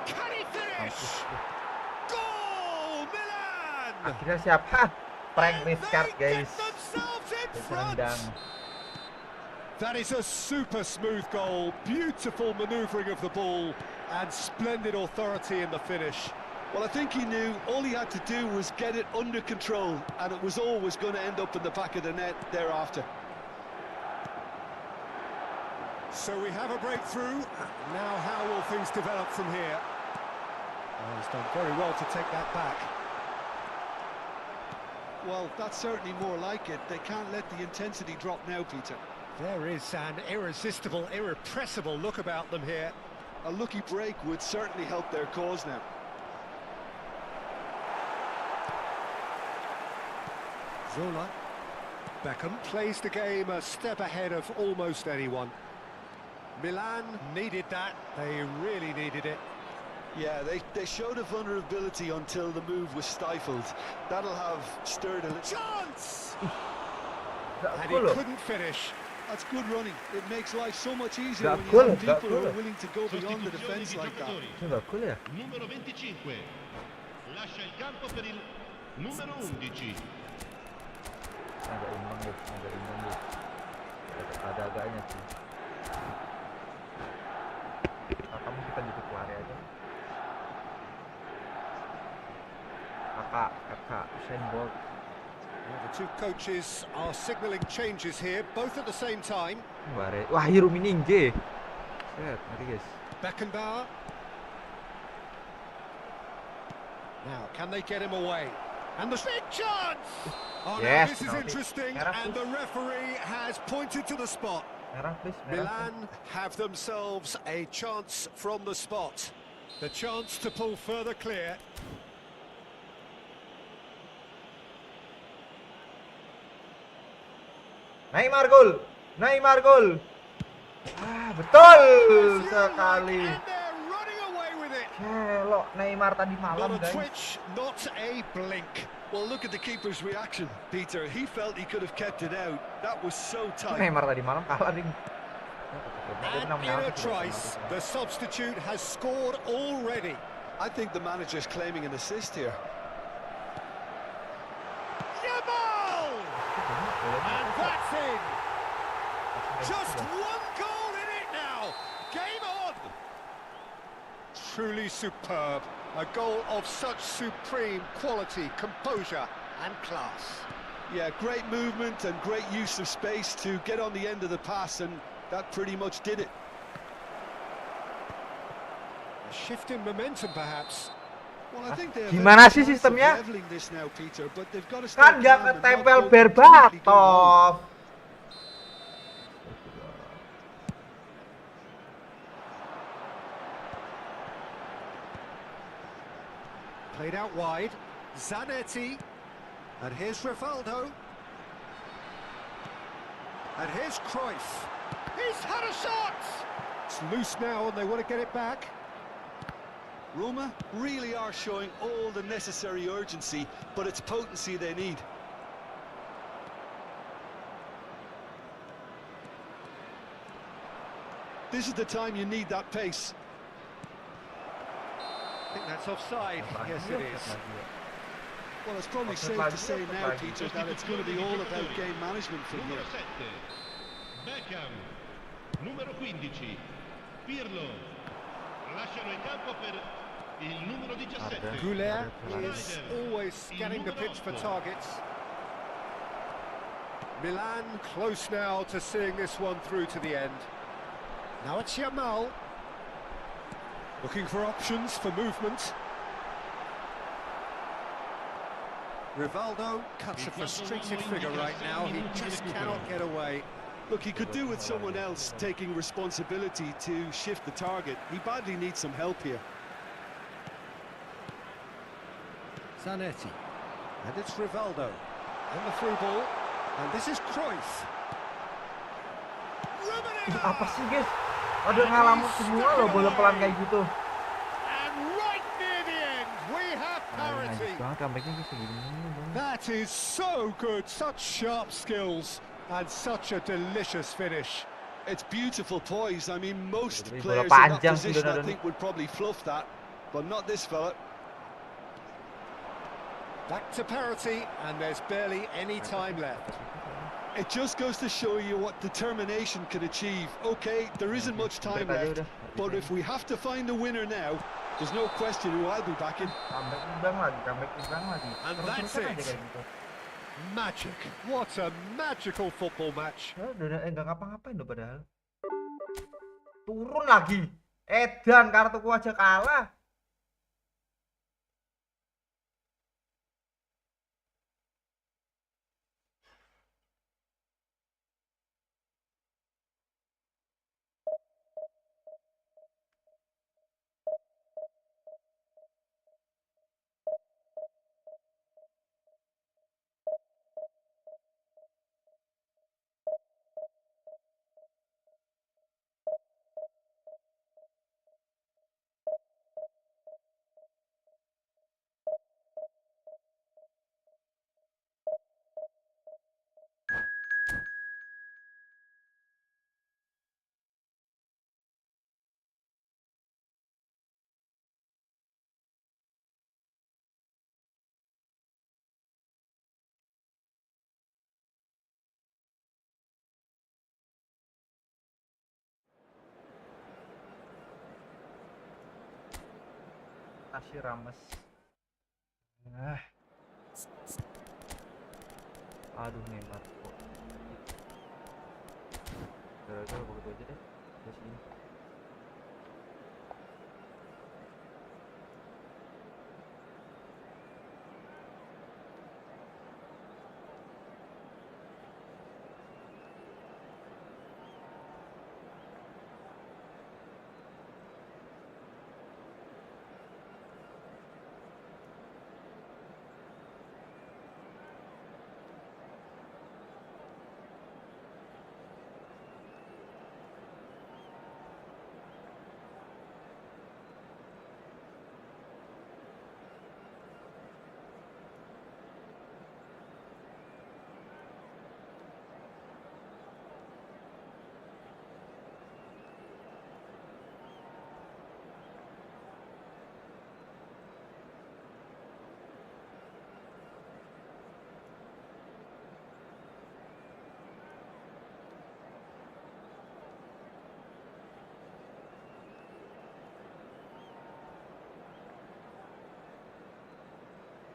E: Can he finish? Goal, Milan!
D: Akhirnya siapa? Prank miscard, guys.
E: That is a super smooth goal, beautiful manoeuvring of the ball, and splendid authority in the finish.
F: Well, I think he knew all he had to do was get it under control, and it was always going to end up in the back of the net thereafter.
E: So we have a breakthrough. Now how will things develop from here? Oh, he's done very well to take that back.
F: Well, that's certainly more like it. They can't let the intensity drop now, Peter.
E: There is an irresistible, irrepressible look about them here.
F: A lucky break would certainly help their cause now.
E: Zola. Beckham plays the game a step ahead of almost anyone. Milan needed that. They really needed it.
F: Yeah, they showed a vulnerability until the move was stifled. That'll have stirred a little...
E: Chance! And he couldn't finish.
F: That's good running. It makes life so much easier when you have people who are willing to go beyond the defence like that.
G: Numero 25. Lascia il campo per il numero 11.
D: Agak imbang deh. Ada agaknya sih. Kamu kita duduk lari aja. Kakak, Usain Bolt.
E: Well, the two coaches are signalling changes here, both at the same time.
D: Wah, Hiro Miningge. Set, mari guys.
E: Beckenbauer. Now, can they get him away? And the big chance! Oh, now
D: Yes,
E: this is
D: penalty.
E: interesting,
D: Merah,
E: and
D: please.
E: the referee has pointed to the spot.
D: Merah, please. Merah,
E: Milan have themselves a chance from the spot. The chance to pull further clear.
D: Neymar gol. Neymar gol. Ah, betul sekali.
E: And they're running away with it.
D: Kelok Neymar tadi
E: Not
D: malam,
E: a
D: guys.
E: twitch, not a blink.
F: Well, look at the keeper's reaction, Peter. He felt he could have kept it out. That was so tight.
D: Neymar tadi malam kalah, Ding.
E: And in a trice, the substitute has scored already.
F: I think the manager's claiming an assist here.
E: Yamal! And that's in. Just one goal in it now. Game on. Truly superb. A goal of such supreme quality, composure and class.
F: Yeah, great movement and great use of space to get on the end of the pass, and that pretty much did it.
E: A shift in momentum, perhaps.
F: Well, I think they have
D: Gimana
F: every
D: sih
F: chance of
D: sistemnya?
F: leveling this now, Peter, but they've got to stay
D: Kan nggak
F: calm and not
D: ketempel
F: go completely go
D: Berbatov.
E: Played out wide. Zanetti. And here's Rivaldo. And here's Cruyff. He's had a shot! It's loose now and they want to get it back.
F: Roma really are showing all the necessary urgency, but it's potency they need. This is the time you need that pace.
E: I think that's offside. Yes, it is.
F: Well, it's probably safe to say now, Peter, that it's going to be all about game management from here.
G: Numero 7, Beckham. Numero 15, Pirlo. Lasciano il campo per il numero 17.
E: Goulet is always scanning the pitch for targets. Milan close now to seeing this one through to the end. Now it's Yamal. Looking for options for movement. Rivaldo cuts a frustrated figure right now. He just cannot get away.
F: Look, he could do with someone else taking responsibility to shift the target. He badly needs some help here.
E: Zanetti. And it's Rivaldo. And the through ball. And this is Cruyff.
D: Apa sih, guys? Ada ngalamun semua loh bola pelan kayak gitu.
E: And right near the end, we have parity. That is so good. Such sharp skills. And such a delicious finish.
F: It's beautiful poise. I mean, most
D: Bola
F: players in that
D: panjang sih,
F: position, I
D: Donani.
F: think, would probably fluff that, but not this fella.
E: Back to parity, and there's barely any time left.
F: It just goes to show you what determination can achieve. Okay, there isn't much time left, but if we have to find a winner now, there's no question who I'll be backing.
D: Comeback imbang lagi.
E: And that's
D: Terus-terusan aja
E: it.
D: kayak gitu.
E: Magic. What a magical football match.
D: Nggak ngapa-ngapain loh padahal. Turun lagi. Edan, kartuku aja kalah. Nasi rames. Aduh Neymar kok. Gara-gara begitu aja deh. Di sini.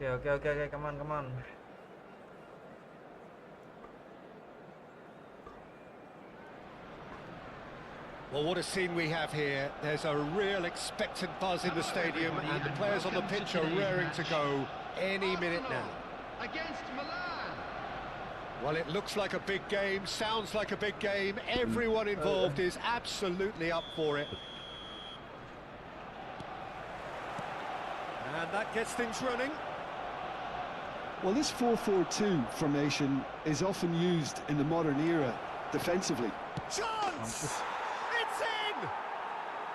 D: Okay, come on.
E: Well, what a scene we have here. There's a real expectant buzz in the stadium, and the players on the pitch are raring to go any minute now.
G: Against Milan.
E: Well, it looks like a big game, sounds like a big game. Everyone involved is absolutely up for it. And that gets things running.
F: Well, this 4-4-2 formation is often used in the modern era defensively.
E: Chance! It's in!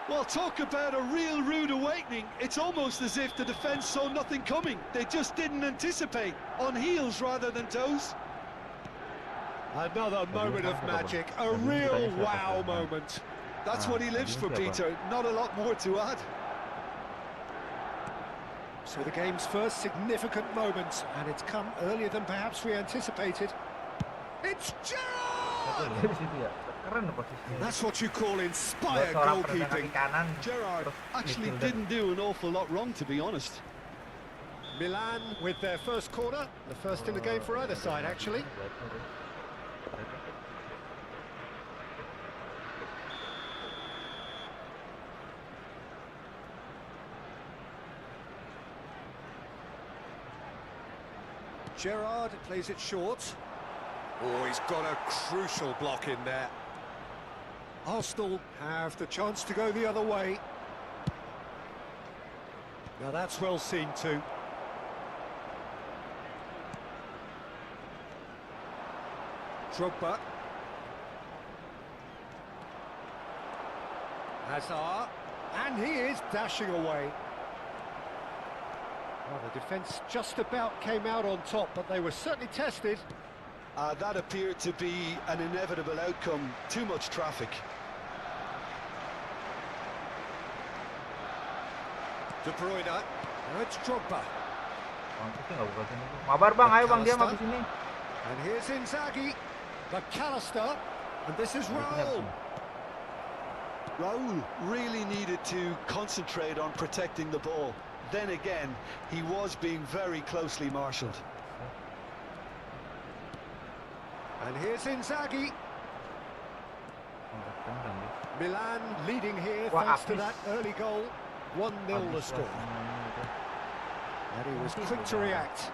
F: Well, talk about a real rude awakening. It's almost as if the defence saw nothing coming. They just didn't anticipate. On heels rather than toes.
E: Another moment of magic, a real wow moment.
F: That's what he lives for, Peter. Not a lot more to add.
E: So the game's first significant moment, and it's come earlier than perhaps we anticipated. It's Gerrard! That's what you call inspired goalkeeping.
F: Gerrard actually didn't do an awful lot wrong, to be honest.
E: Milan with their first corner, the first in the game for either side, actually. Gerrard plays it short. Oh, he's got a crucial block in there. Arsenal have the chance to go the other way. Now that's well seen too. Drogba. Hazard. And he is dashing away. Well, the defence just about came out on top, but they were certainly tested.
F: That appeared to be an inevitable outcome. Too much traffic.
E: De Bruyne. Now it's Drogba.
D: Mabar bang, ayo bang, diam habis ini.
E: And here's Inzaghi. McAllister. And this is Raul.
F: Raul really needed to concentrate on protecting the ball. Then again, he was being very closely marshalled.
E: And here's Inzaghi. Milan leading here thanks to that early goal. 1-0 the score. And he was quick to react.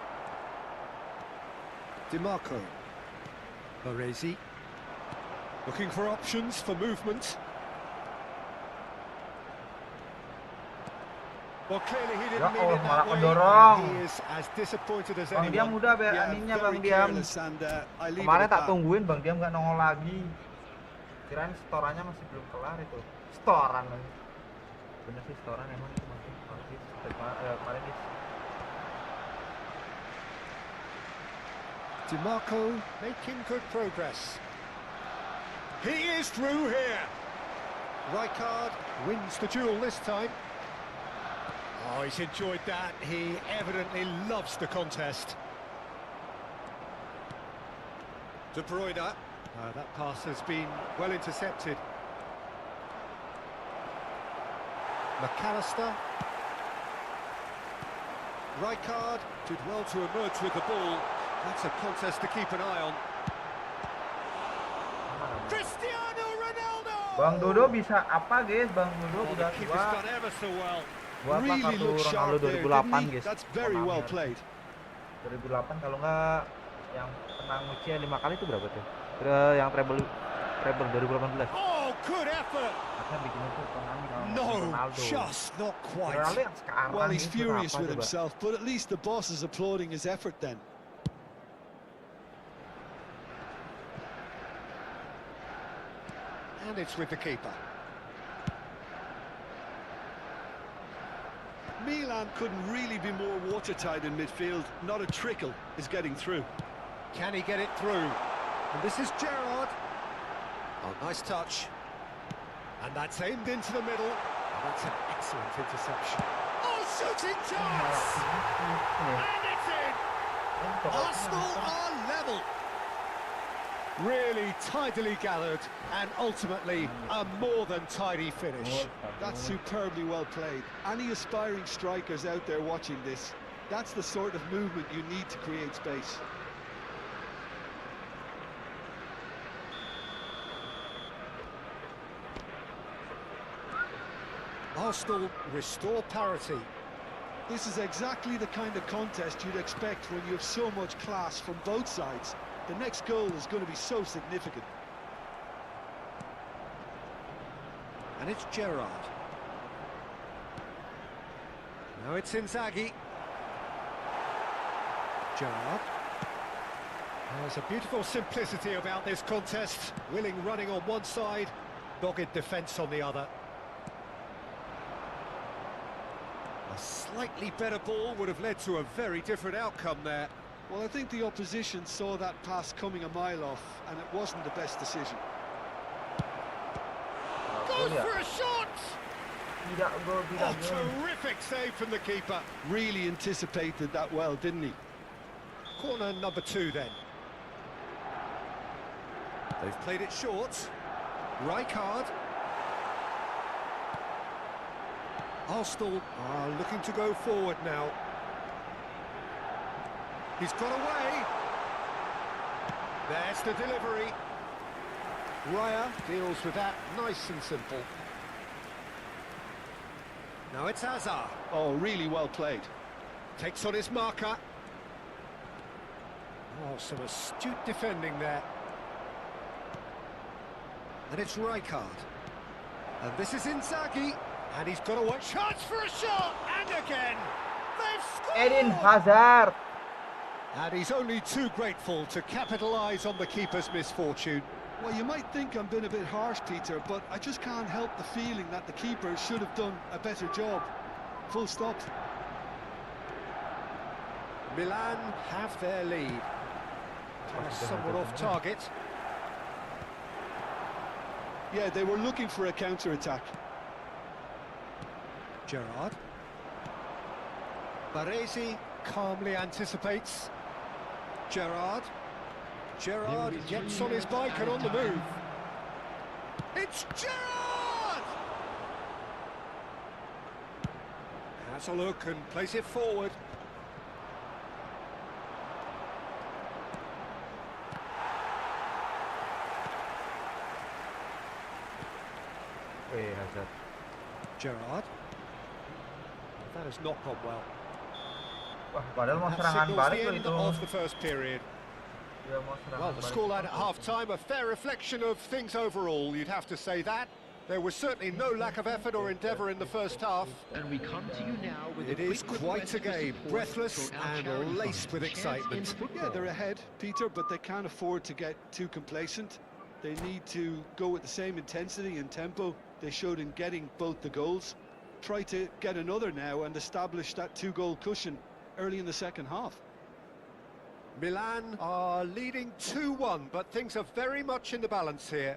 E: DiMarco. Baresi. Looking for options for movement. Well, clearly he didn't mean it that way. He is as disappointed as anyone.
D: Bang Diam udah aninya Bang Diam. Kemarin tak tungguin Bang Diam nggak nongol lagi. Kirain setorannya masih belum kelar itu. Setoran. Bener sih setoran emang itu masih kemarin ini.
E: DiMarco making good progress. He is through here. Rijkaard wins the duel this time. Oh, he's enjoyed that. He evidently loves the contest. De Bruyne. That pass has been well intercepted. McAllister. Rijkaard did well to emerge with the ball. That's a contest to keep an eye on. Cristiano Ronaldo!
D: Bang Dodo bisa apa guys? Bang Dodo
E: Oh,
D: udah
E: the keeper's done ever so well.
D: gua apa
F: Really
D: kartu
F: looked
D: Ronaldo
F: sharp there,
D: 2008
F: didn't he?
D: guys.
F: That's very well played.
D: 2008 kalau nggak yang pernah ngucian 5 kali itu berapa tuh? Yang treble 2018.
E: Oh, good effort.
D: Maka bikin itu Konami kalau
E: No,
D: Ronaldo.
E: just not quite.
D: Ronaldo yang sekarang
F: Well, he's
D: itu
F: furious
D: apa
F: with
D: coba?
F: himself, but at least the boss is applauding his effort then.
E: And it's with the keeper.
F: Milan couldn't really be more watertight in midfield. Not a trickle is getting through.
E: Can he get it through? And this is Gerrard. Oh, nice touch. And that's aimed into the middle. Oh, that's an excellent interception. Oh, shooting chance! And it's in! Arsenal are level. Really tidily gathered, and ultimately a more than tidy finish.
F: That's superbly well played. Any aspiring strikers out there watching this, that's the sort of movement you need to create space.
E: Arsenal restore parity.
F: This is exactly the kind of contest you'd expect when you have so much class from both sides. The next goal is going to be so significant.
E: And it's Gerrard. Now it's Inzaghi. Gerrard. There's a beautiful simplicity about this contest. Willing running on one side, dogged defence on the other. A slightly better ball would have led to a very different outcome there.
F: Well, I think the opposition saw that pass coming a mile off, and it wasn't the best decision.
E: Goes for a shot! Oh, terrific save from the keeper.
F: Really anticipated that well, didn't he?
E: Corner number 2 then. They've played it short. Rijkaard. Arsenal are looking to go forward now. He's got away. There's the delivery. Raya deals with that nice and simple. Now it's Hazard.
F: Oh, really well played.
E: Takes on his marker. Oh, some astute defending there. And it's Rijkaard. And this is Inzaghi. And he's got a chance for a shot. And again. They've scored!
D: Eden Hazard.
E: And he's only too grateful to capitalise on the keeper's misfortune.
F: Well, you might think I'm being a bit harsh, Peter, but I just can't help the feeling that the keeper should have done a better job. Full stop.
E: Milan have their lead. Somewhat off target.
F: Yeah, they were looking for a counter-attack.
E: Gerrard. Baresi calmly anticipates. Gerrard. Gerrard gets on his bike and on the move. It's Gerrard! Has a look and plays it forward.
D: Hazard.
E: Gerrard. That has not gone well.
D: Wah, padahal mau
E: That
D: serangan
E: signals
D: balik
E: the
D: loh
E: end
D: itu.
E: of the first period.
D: Dia mau serangan
E: Well, the
D: balik.
E: scoreline at half-time, a fair reflection of things overall, you'd have to say that. There was certainly no lack of effort or endeavour in the first half.
H: And we come to you now with
E: It is quite a game, breathless and laced with excitement.
F: Yeah, they're ahead, Peter, but they can't afford to get too complacent. They need to go with the same intensity and tempo they showed in getting both the goals. Try to get another now and establish that 2-goal cushion early in the second half.
E: Milan are leading 2-1, but things are very much in the balance here.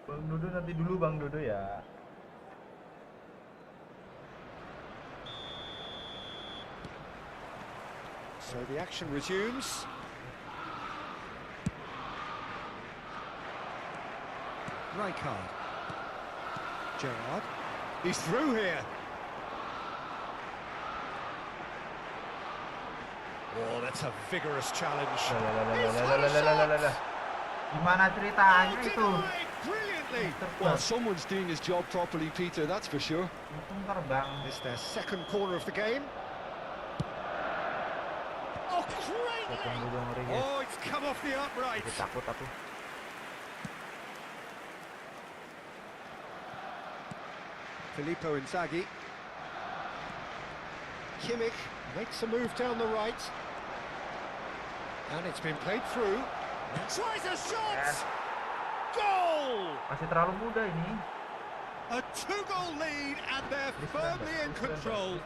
D: Bang Dodo nanti dulu Bang Dodo ya.
E: So the action resumes. Rijkaard. Gerrard. He's through here. Oh, that's a vigorous challenge.
D: Gimana ceritanya itu?
E: Brilliantly.
F: Well, someone's doing his job properly, Peter, that's for sure.
D: Untung terbang.
E: It's their second corner of the game. Oh, great! Oh, it's come off the upright.
D: Takut aku.
E: Filippo Inzaghi. Kimmich makes a move down the right. And it's been played through. Tries a shot! Goal!
D: Masih terlalu muda ini.
E: A 2-goal lead and they're firmly in control.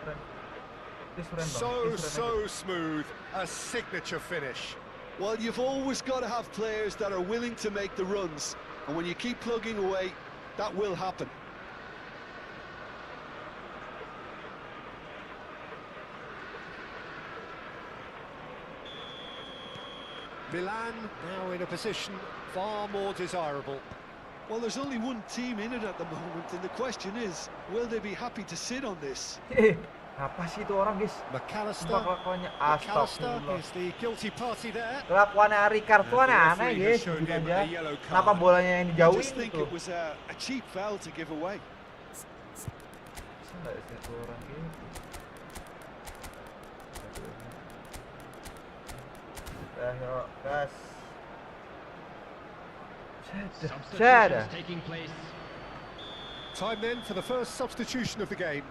E: So smooth. A signature finish.
F: Well, you've always got to have players that are willing to make the runs. And when you keep plugging away, that will happen.
E: Milan now in a position far more desirable.
F: Well, there's only one team in it at the moment, and the question is, will they be happy to sit on this?
D: Apa sih itu orang, guys?
E: McAllister is the guilty party there.
D: Kelakuannya Ricard tuh aneh, guys. Kenapa bolanya yang dijauhin
F: I just think
D: gitu?
F: it was a cheap foul to give away.
D: Nggak ada satu orang gitu. Yuk, gas. Shada.
E: Time then for the first substitution of the game.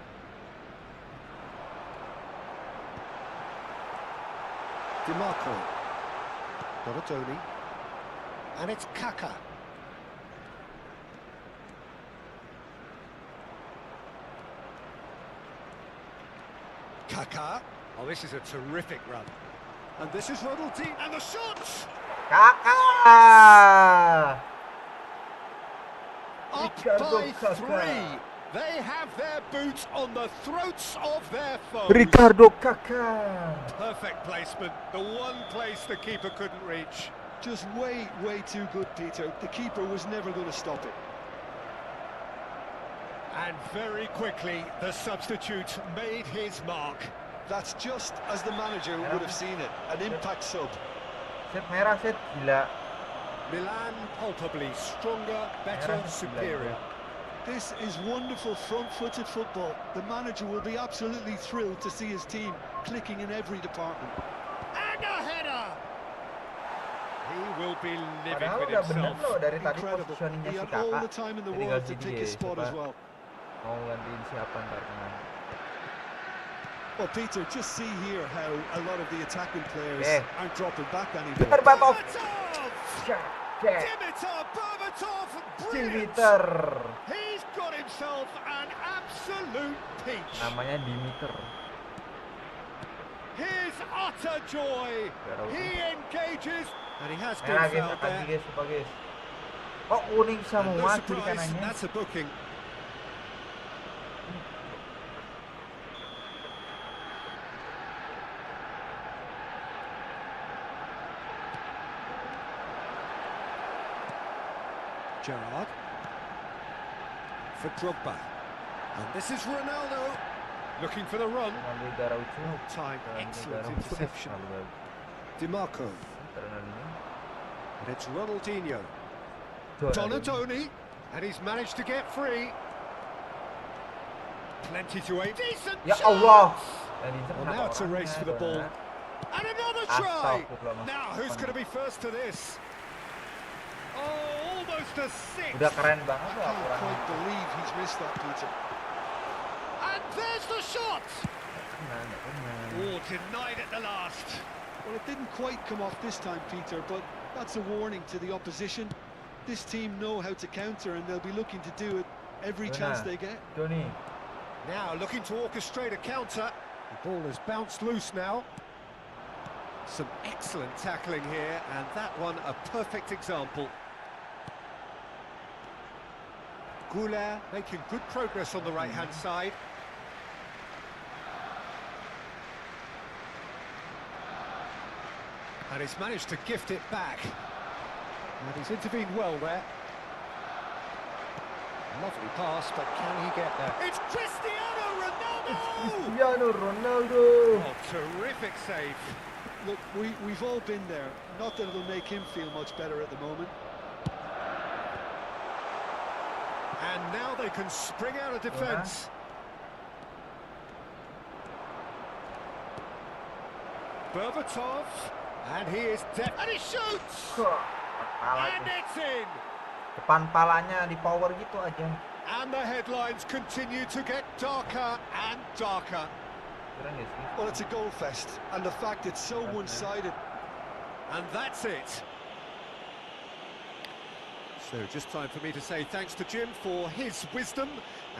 E: DiMarco. Donatoni. And it's Kaka. Kaka. Oh, this is a terrific run. And this is Ronaldinho. And the shot!
D: Kaka!
E: Up by 3. They have their boots on the throats of their foes.
D: Ricardo Kaka.
E: Perfect placement. The one place the keeper couldn't reach.
F: Just way too good, Peter. The keeper was never going to stop it.
E: And very quickly, the substitute made his mark.
F: That's just as the manager would have seen it. An impact sub.
D: Set merah, set. Gila.
E: Milan palpably stronger, better, superior.
F: This is wonderful front-footed football. The manager will be absolutely thrilled to see his team clicking in every department.
E: And a header! He will be living
D: Padahal
E: with
D: udah bener
E: himself.
D: loh dari tadi
F: Incredible.
D: positioningnya
F: He
D: si
F: had all
D: Kakak.
F: the time in the
D: Tinggal
F: world to
D: sini
F: pick his
D: guys,
F: spot
D: coba
F: as well.
D: mau gantiin siapa ntar kemana.
F: Well, Peter, just see here how a lot of the attacking players aren't dropping back anymore.
D: Berbatov.
E: Dimitar Berbatov, brilliant! He's got himself an absolute peach.
D: Namanya Dimitar.
E: His utter joy. He engages, and he has been
D: Merah guys,
E: fouled
D: kaki
E: there.
D: guys, coba guys. Oh, kuning
E: And
D: semua
E: no
D: kiri
E: surprise,
D: kanannya.
E: that's a booking. Gerrard for Drogba, and this is Ronaldo looking for the run. Time, excellent interception. DiMarco, and it's Ronaldinho. Donatoni, and he's managed to get free. Plenty to aim. Decent
D: Ya
E: chance!
D: Allah.
E: Well, now it's a race for the ball. And another try! Now, who's going to be first to this? Oh, almost a six!
D: Udah keren banget
F: I
D: loh
F: can't
D: aturannya.
F: quite believe he's missed that, Peter.
E: And there's the shot!
D: Kena.
E: Oh, denied at the last.
F: Well, it didn't quite come off this time, Peter, but that's a warning to the opposition. This team know how to counter, and they'll be looking to do it every chance they get.
D: Johnny.
E: Now looking to orchestrate a counter. The ball has bounced loose now. Some excellent tackling here, and that one a perfect example. Goulart making good progress on the right-hand side. And he's managed to gift it back. And he's intervened well there. Lovely pass, but can he get there? It's Cristiano Ronaldo!
D: Cristiano Ronaldo.
E: Oh, terrific save.
F: we've all been there. Not that it'll make him feel much better at the moment.
E: And now they can spring out of defence. Berbatov, and he is and he shoots! And it's in!
D: Depan palanya di power gitu aja.
E: And the headlines continue to get darker and darker.
F: Well, it's a goal fest, and the fact it's so one-sided.
E: And that's it. So just time for me to say thanks to Jim for his wisdom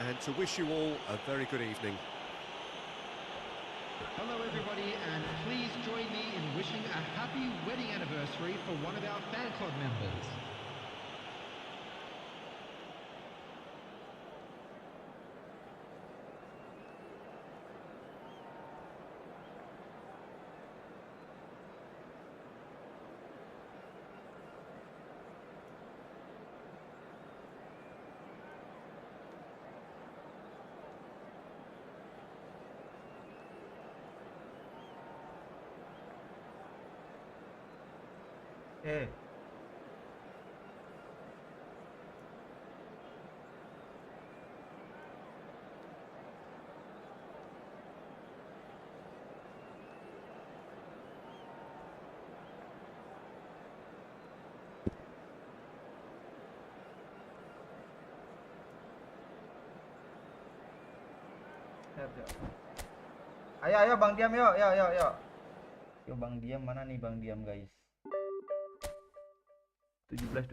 E: and to wish you all a very good evening.
G: Hello everybody, and please join me in wishing a happy wedding anniversary for one of our fan club members.
D: Ayo Bang Diam, yuk. Yo Bang Diam, mana nih Bang Diam, guys? 17-21.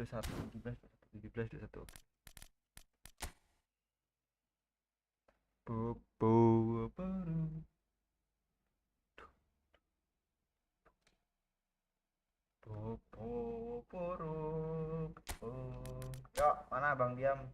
D: Yo, mana Bang Diam?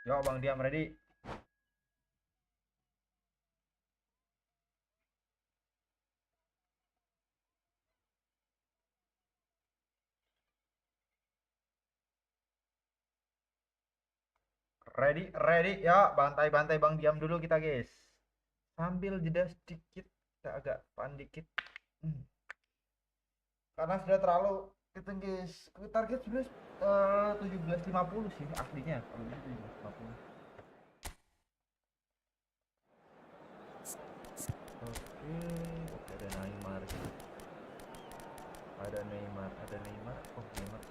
D: Yo Bang Diam, ready? Ready, ya. Bantai-bantai Bang Diam dulu kita, guys. Sambil jeda sedikit, kita agak pan dikit. Karena sudah terlalu itu, guys. Target sudah 17.50 sih aslinya. Kalau ini 17.50. Oke, ada Neymar. Oh, Neymar.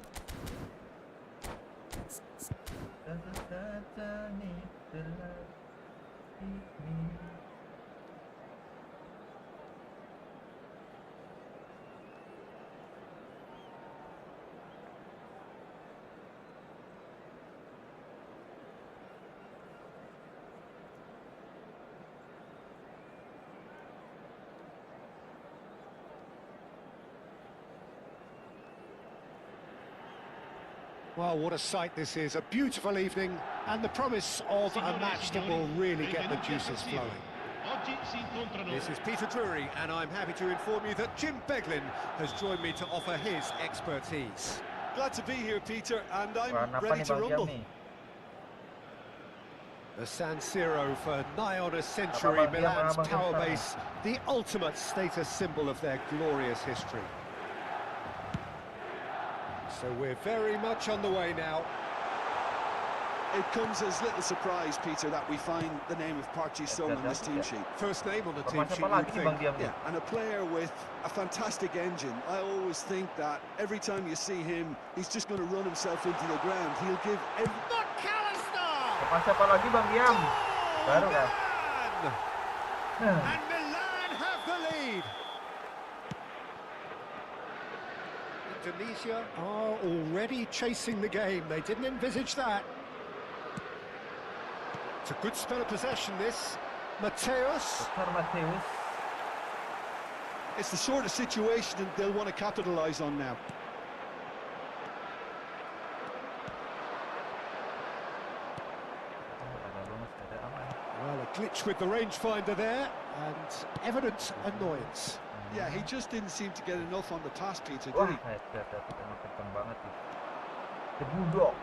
E: Well, what a sight this is. A beautiful evening and the promise of a match that will really get the juices flowing. This is Peter Drury, and I'm happy to inform you that Jim Beglin has joined me to offer his expertise.
F: Glad to be here, Peter, and I'm ready to rumble.
E: The San Siro for nigh on a century, Milan's power base, the ultimate status symbol of their glorious history. So we're very much on the way now.
F: It comes as little surprise, Peter, that we find the name of Park Ji-sung on this team sheet.
E: First name on the team sheet, you'd think.
F: Yeah, and a player with a fantastic engine. I always think that every time you see him, he's just going to run himself into the ground. He'll give every...
D: Siapa lagi Bang Diam? Baru kan?
E: And Milan have the lead. Indonesia are already chasing the game. They didn't envisage that. It's a good spell of possession, this. Mateus.
F: It's the sort of situation that they'll want to capitalise on now.
E: Well, a glitch with the rangefinder there, and evident annoyance.
F: Yeah, he just didn't seem to get enough on the pass, Peter, did he?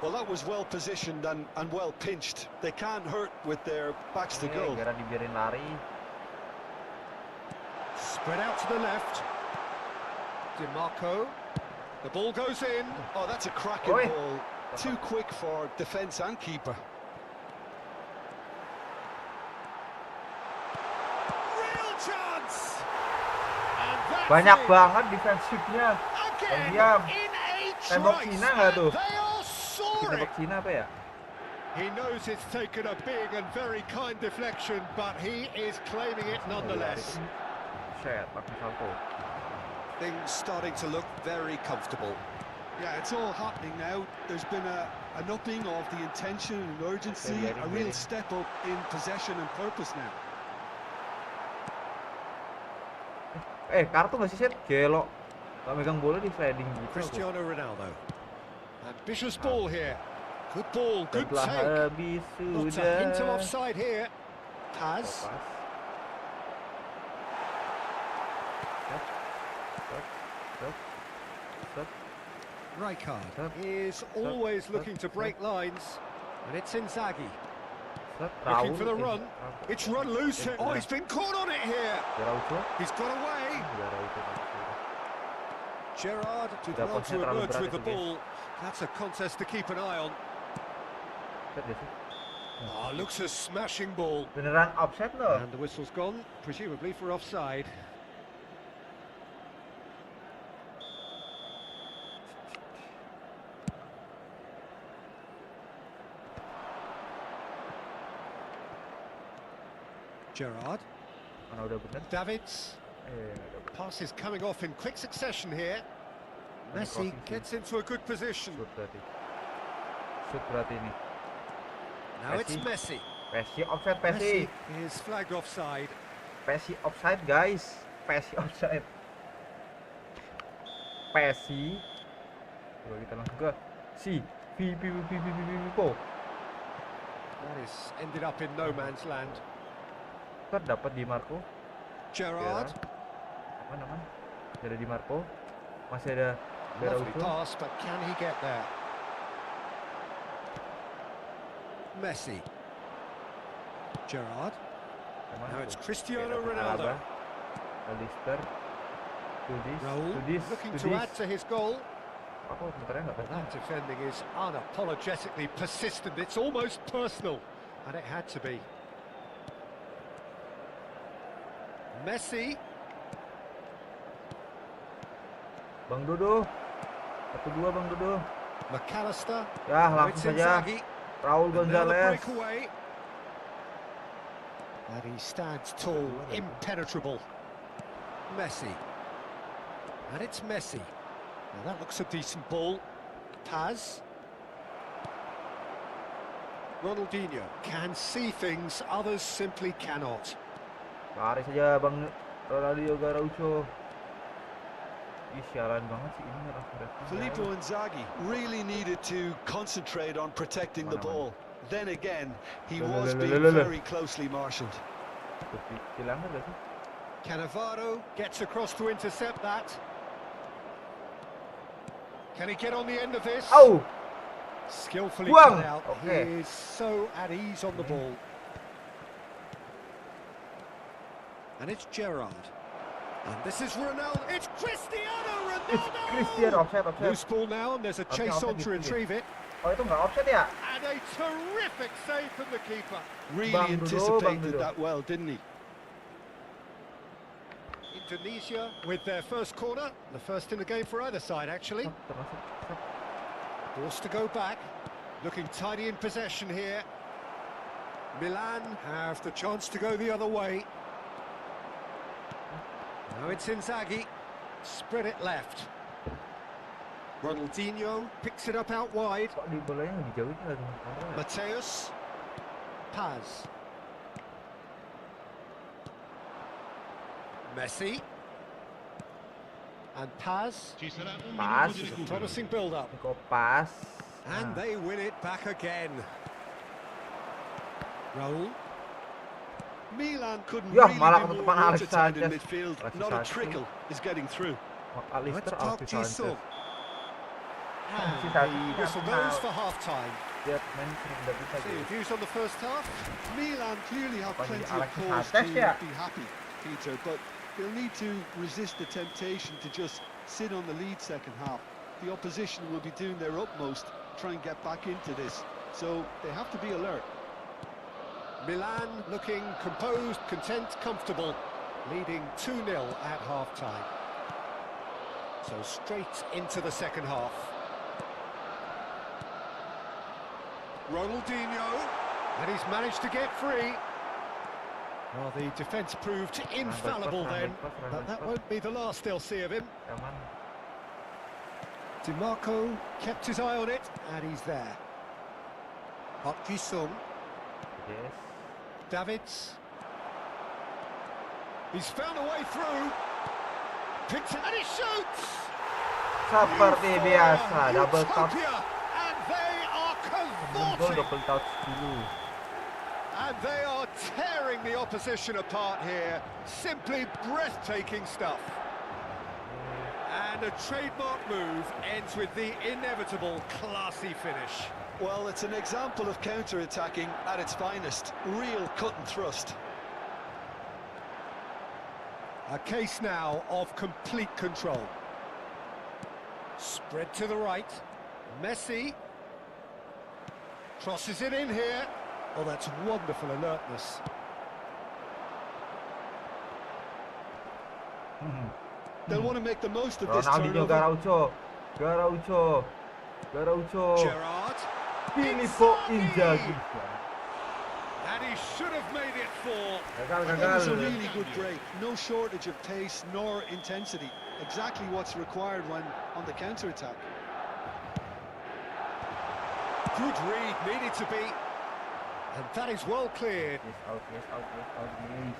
F: Well, that was well positioned and well pinched. They can't hurt with their backs to goal.
E: Spread out to the left. DiMarco. The ball goes in.
F: Oh, that's a cracking ball. Too quick for defence and keeper.
E: Real chance! And that's
D: Banyak
E: it.
D: banget defensifnya.
E: Again,
D: Diam.
E: in a
D: Tembok
E: trice,
D: Cina nggak tuh?
E: and they are soaring.
D: Tembok Cina apa ya?
E: He knows it's taken a big and very kind deflection, but he is claiming it nonetheless.
D: Set, pakai salto.
E: Things starting to look very comfortable.
F: Yeah, it's all happening now. There's been an upping of the intention and urgency, a real step up in possession and purpose now.
D: Kartu nggak sih, Set? Gelo. Gak megang bola di sliding gitu.
E: Cristiano Ronaldo. Ambitious ball here. Good ball, good
D: Setelah
E: take.
D: habis
E: Not a
D: sudah.
E: hint of offside here. Paz. Rijkaard is always looking to break lines, and it's Inzaghi. Looking for the run. It's run loose. Oh, he's been caught on it here. He's got away. Gerrard did well to emerge with the ball. That's a contest to keep an eye on. Oh, looks a smashing ball.
D: Beneran offset loh.
E: And the whistle's gone, presumably for offside. Gerrard. Davids. Pass is coming off in quick succession here. Messi gets into a good position.
D: Shoot berarti ini.
E: Now it's Messi.
D: Messi offside, Messi.
E: Messi is flagged offside.
D: Messi offside, guys. Messi offside. Messi. Coba kita langsung ke Pipo.
E: That is ended up in no man's land.
D: Kan dapat di Marco.
E: Gerrard.
D: Aman. Ada di Marco. Masih ada
E: Lovely pass, but can he get there? Messi. Gerrard. Now it's Cristiano Ronaldo.
D: Alistair.
E: Raul looking to add to his goal. That defending is unapologetically persistent. It's almost personal, and it had to be. Messi.
D: Bang Dodo. 1-2 Bang Dodo.
E: McAllister.
D: Ya, langsung saja. Raul Gonzalez.
E: And he stands tall, impenetrable. Messi. And it's Messi. Now that looks a decent ball. Paz. Ronaldinho can see things others simply cannot.
D: Lari saja Bang Ronaldinho Garaucho. Sialan banget sih ini
F: Filippo Inzaghi really needed to concentrate on protecting the ball. Then again, he was being very closely marshalled.
E: Cannavaro gets across to intercept that. Can he get on the end of this?
D: Oh!
E: Skillfully cut out.
D: Okay.
E: He is so at ease on the ball. And it's Gerrard. And this is Ronaldo. It's Cristiano Ronaldo!
D: It's Cristiano, offside.
E: Loose ball now, and there's a chase on to retrieve it.
D: Oh, itu nggak offside ya?
E: And a terrific save from the keeper.
F: Really anticipated that well, didn't he?
E: Indonesia with their first corner, the first in the game for either side, actually. Forced to go back, looking tidy in possession here. Milan have the chance to go the other way. Now it's Inzaghi, spread it left. Ronaldinho picks it up out wide.
D: Kok di bolanya lebih jauh itu lagi.
E: Mateus. Paz. Messi. And Paz.
G: Ci sarà un
D: Pas.
G: minuto di recupero.
E: Promising build-up.
D: Kok pas.
E: And they win it back again. Raul.
F: Milan couldn't
D: Ya,
F: really
D: malah
F: be more
D: ketutupan Alex
F: watertight in
D: Sanchez.
F: midfield.
D: Alexis
F: Not a
D: Sanchez.
F: trickle is getting through.
D: Alistair
E: Park
D: Alexis
E: Ji-sung.
D: Sanchez.
E: And
D: Si
E: the
D: Sanchez
E: whistle
D: kenal.
E: goes for half-time.
D: Dia main sering dari
E: See,
D: saja.
E: views on the first half?
F: Milan clearly have
D: Apa
F: plenty
D: jadi
F: of
D: Alexis
F: cause to
D: Sanchez ya?
F: be happy, Peter, but they'll need to resist the temptation to just sit on the lead second half. The opposition will be doing their utmost to try and get back into this, so they have to be alert.
E: Milan looking composed, content, comfortable, leading 2-0 at half-time. So straight into the second half. Ronaldinho, and he's managed to get free. Well, the defence proved infallible then, but that won't be the last they'll see of him.
D: Aman.
E: DiMarco kept his eye on it, and he's there. Park Ji-sung,
D: Yes.
E: Davids. He's found a way through. Picks it and he shoots!
D: Seperti biasa, double touch.
E: Utopia, and they are
D: Gol
E: cavorting.
D: double touch dulu.
E: And they are tearing the opposition apart here. Simply breathtaking stuff. And a trademark move ends with the inevitable classy finish.
F: Well, it's an example of counter-attacking at its finest. Real cut and thrust.
E: A case now of complete control. Spread to the right. Messi. Crosses it in here. Oh, that's wonderful alertness.
F: They'll want to make the most of this
D: Ronaldinho,
F: turnover.
D: Garaucho.
E: Gerrard.
D: Filippo Inzaghi.
E: And he should have made it four.
F: That was a really good break. No shortage of pace nor intensity. Exactly what's required when on the counter-attack.
E: Good read, needed to be. And that is well cleared.
D: Yes, out. Yes.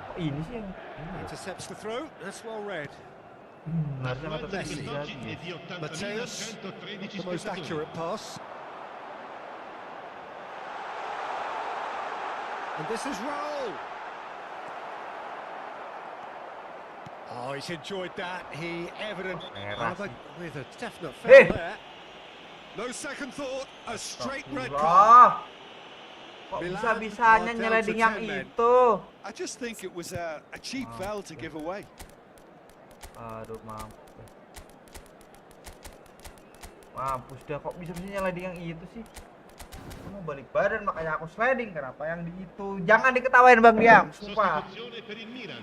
D: Kok ini sih yang ini?
E: Intercepts the throw. That's well read.
D: Harusnya mata
E: Messi.
D: Inzaghi.
E: Mateus, the most accurate pass. And this is Raul. Oh, he's enjoyed that. He evidently
D: Merah sih.
E: with a definite
D: Hey.
E: foul there. No second thought, a straight red card.
D: Wah. Kok
E: Milan
D: bisa-bisanya
E: are down
D: nyeleding
E: to
D: yang
E: 10 men.
D: itu?
F: I just think it was a cheap foul to give away.
D: Aduh, mampus dah, kok bisa-bisa sliding yang itu sih? Aku mau balik badan makanya aku sliding, kenapa yang di itu? Jangan diketawain Bang Diam, sumpah.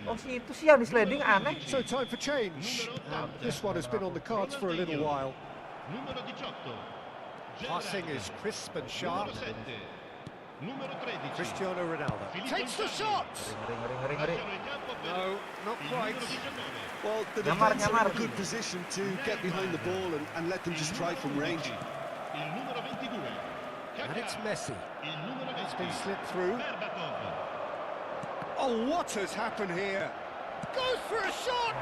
D: Oh si itu sih yang di sliding aneh.
E: So time for change. And this one has been on the cards for a little while.
G: Numero 18.
E: Passing is crisp and sharp.
G: Numero 13.
E: Cristiano Ronaldo takes the shot.
D: Ngeri.
E: No, not quite.
F: Well, the
D: Nyamar,
F: defense are in
D: nyamar.
F: a good position to get behind the ball and let them just try from range.
G: Il numero 22.
E: And it's Messi.
G: Il numero
E: It's been
G: 20.
E: slipped through.
G: Berbatov.
E: Oh, what has happened here? Goes for a shot.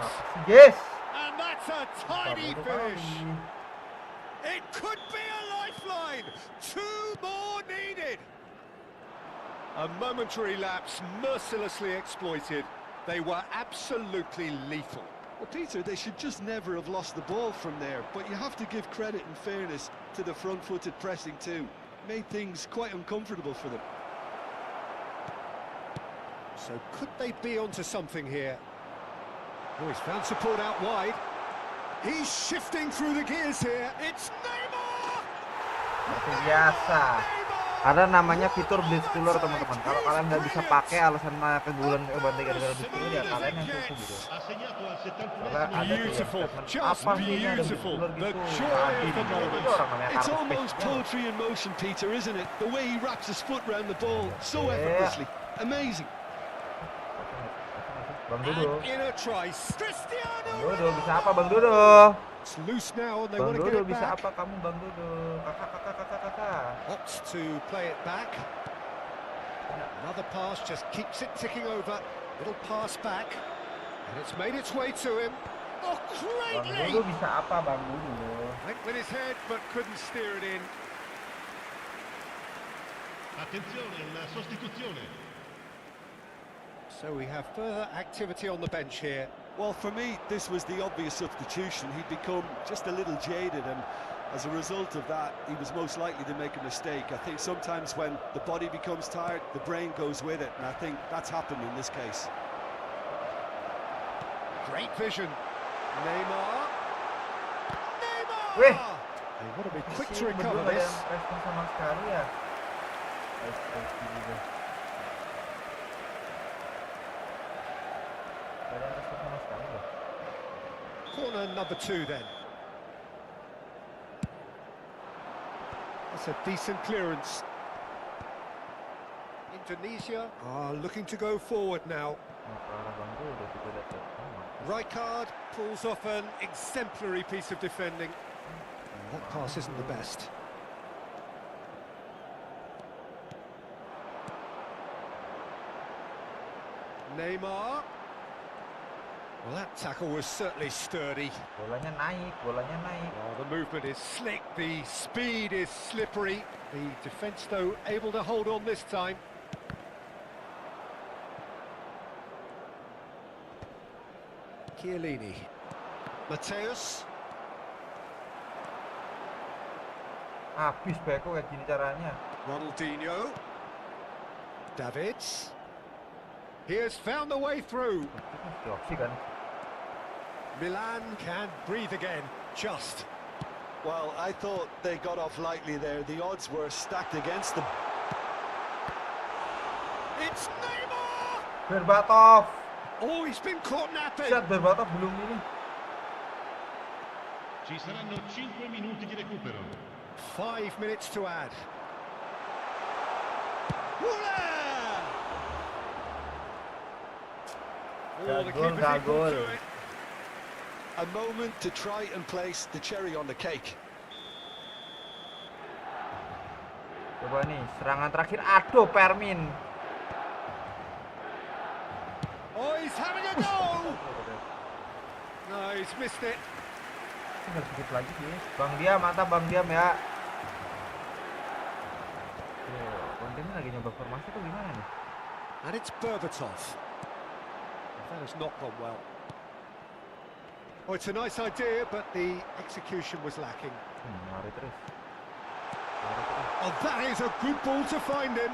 D: Yes.
E: And that's a tiny finish. It could be a lifeline. Two more needed. A momentary lapse mercilessly exploited. They were absolutely lethal.
F: Well, Peter, they should just never have lost the ball from there, but you have to give credit and fairness to the front-footed pressing too. Made things quite uncomfortable for them.
E: So could they be onto something here? Oh, he's found support out wide. He's shifting through the gears here. It's Neymar!
D: Seperti biasa. Ada namanya fitur blitz cooler teman-teman. Kalau kalian nggak bisa pakai alasan kegulan bantai gara-gara blitz cooler ya kalian yang susu gitu.
G: Assegnato al 71.
D: Karena ada tuh ya
E: Beautiful,
D: statement,
E: just
D: apa sih ini ada blitz
E: beautiful.
D: cooler
E: The
D: gitu.
E: joy
D: Tadi
E: of the
D: itu
E: moment.
D: orang namanya
F: It's
D: kartu
F: almost
D: space.
F: poetry in motion, Peter, isn't it? The way he wraps his foot round the ball so effortlessly. Amazing.
D: Bang Dodo.
E: And in a tries. Cristiano
D: Bang Dodo bisa apa Bang Dodo?
E: It's loose now and they
D: Bang
E: want to get
D: Dodo
E: it
D: bisa
E: back.
D: apa kamu Bang Dodo? Kakak.
E: Opts to play it back. Another pass, just keeps it ticking over. Little pass back. And it's made its way to him. Oh,
D: Bang
E: greatly!
D: Dodo bisa apa Bang Dodo?
E: Went with his head, but couldn't steer it in.
G: Attenzione, la sostituzione.
E: So we have further activity on the bench here.
F: Well, for me, this was the obvious substitution. He'd become just a little jaded, and as a result of that, he was most likely to make a mistake. I think sometimes when the body becomes tired, the brain goes with it, and I think that's happened in this case.
E: Great vision. Neymar.
D: Weh.
E: They want to be quick to
D: Berdua
E: recover
D: nggak ada
E: this.
D: yang respon sama sekali ya. Gak ada yang respon sama sekali loh.
E: Corner number 2 then. That's a decent clearance. Indonesia are looking to go forward now. Rijkaard pulls off an exemplary piece of defending. That pass isn't the best. Neymar. Well, that tackle was certainly sturdy.
D: Bolanya naik.
E: Oh, the movement is slick, the speed is slippery. The defence, though, able to hold on this time. Chiellini. Mateus.
D: Habis Beko kayak gini caranya.
E: Ronaldinho. Davids. He has found the way through.
D: Opsi kan.
E: Milan can breathe again, just.
F: Well, I thought they got off lightly there. The odds were stacked against them.
E: It's Neymar!
D: Berbatov.
E: Oh, he's been caught napping.
D: Set Berbatov belum ini.
G: Ci saranno 5 minuti di recupero.
E: 5 minutes to add. Woola! Oh, the keeper's equal to it.
F: A moment to try and place the cherry on the cake.
D: Coba nih, serangan terakhir. Aduh, Permin.
E: Oh, he's having a go! No, he's missed it.
D: Tinggal sedikit lagi sih. Bang Diam, mantap Bang Diam ya. Kontennya lagi nyoba formasi tuh gimana nih?
E: And it's Berbatov. That has not gone well. Oh, it's a nice idea, but the execution was lacking.
D: Lari terus.
E: Oh, that is a good ball to find him.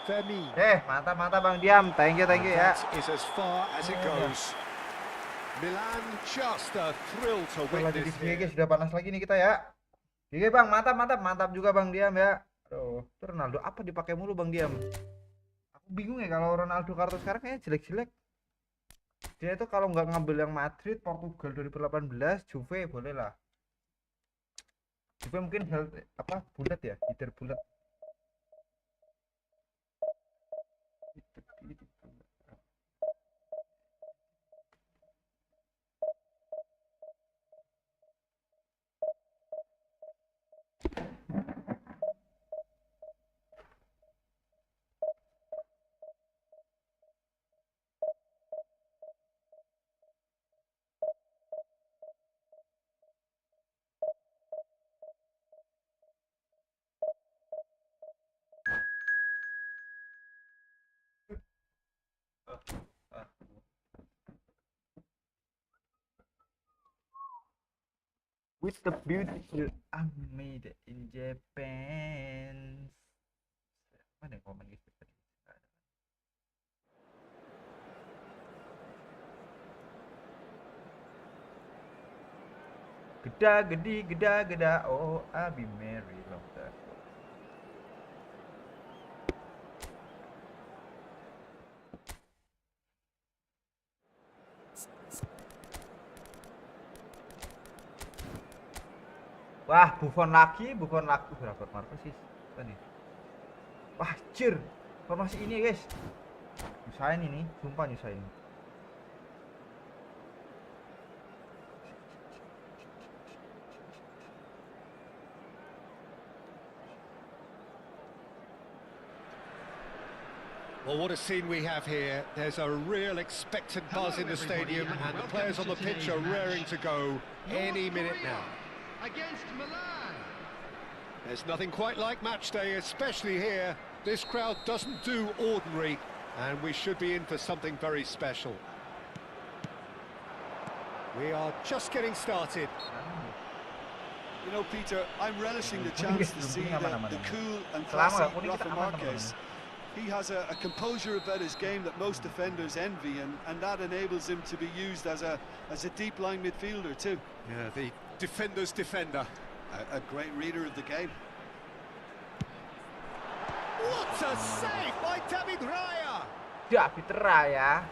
E: Femi.
D: Mantap Bang Diam. Thank you ya.
E: That is as far as it goes. Milan just a thrill to
D: Lagi
E: witness
D: di
E: here.
D: GG sudah panas lagi nih kita ya. GG Bang, mantap juga Bang Diam ya. Aduh, itu Ronaldo apa dipakai mulu Bang Diam? Aku bingung ya kalau Ronaldo kartu sekarang kayaknya jelek-jelek. Dia itu kalau nggak ngambil yang Madrid, Portugal 2018, Juve boleh lah. Juve mungkin bulat ya, either bulat. With the beautiful I'm made in Japan. Mana komen gitu tadi? Geda, oh I'll be merry long time. Wah, Buffon lagi. Berapa Marco sih tadi? Wah, cir. Formasi ini, guys. Nyusahin ini, sumpah nyusahin.
E: Well, what a scene we have here. There's a real expectant buzz in the stadium, and the players on the pitch are raring to go any minute now.
G: Against Milan.
E: There's nothing quite like match day, especially here. This crowd doesn't do ordinary, and we should be in for something very special. We are just getting started.
F: You know, Peter, I'm relishing the chance to see the cool and classy Rafa Marquez. He has a composure about his game that most defenders envy, and that enables him to be used as a deep line midfielder too.
E: Yeah, the defender's defender.
F: A great reader of the game.
E: What a save by David Raya!
D: David Raya.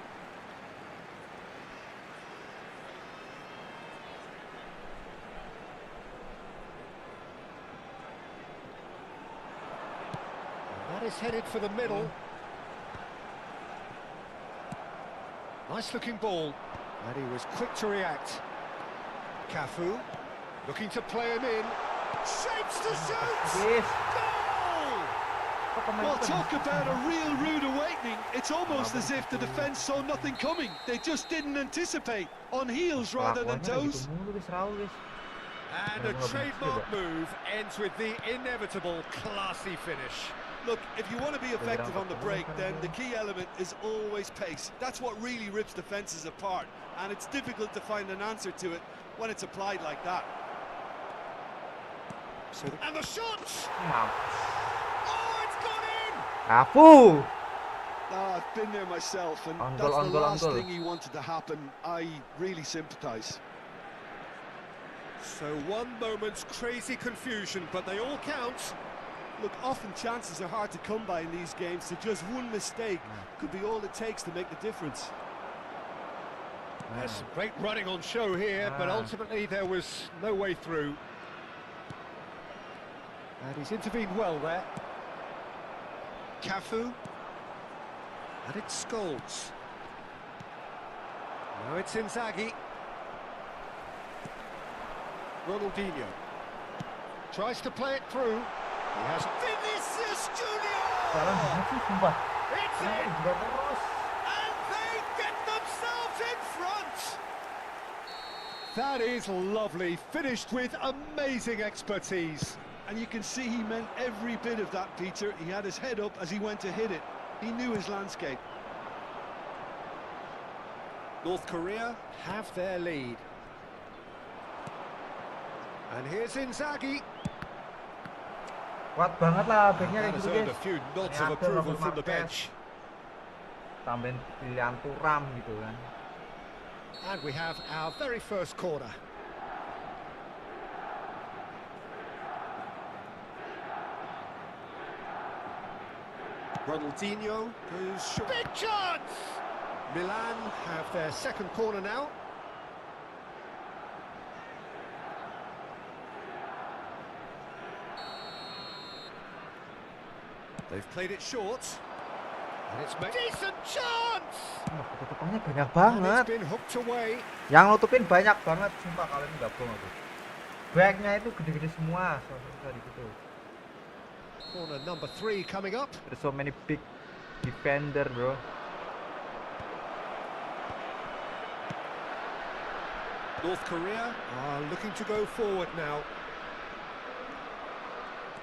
E: That is headed for the middle. Nice looking ball. And he was quick to react. Cafu looking to play him in. Shapes to shoot!
D: Yes.
E: Goal!
F: Well, talk about a real rude awakening. It's almost as if the defence saw nothing coming. They just didn't anticipate. On heels rather than toes.
E: And a trademark move ends with the inevitable classy finish.
F: Look, if you want to be effective on the break, then the key element is always pace. That's what really rips defences apart, and it's difficult to find an answer to it when it's applied like that.
E: And the shot!
D: Wow.
E: Oh, it's gone in!
D: Cafu.
F: I've been there myself, and that's the last thing he wanted to happen. I really sympathise.
E: So one moment's crazy confusion, but they all count.
F: Look, often chances are hard to come by in these games, so just one mistake could be all it takes to make the difference.
E: There's some great running on show here, but ultimately there was no way through. And he's intervened well there. Cafu. And it's Scholes. Now it's Inzaghi. Ronaldinho. Tries to play it through. He has Vinicius Junior! It's in! And they get themselves in front! That is lovely, finished with amazing expertise.
F: And you can see he meant every bit of that, Peter. He had his head up as he went to hit it. He knew his landscape.
E: North Korea have their lead. And here's Inzaghi.
D: Kuat banget lah backnya kayak gitu guys.
E: A few nods of approval from the bench.
D: Tambahin pilihan Turam gitu kan.
E: And we have our very first corner. Ronaldinho goes short. Big chance! Milan have their second corner now. They've played it short. And it's made decent chance!
D: Tutupannya banyak banget.
E: Been hooked away.
D: Yang nutupin banyak banget, sumpah kalian nggak bohong aku. Backnya itu gede-gede semua, susah ditutup.
E: Corner number 3 coming up.
D: There's so many big defender, bro.
E: North Korea are looking to go forward now.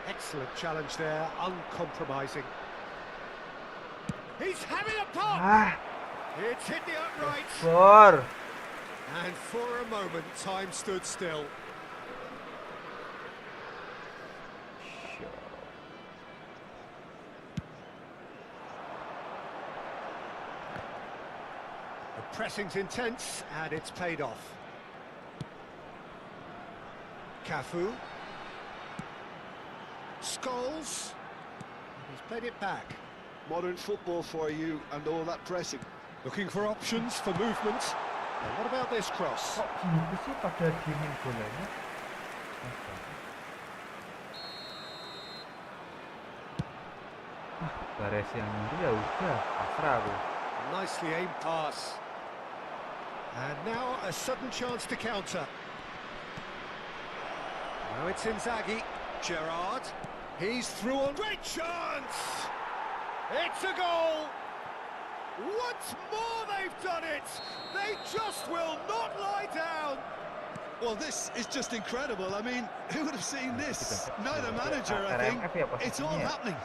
E: Excellent challenge there, uncompromising. He's having a pop! It's hit the upright. And for a moment, time stood still. The pressing's intense, and it's paid off. Cafu. Scholes. He's played it back.
F: Modern football for you and all that pressing.
E: Looking for options for movement. And what about this cross?
D: Kok gitu sih pada diemin bolanya? Bares yang nyuri ya udah, pasrah aku.
E: Nicely aimed pass. And now a sudden chance to counter. Now it's Inzaghi. Gerrard. He's through on. Great chance! It's a goal! Once more they've done it! They just will not lie down!
F: Well, this is just incredible. I mean, who would have seen this? Neither manager, I think. It's all happening.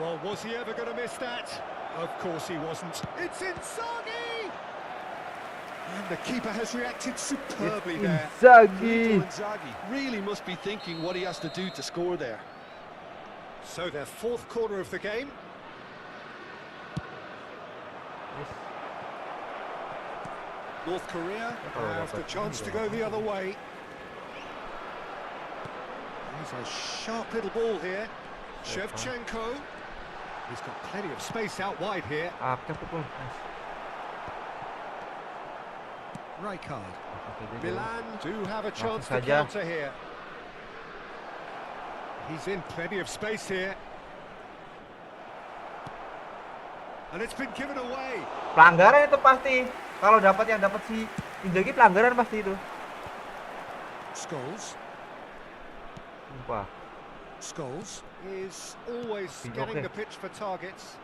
E: Well, was he ever going to miss that? Of course he wasn't. It's Inzaghi! And the keeper has reacted superbly there.
F: Inzaghi really must be thinking what he has to do to score there.
E: So their fourth corner of the game. North Korea have the chance to go the other way. There's a sharp little ball here. Shevchenko. He's got plenty of space out wide here. Rijkaard. Milan do have a chance to counter here. He's in plenty of space here. And it's been given away.
D: Pelanggaran itu pasti. Kalau dapat yang dapat si Inzaghi pelanggaran pasti itu.
E: Scholes.
D: Sumpah.
E: Scholes is always scanning the pitch for targets.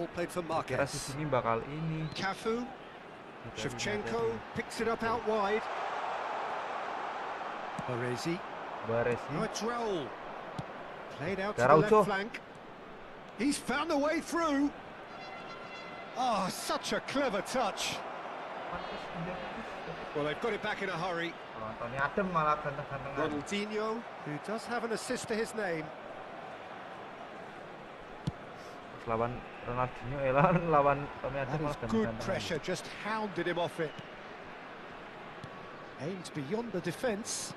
E: All played for Marquez.
D: Kira si sini bakal ini.
E: Cafu. Shevchenko picks it up out wide. Baresi. Now it's Raul. Played out to the left flank. He's found a way through. Oh, such a clever touch. Well, they've got it back in a hurry. Ronaldinho, who does have an assist to his name.
D: Lawan Ronaldinho, lawan Tommy Adam.
E: That is good pressure, just hounded him off it. Aimed beyond the defence.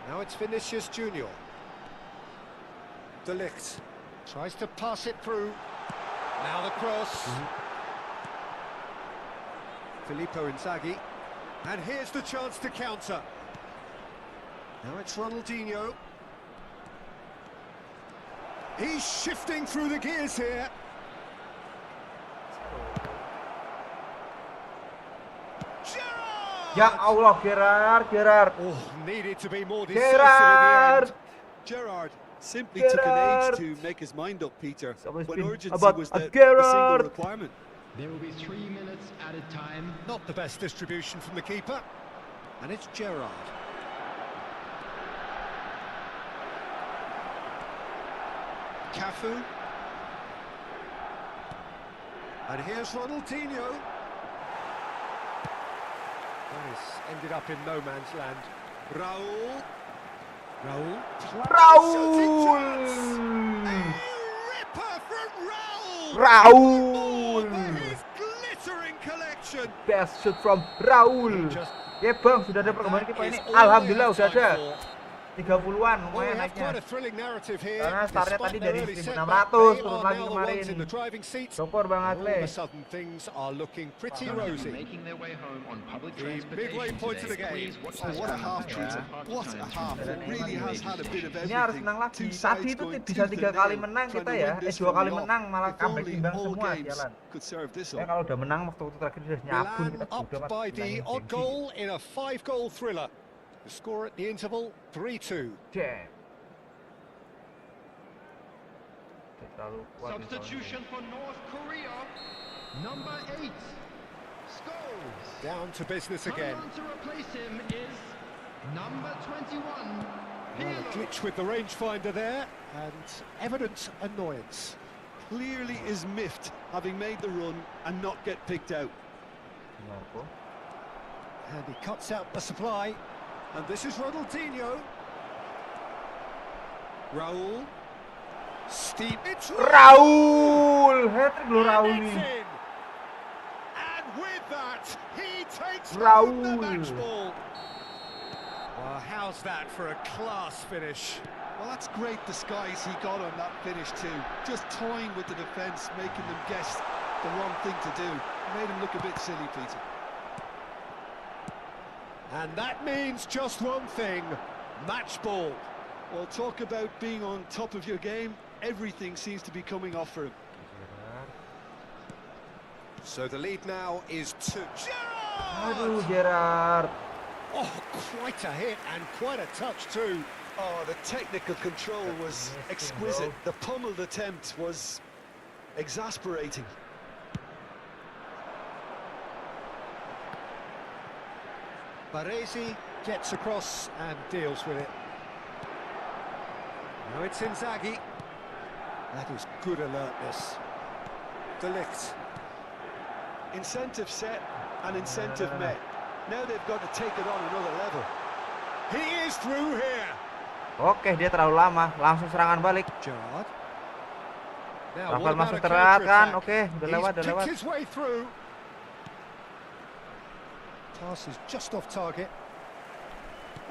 E: Now it's Vinicius Junior. De Ligt tries to pass it through. Now the cross. Filippo Inzaghi. And here's the chance to counter. Now it's Ronaldinho. He's shifting through the gears here. Gerrard!
D: Ya Allah, Gerrard.
E: Oh, needed to be more decisive in the end.
F: Gerrard simply took an age to make his mind up, Peter, when urgency was the single requirement.
G: There will be 3 minutes at a time.
E: Not the best distribution from the keeper. And it's Gerrard. Cafu. And here's Ronaldinho. That has ended up in no man's land. Raul. A ripper from Raul! His glittering collection!
D: Best shot from Raul. Ya bang, sudah ada perkembangan kiper ini. Alhamdulillah sudah ada. 30-an lumayan naiknya. Karena startnya tadi dari 1.600 turun lagi kemarin. Syukur Bang Atle. Ini harus menang lagi. Tadi itu bisa 3 kali menang kita ya. 2 kali menang malah comeback imbang semua jalan. Ya kalau udah menang waktu terakhir sudah nyabun kita udah masuk.
E: The score at the interval, 3-2.
G: Substitution for North Korea. Number 8, Scholes.
E: Down to business again.
G: Coming on to replace him is number 21.
E: Well, a glitch with the rangefinder there, and evident annoyance.
F: Clearly is miffed, having made the run and not get picked out.
E: And he cuts out the supply. And this is Ronaldinho. Raul. Steep. It's
D: Raul! Hat-trick loh Raul ini.
E: And with that, he takes
D: Raul.
E: the match ball. Well, how's that for a class finish?
F: Well, that's great disguise he got on that finish too. Just toying with the defence, making them guess the wrong thing to do. Made him look a bit silly, Peter.
E: And that means just one thing, match ball.
F: Well, talk about being on top of your game. Everything seems to be coming off for him.
E: So the lead now is 2.
D: Aduh, Gerrard.
E: Oh, quite a hit and quite a touch too.
F: Oh, the technical control was exquisite. The pummeled attempt was exasperating.
E: Baresi gets across and deals with it. Now it's Inzaghi. That is good alertness. De Ligt.
F: Incentive set and incentive met. Now they've got to take it on another level.
E: He is through here.
D: Oke, dia terlalu lama. Langsung serangan balik.
E: Gerrard. Now,
D: Rafael
E: what about
D: masuk
E: a
D: terlihat kan?
E: counter-attack?
D: Oke, udah lewat, udah
E: He's
D: lewat.
E: picked his way through. Pass is just off target.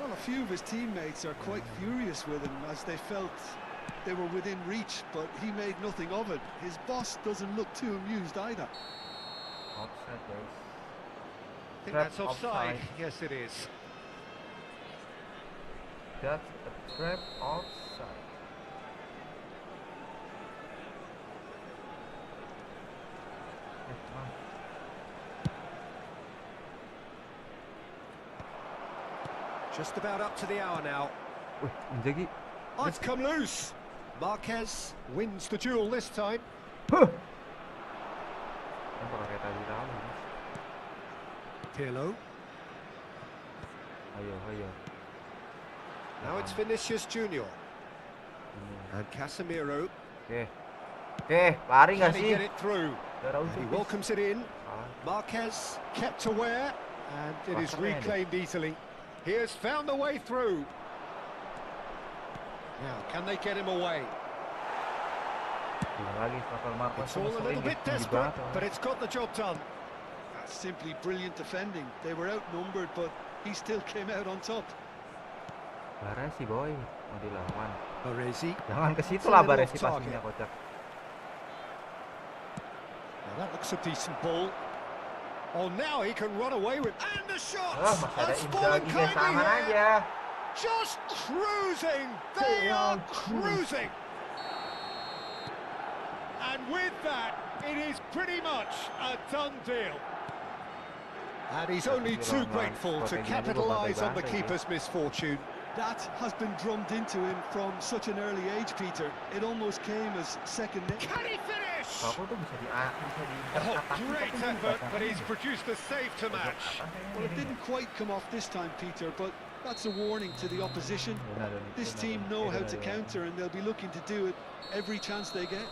F: Well, a few of his teammates are quite furious with him as they felt they were within reach, but he made nothing of it. His boss doesn't look too amused either.
D: Offside, guys.
E: I think
D: Trap
E: that's offside.
D: offside.
E: Yes, it is.
D: That's a trap offside.
E: Just about up to the hour now.
D: Wih, Inzaghi.
E: Oh, it's come loose. Marquez wins the duel this time.
D: Huh. Kenapa kayak tadi lalu?
E: Pirlo.
D: Ayo.
E: Now it's Vinicius Junior. And Casemiro.
D: Oke, lari
E: Can
D: nggak
E: he
D: sih?
E: get it through?
D: Udah
E: And he welcomes it in. Marquez kept aware, and it is reclaimed easily. He has found the way through. Now, can they get him away? It's all a little bit desperate, but it's got the job done.
F: That's simply brilliant defending. They were outnumbered, but he still came out on top.
D: Baresi boy, mau dilawan.
E: Baresi.
D: Jangan ke situ lah Baresi passingnya kocak.
E: Now that looks a decent ball. Oh, now he can run away with, and the shot.
D: Masih ada
E: That's fallen
D: Inzaghi,
E: kindly
D: tangan
E: here.
D: aja.
E: Just cruising. They are cruising. And with that, it is pretty much a done deal. And he's only too grateful to capitalise on the keeper's misfortune.
F: That has been drummed into him from such an early age, Peter. It almost came as second nature.
E: Can he finish?
D: Aku tuh bisa di
E: Oh, great effort, but he's produced a save to match.
F: Well, it didn't quite come off this time, Peter, but that's a warning to the opposition. This team know how to counter, and they'll be looking to do it every chance they get.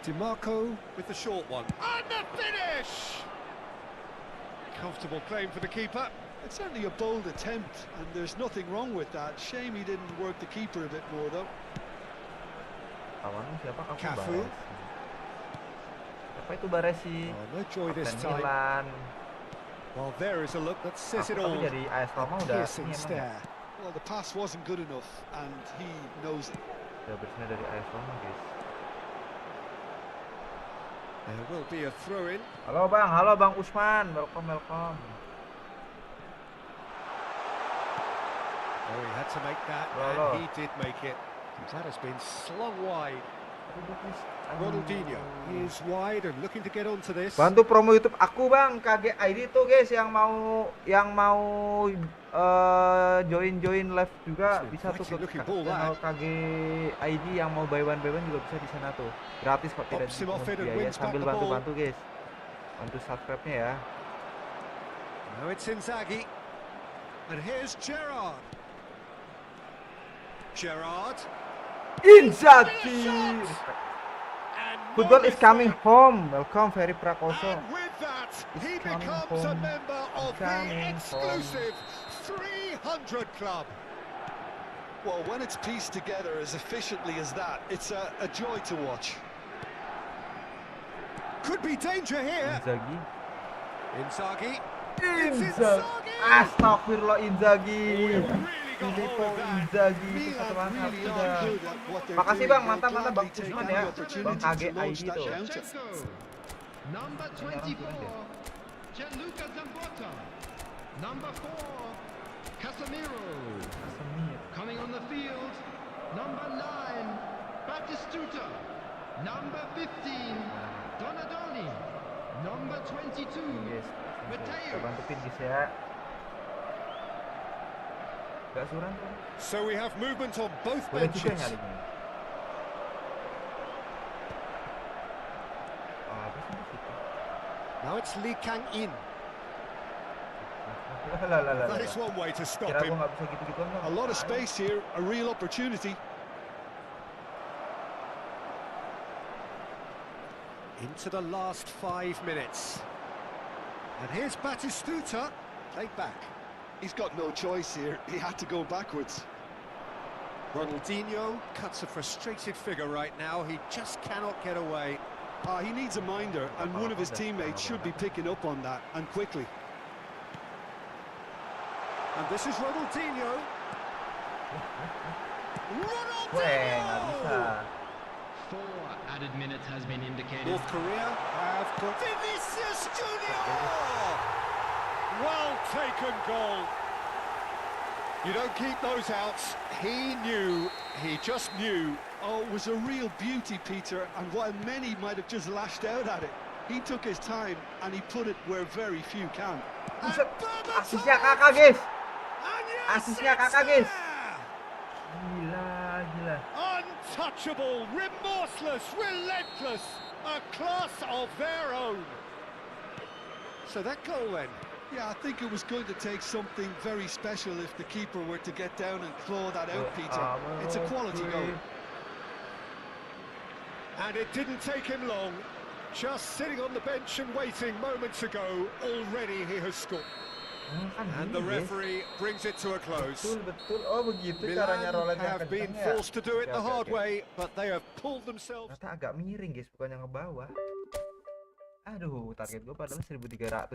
E: DiMarco with the short one. And the finish! Comfortable claim for the keeper.
F: It's certainly a bold attempt, and there's nothing wrong with that. Shame he didn't work the keeper a bit more, though.
D: Lawannya siapa?
E: Cafu.
D: Apa itu Baresi?
E: Oh, no joy this time.
D: Milan.
E: Well, there is a look that says it
D: Aku
E: all.
D: tapi jadi AS Roma udah
E: Piercing
D: ini emang ya.
E: stare.
F: Well, the pass wasn't good enough, and he knows it.
D: Udah bersihnya dari AS Roma, guys.
E: There will be a throw-in.
D: Halo Bang Usman, welcome.
E: Oh, he had to make that,
D: Hello.
E: and he did make it. That has been slung wide. Ronaldinho is wide and looking to get onto this.
D: Bantu promo YouTube aku Bang, KGID tuh guys yang mau join live juga bisa tuh ke channel KGID yang mau buy one juga bisa di sana tuh. Gratis kok, tidak biaya, sambil bantu guys. Bantu subscribe-nya ya.
E: Now it's Inzaghi. And here's Gerrard.
D: Inzaghi. Football is coming home. Welcome, Ferry Prakoso.
E: And with that, he becomes a member of the exclusive 300 Club.
F: Well, when it's pieced together as efficiently as that, it's a joy to watch.
E: Could be danger here.
D: Inzaghi.
E: Inzaghi.
D: Astagfirullah, Inzaghi.
E: Really got hold of that.
D: Inzaghi itu satu langkah sudah. Makasih Bang, mantap Bang Usman ya. Bang KGID tuh.
G: Number 24, Gianluca Zambrota. Number 4, Casemiro. Coming on the field, number 9, Batistuta. Number 15, Donadoni. Number 22.
D: Guys, kita
G: Mateo.
D: bantuin guys ya. Gak suran tuh.
E: So we have movement on both
D: Boleh juga
E: benches.
D: nyari gini. Apa sih di situ?
E: Now it's Lee Kang-in.
D: Lah.
E: That is one way to stop
D: Kira gua
E: him.
D: nggak bisa gitu-gituan dong.
F: A lot of space here, a real opportunity.
E: Into the last 5 minutes. And here's Batistuta, played back.
F: He's got no choice here. He had to go backwards.
E: Ronaldinho cuts a frustrated figure right now. He just cannot get away.
F: He needs a minder, and one of his teammates should be picking up on that, and quickly.
E: And this is Ronaldinho.
D: Weh, nggak bisa.
G: 4 added minutes has been indicated.
E: North Korea have got Divisi Junior. Well taken goal. You don't keep those outs. He knew, he just knew.
F: Oh, it was a real beauty, Peter, and while many might have just lashed out at it, he took his time and he put it where very few can.
D: Buset, asisnya kakak guys. Asisnya kakak guys. Gila.
E: Untouchable, remorseless, relentless, a class of their own. So that goal then.
F: Yeah, I think it was going to take something very special if the keeper were to get down and claw that out, Peter. It's a quality goal.
E: And it didn't take him long. Just sitting on the bench and waiting moments ago, already he has scored. And the referee brings it to a close.
D: Betul. Oh begitu caranya
E: Milan
D: roulette yang
E: have been
D: kenceng ya.
E: forced to do it the
D: Oke,
E: hard
D: oke.
E: way, but they have pulled themselves.
D: Ternyata agak miring guys, bukannya ke bawah. Aduh, target gue padahal 750.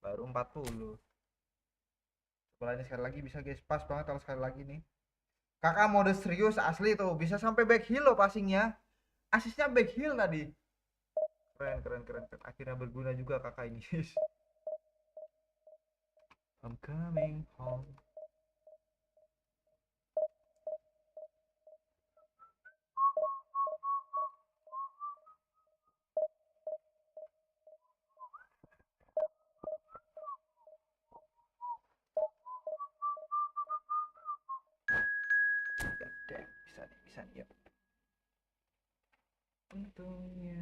D: Baru 40. Sekolah ini sekali lagi bisa guys, pas banget kalau sekali lagi nih. Kakak mode serius asli tuh, bisa sampai back heel loh passingnya. Asisnya back heel tadi. Keren. Akhirnya berguna juga kakak ini guys. I'm coming home. Bisa nih ya. Untungnya.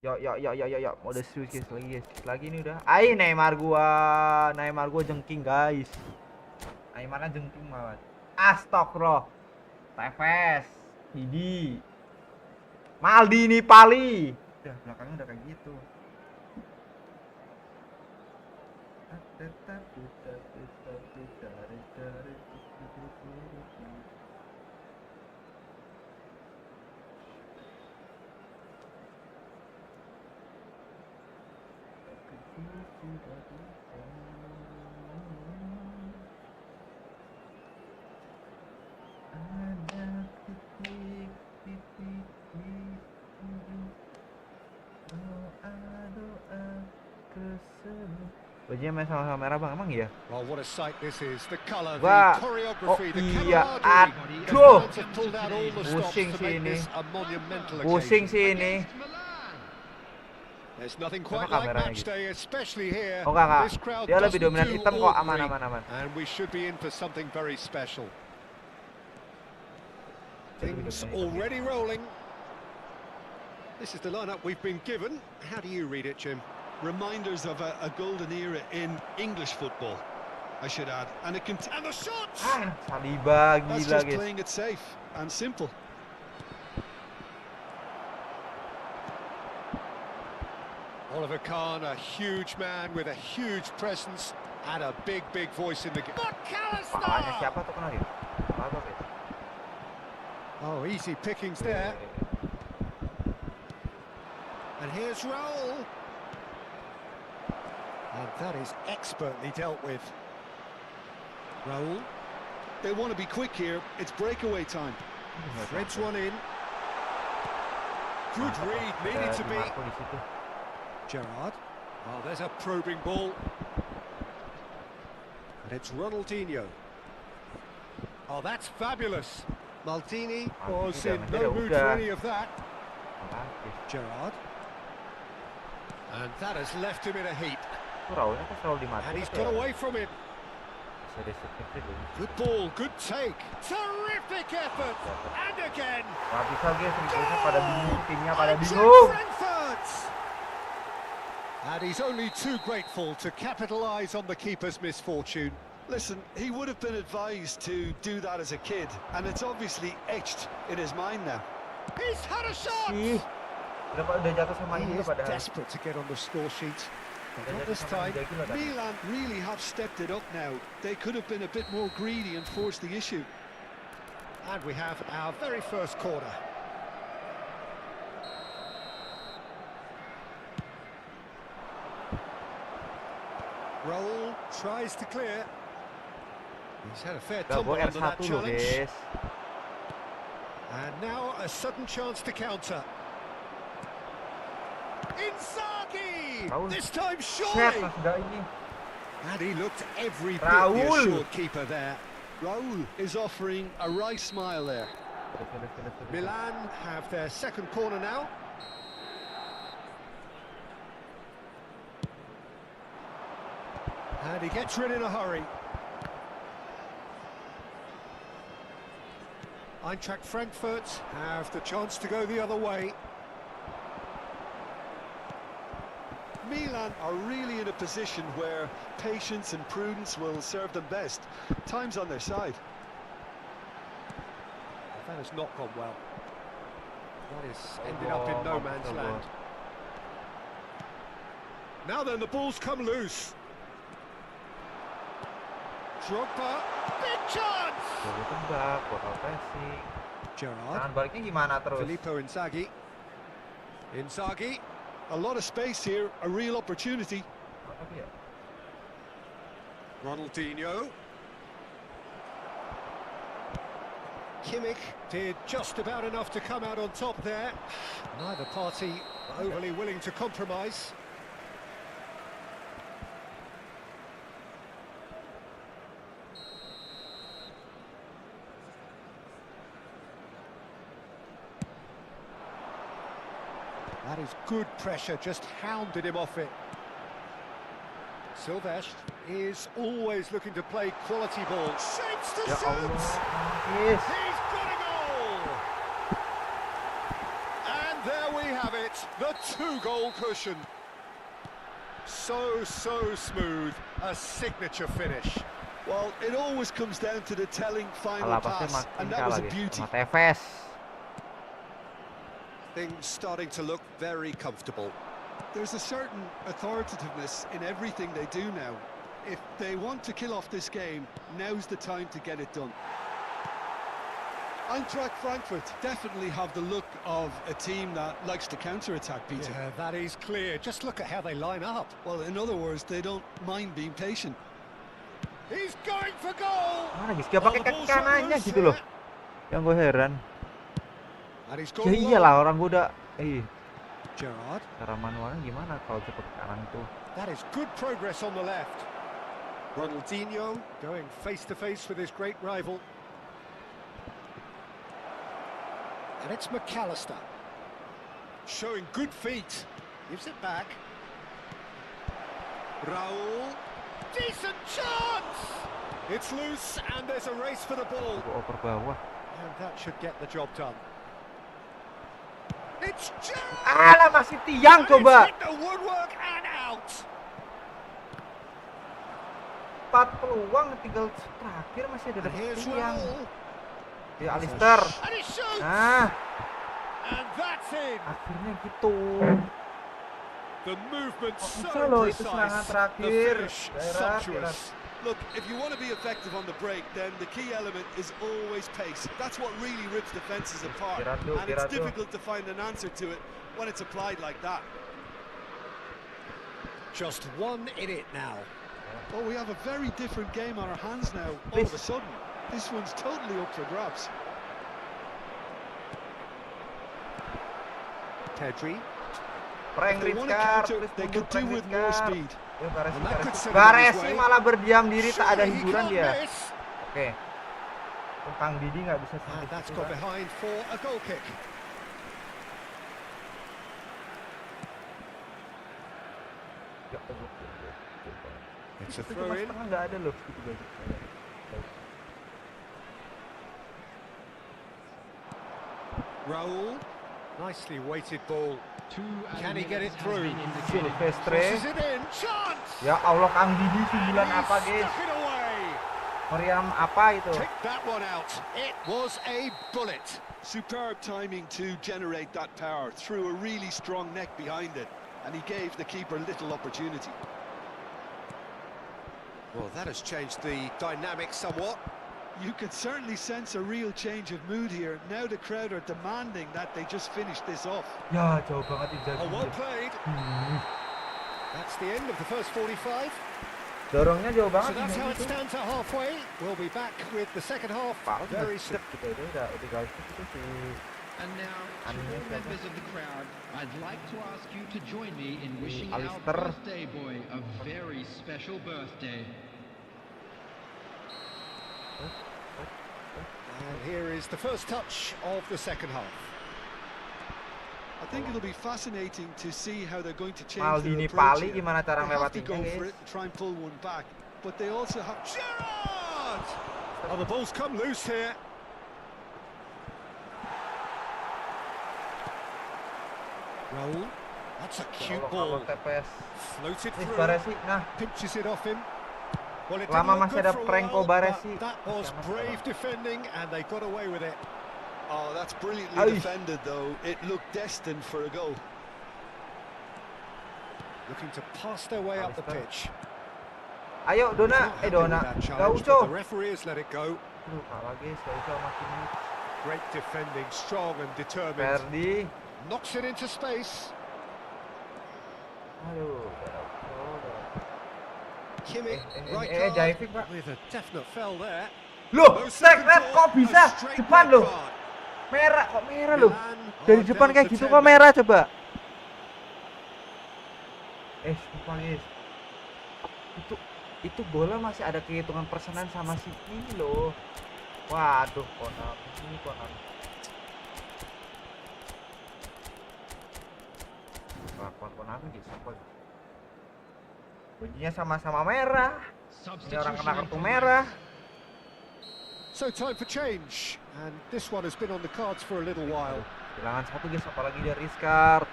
D: Yo, mode serius guys, lagi nih udah. Neymar gua jengking guys. Neymarnya jengking banget. Astagfirullah. Tevez, Didi, Maldini, Pali. Udah belakangnya udah kayak gitu. Bajunya main sama merah bang, emang iya?
E: Well, what a sight this is. The color,
D: Wah,
E: the choreography, the
D: iya,
E: camaraderie.
D: aduh.
E: The fans have pulled out all the stops
D: Pusing
E: to
D: sih
E: make
D: ini.
E: this a monumental
D: Pusing
E: occasion.
D: sih ini.
E: There's nothing quite
D: Kenapa
E: like
D: kameranya
E: match
D: gitu?
E: day, especially here.
D: Oh enggak.
E: This crowd
D: Dia lebih
E: doesn't
D: dominan
E: do
D: hitam kok,
E: ordinary.
D: aman.
E: And we should be in for something very special. Things already rolling. This is the lineup we've been given. How do you read it, Jim?
F: Reminders of a golden era in English football, I should add. And it can.
E: And the shots!
D: Saliba
F: That's
D: gila
F: just
D: guys.
F: playing it safe and simple.
E: Oliver Kahn, a huge man with a huge presence and a big voice in the game.
D: Palanya siapa tuh kena gitu?
E: Oh, easy pickings there. And here's Raul. And that is expertly dealt with. Raul.
F: They want to be quick here. It's breakaway time.
E: Threads one in. Good read, needed to be. Gerrard. Oh, there's a probing ball. And it's Ronaldinho. Oh, that's fabulous. Maldini was in no mood for any of that. Gerrard. And that has left him in a heap. And he's got away from it. Good ball, good take. Terrific effort. And again. And he's only too grateful to capitalise on the keeper's misfortune.
F: Listen, he would have been advised to do that as a kid, and it's obviously etched in his mind now.
E: He's had a shot! He is desperate to get on the score sheet. But not this time.
F: Milan really have stepped it up now. They could have been a bit more greedy and forced the issue.
E: And we have our very first corner. Raul tries to clear. He's had a fair tumble under that challenge. And now a sudden chance to counter. Inzaghi! This time surely! And he looked every bit the assured keeper there.
F: Raul is offering a wry smile there.
E: Milan have their second corner now. And he gets rid in a hurry. Eintracht Frankfurt have the chance to go the other way.
F: Milan are really in a position where patience and prudence will serve them best. Time's on their side.
E: That has not gone well. That is ended up in no man's land. Now then, the ball's come loose. Drogba, big chance! Gerrard. Filippo Inzaghi. Inzaghi.
F: A lot of space here, a real opportunity.
E: Ronaldinho. Kimmich did just about enough to come out on top there. Neither party overly willing to compromise. That is good pressure, just hounded him off it. Silvestre is always looking to play quality ball. Shapes to shoot! He's got a goal! And there we have it, the 2-goal cushion. So smooth, a signature finish.
F: Well, it always comes down to the telling final pass, and that was a beauty.
E: Things starting to look very comfortable.
F: There's a certain authoritativeness in everything they do now. If they want to kill off this game, now's the time to get it done. Eintracht Frankfurt definitely have the look of a team that likes to counter-attack, Peter.
E: Yeah, that is clear. Just look at how they line up.
F: Well, in other words, they don't mind being patient.
E: He's going for goal!
D: Dia pakai kaki kanannya gitu loh. Yang gue heran.
E: Ya
D: iyalah orang gue udah
E: Gerrard.
D: Cara manualnya gimana kalau cepet kanan itu?
E: That is good progress on the left. Ronaldinho going face to face with his great rival. And it's McAllister. Showing good feet. Gives it back. Raul. Decent chance! It's loose and there's a race for the ball. And that should get the job done. It's
D: Alah, masih tiang coba. 4 peluang, tinggal terakhir masih ada tiang. Ya Alistair. Nah. Akhirnya gitu.
E: The movement so
D: itu serangan terakhir.
F: Look, if you want to be effective on the break, then the key element is always pace. That's what really rips defenses apart. And it's difficult to find an answer to it when it's applied like that.
E: Just one in it now.
F: Oh, we have a very different game on our hands now, all of a sudden. This one's totally up for grabs.
E: Pedri.
D: Prank
F: They
D: red
F: want to
D: card,
F: counter,
D: please
F: they
D: mundur,
F: could
D: prank
F: do
D: red
F: with more
D: card.
F: speed.
D: Ya, Baresi,
E: Well, that could
D: Baresi.
E: send him on his
D: Baresi
E: way.
D: malah berdiam diri, tak ada
E: Surely he
D: hiburan
E: can't
D: dia.
E: miss.
D: Oke. Kang Didi nggak bisa
E: And
D: sampai
E: that's
D: situ,
E: got
D: kan?
E: behind for a goal kick.
D: Ya Allah.
E: It's a
D: Itu
E: throw
D: cuma
E: in.
D: setengah nggak ada loh gitu guys.
E: Raul. Nicely weighted ball. Can he get it
G: has
E: through?
G: been indicated.
D: Silvestre.
E: Crosses it in. Chance!
D: Ya Allah, Kang Didi
E: And
D: sundulan
E: he's
D: apa guys?
E: stuck it away.
D: Meriam apa itu?
E: Pick that one out. It was a bullet.
F: Superb timing to generate that power through a really strong neck behind it, and he gave the keeper little opportunity.
E: Well, that has changed the dynamic somewhat.
F: You could certainly sense a real change of mood here. Now the crowd are demanding that they just finish this off.
D: Ya jauh banget Inzaghi.
E: Oh, well played. That's the end of the first 45.
D: Dorongnya jauh
E: So
D: banget.
E: that's how it
D: Inzaghi tuh.
E: stands at halfway. We'll be back with the second half
D: Pak,
E: very soon.
D: gitu ya, udah guys itu sih.
G: And now, to all members of the crowd, I'd like to ask you to join me in wishing our
D: Alistair.
G: birthday boy a very special birthday.
E: And here is the first touch of the second half.
F: I think it'll be fascinating to see how they're going to change
D: Maldini
F: their approach
D: Pali
F: here.
D: gimana cara
F: They have to go
D: melewatinya
F: for
D: guys?
F: it and try and pull one back, but they also have...
E: Gerrard! Oh, the ball's come loose here. Raul. That's a
D: Ya
E: cute
D: Allah, kalau
E: ball.
D: TPS.
E: Floated
D: Nih
E: through.
D: Baresi, nah
E: Pinches it off him. Well, it
D: Lama
E: didn't look
D: masih
E: good
D: ada
E: for a
D: prank
E: while,
D: Baresi.
E: but that was
D: Masih aman,
E: brave defending, and they got away with it.
F: Oh, that's brilliantly
D: Ay.
F: defended, though. It looked destined for a goal.
E: Looking to pass their way up the
D: Alistair.
E: pitch.
D: Ayo
E: He's
D: Dona,
E: not happy with
D: Dona,
E: that challenge,
D: Gaucho.
E: but the referee has let it go.
D: Kalah guys, Gaucho makin
E: Great defending, strong and determined.
D: Ferdi.
E: Knocks it into space.
D: Aduh,
E: Kimmich, right
D: Jaivik
E: card
D: Pak.
E: with a definite foul there.
D: Loh,
E: No
D: strike
E: second
D: red
E: thought,
D: kok bisa?
E: a straight
D: Depan
E: red
D: loh.
E: card.
D: Merah, kok merah loh.
E: Milan
D: Dari
E: are
D: depan
E: down
D: kayak
E: to
D: gitu
E: 10
D: kok
E: men.
D: merah coba. Sumpah guys. Itu bola masih ada kehitungan persenan sama si ini loh. Waduh, Konami ini Konami. Kelakuan Konami gitu apa? Bunyinya sama-sama merah. Ini orang kena kartu merah.
E: So time for change, and this one has been on the cards for a little while.
D: Kehilangan satu guys, apalagi dari Rizkard.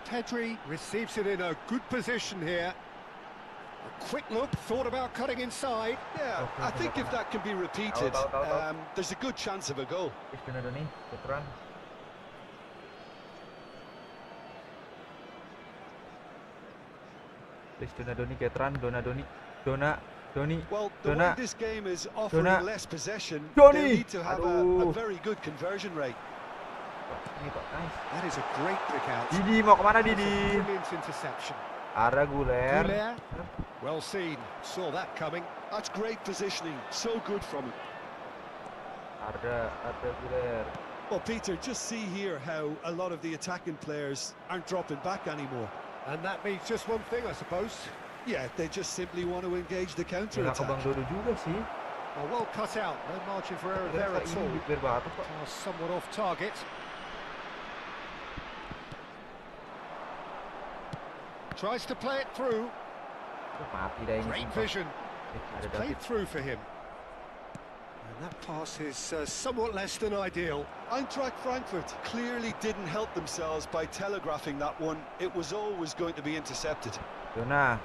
E: Pedri receives it in a good position here. A quick look, thought about cutting inside.
F: Yeah, I think if that can be repeated, there's a good chance of a goal.
D: Doni, Ketran. Doni, Ketran, Doni.
F: Well, the way this game is offering less possession,
D: Doni.
F: they need to have a very good conversion rate.
D: Ini kok nice.
E: That is a great pick out.
D: Didi mau kemana
E: That's a
D: Didi?
E: brilliant interception.
D: Arda Guler.
E: Guler, well seen. Saw that coming.
F: That's great positioning. So good from him.
D: Arda Guler.
F: Well, Peter, just see here how a lot of the attacking players aren't dropping back anymore.
E: And that means just one thing, I suppose.
F: Yeah, they just simply want to engage the
D: Nggak ke
F: counter-attack.
D: Bang Dodo juga sih.
E: Oh, well cut out. No margin for error there at all.
D: Ini biar batu kok.
E: Pass somewhat off target. Tries to play it through.
D: Mati dah ini.
E: Great
D: sumpah.
E: vision.
D: Ada
E: Played
D: David.
E: through for him. And that pass is somewhat less than ideal.
F: Eintracht Frankfurt clearly didn't help themselves by telegraphing that one. It was always going to be intercepted.
D: Dona.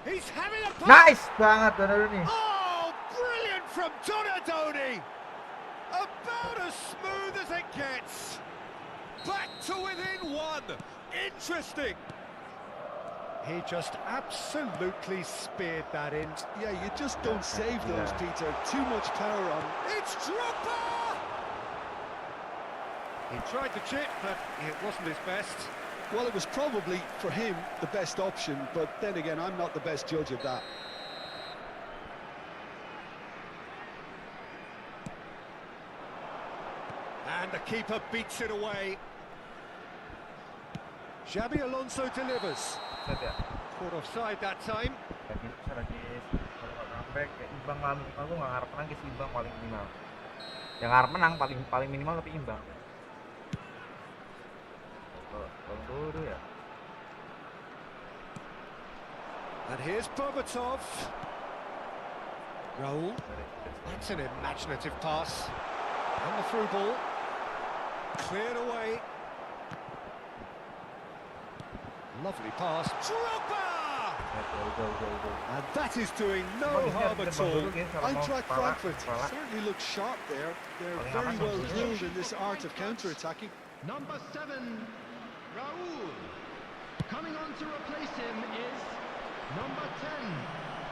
E: He's having a pass.
D: Nice banget Donadoni.
E: Oh, brilliant from Donadoni. About as smooth as it gets. Back to within one. Interesting. He just absolutely speared that in.
F: Yeah, you just don't save those, Peter. Too much power on.
E: It's Dropper! He tried to chip, but it wasn't his best.
F: Well, it was probably, for him, the best option, but then again, I'm not the best judge of that.
E: And the keeper beats it away. Xabi Alonso delivers. Caught offside that time.
D: Lagi kalau nggak comeback ya imbang lah minimal. Gue nggak harap menang guys, imbang paling minimal. Ya nggak harap menang, paling minimal tapi imbang. Kalau dulu ya.
E: And here's Berbatov. Raul. That's an imaginative pass. And the through ball. Cleared away. Lovely pass. Drogba! And that is doing no harm at all.
F: Eintracht Frankfurt certainly looks sharp there. They're very well drilled in this art of counter-attacking.
G: Number 7, Raul. Coming on to replace him is number 10,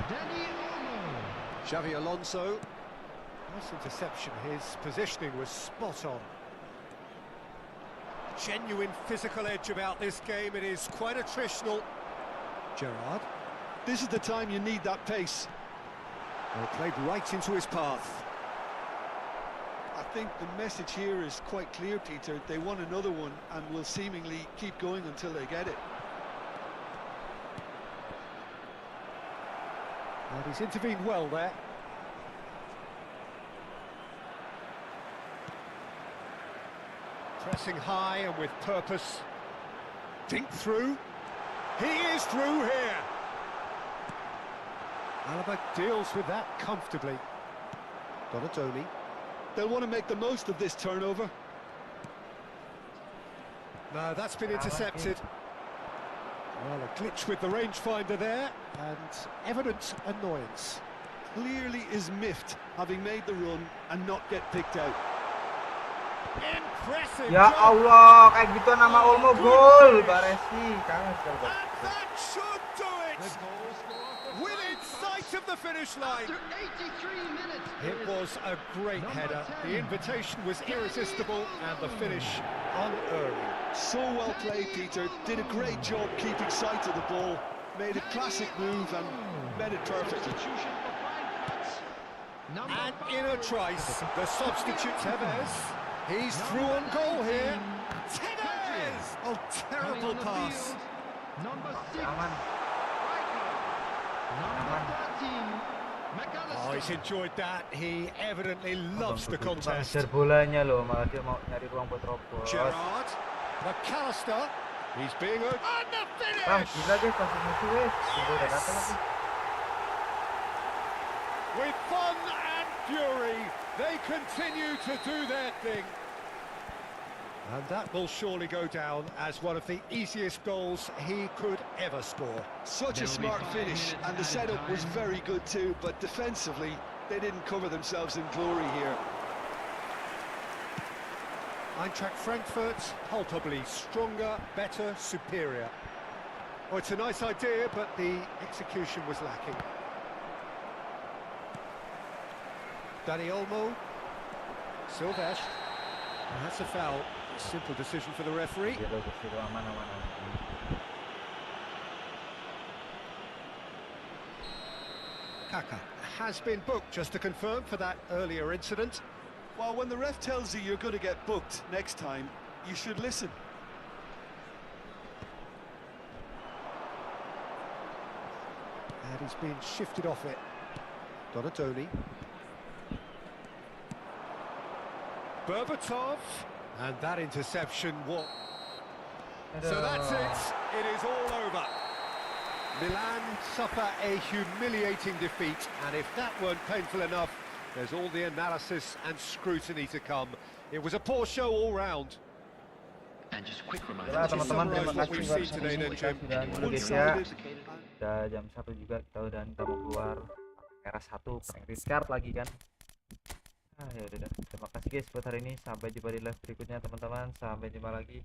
G: Dani Olmo.
E: Xavi Alonso. Nice interception. His positioning was spot on. Genuine physical edge about this game. It is quite attritional. Gerrard.
F: This is the time you need that pace.
E: Well, played right into his path.
F: I think the message here is quite clear, Peter. They want another one and will seemingly keep going until they get it.
E: And he's intervened well there. Pressing high and with purpose. Dink through. He is through here. Alaba deals with that comfortably. Donatoni.
F: They'll want to make the most of this turnover.
E: No, that's been intercepted. Well, a glitch with the rangefinder there, and evident annoyance.
F: Clearly is miffed, having made the run and not get picked out.
E: Impressive.
D: Ya Allah, kayak gitu nama Olmo gol. Baresi, kangen sekali.
E: And that should do it. Within sight of the finish line.
G: After 83 minutes.
E: It was a great header. The invitation was irresistible and the finish unearned.
F: So well played, Peter. Did a great job keeping sight of the ball. Made a classic move and made it perfectly.
E: And in a trice, the substitute Tevez. He's through on goal here. Tevez! Oh, terrible pass.
G: Number 6,
D: Aman.
G: number 13,
E: Oh, he's enjoyed that. He evidently loves the contest.
D: Hajar bolanya loh, malah dia mau nyari ruang buat robos.
E: Gerrard, McAllister. He's being a... And the
D: Bang,
E: finish!
D: gila deh pas musuh weh. Tunggu udah datang lagi.
E: With fun and fury, they continue to do their thing. And that will surely go down as one of the easiest goals he could ever score.
F: Such a smart finish, and the setup was very good too, but defensively, they didn't cover themselves in glory here.
E: Eintracht Frankfurt, palpably stronger, better, superior. Oh, it's a nice idea, but the execution was lacking. Dani Olmo. Silvesh. And that's a foul. Simple decision for the referee. Kaka has been booked, just to confirm, for that earlier incident.
F: Well, when the ref tells you you're going to get booked next time, you should listen.
E: And he's been shifted off it. Donatoni. Berbatov. And that interception, what? So that's it. It is all over. Milan suffer a humiliating defeat, and if that weren't painful enough, there's all the analysis and scrutiny to come. It was a poor show all round.
G: And just a quick reminder.
D: Ya teman-teman, terima
E: What
D: kasih
E: we've
D: buat
E: seen today, then, Jim.
D: sudah dulu guys ya. Udah jam 1 juga kita udah mau keluar era 1 pakai restart lagi kan. Ya udah. Terima kasih guys buat hari ini. Sampai jumpa di live berikutnya teman-teman. Sampai jumpa lagi.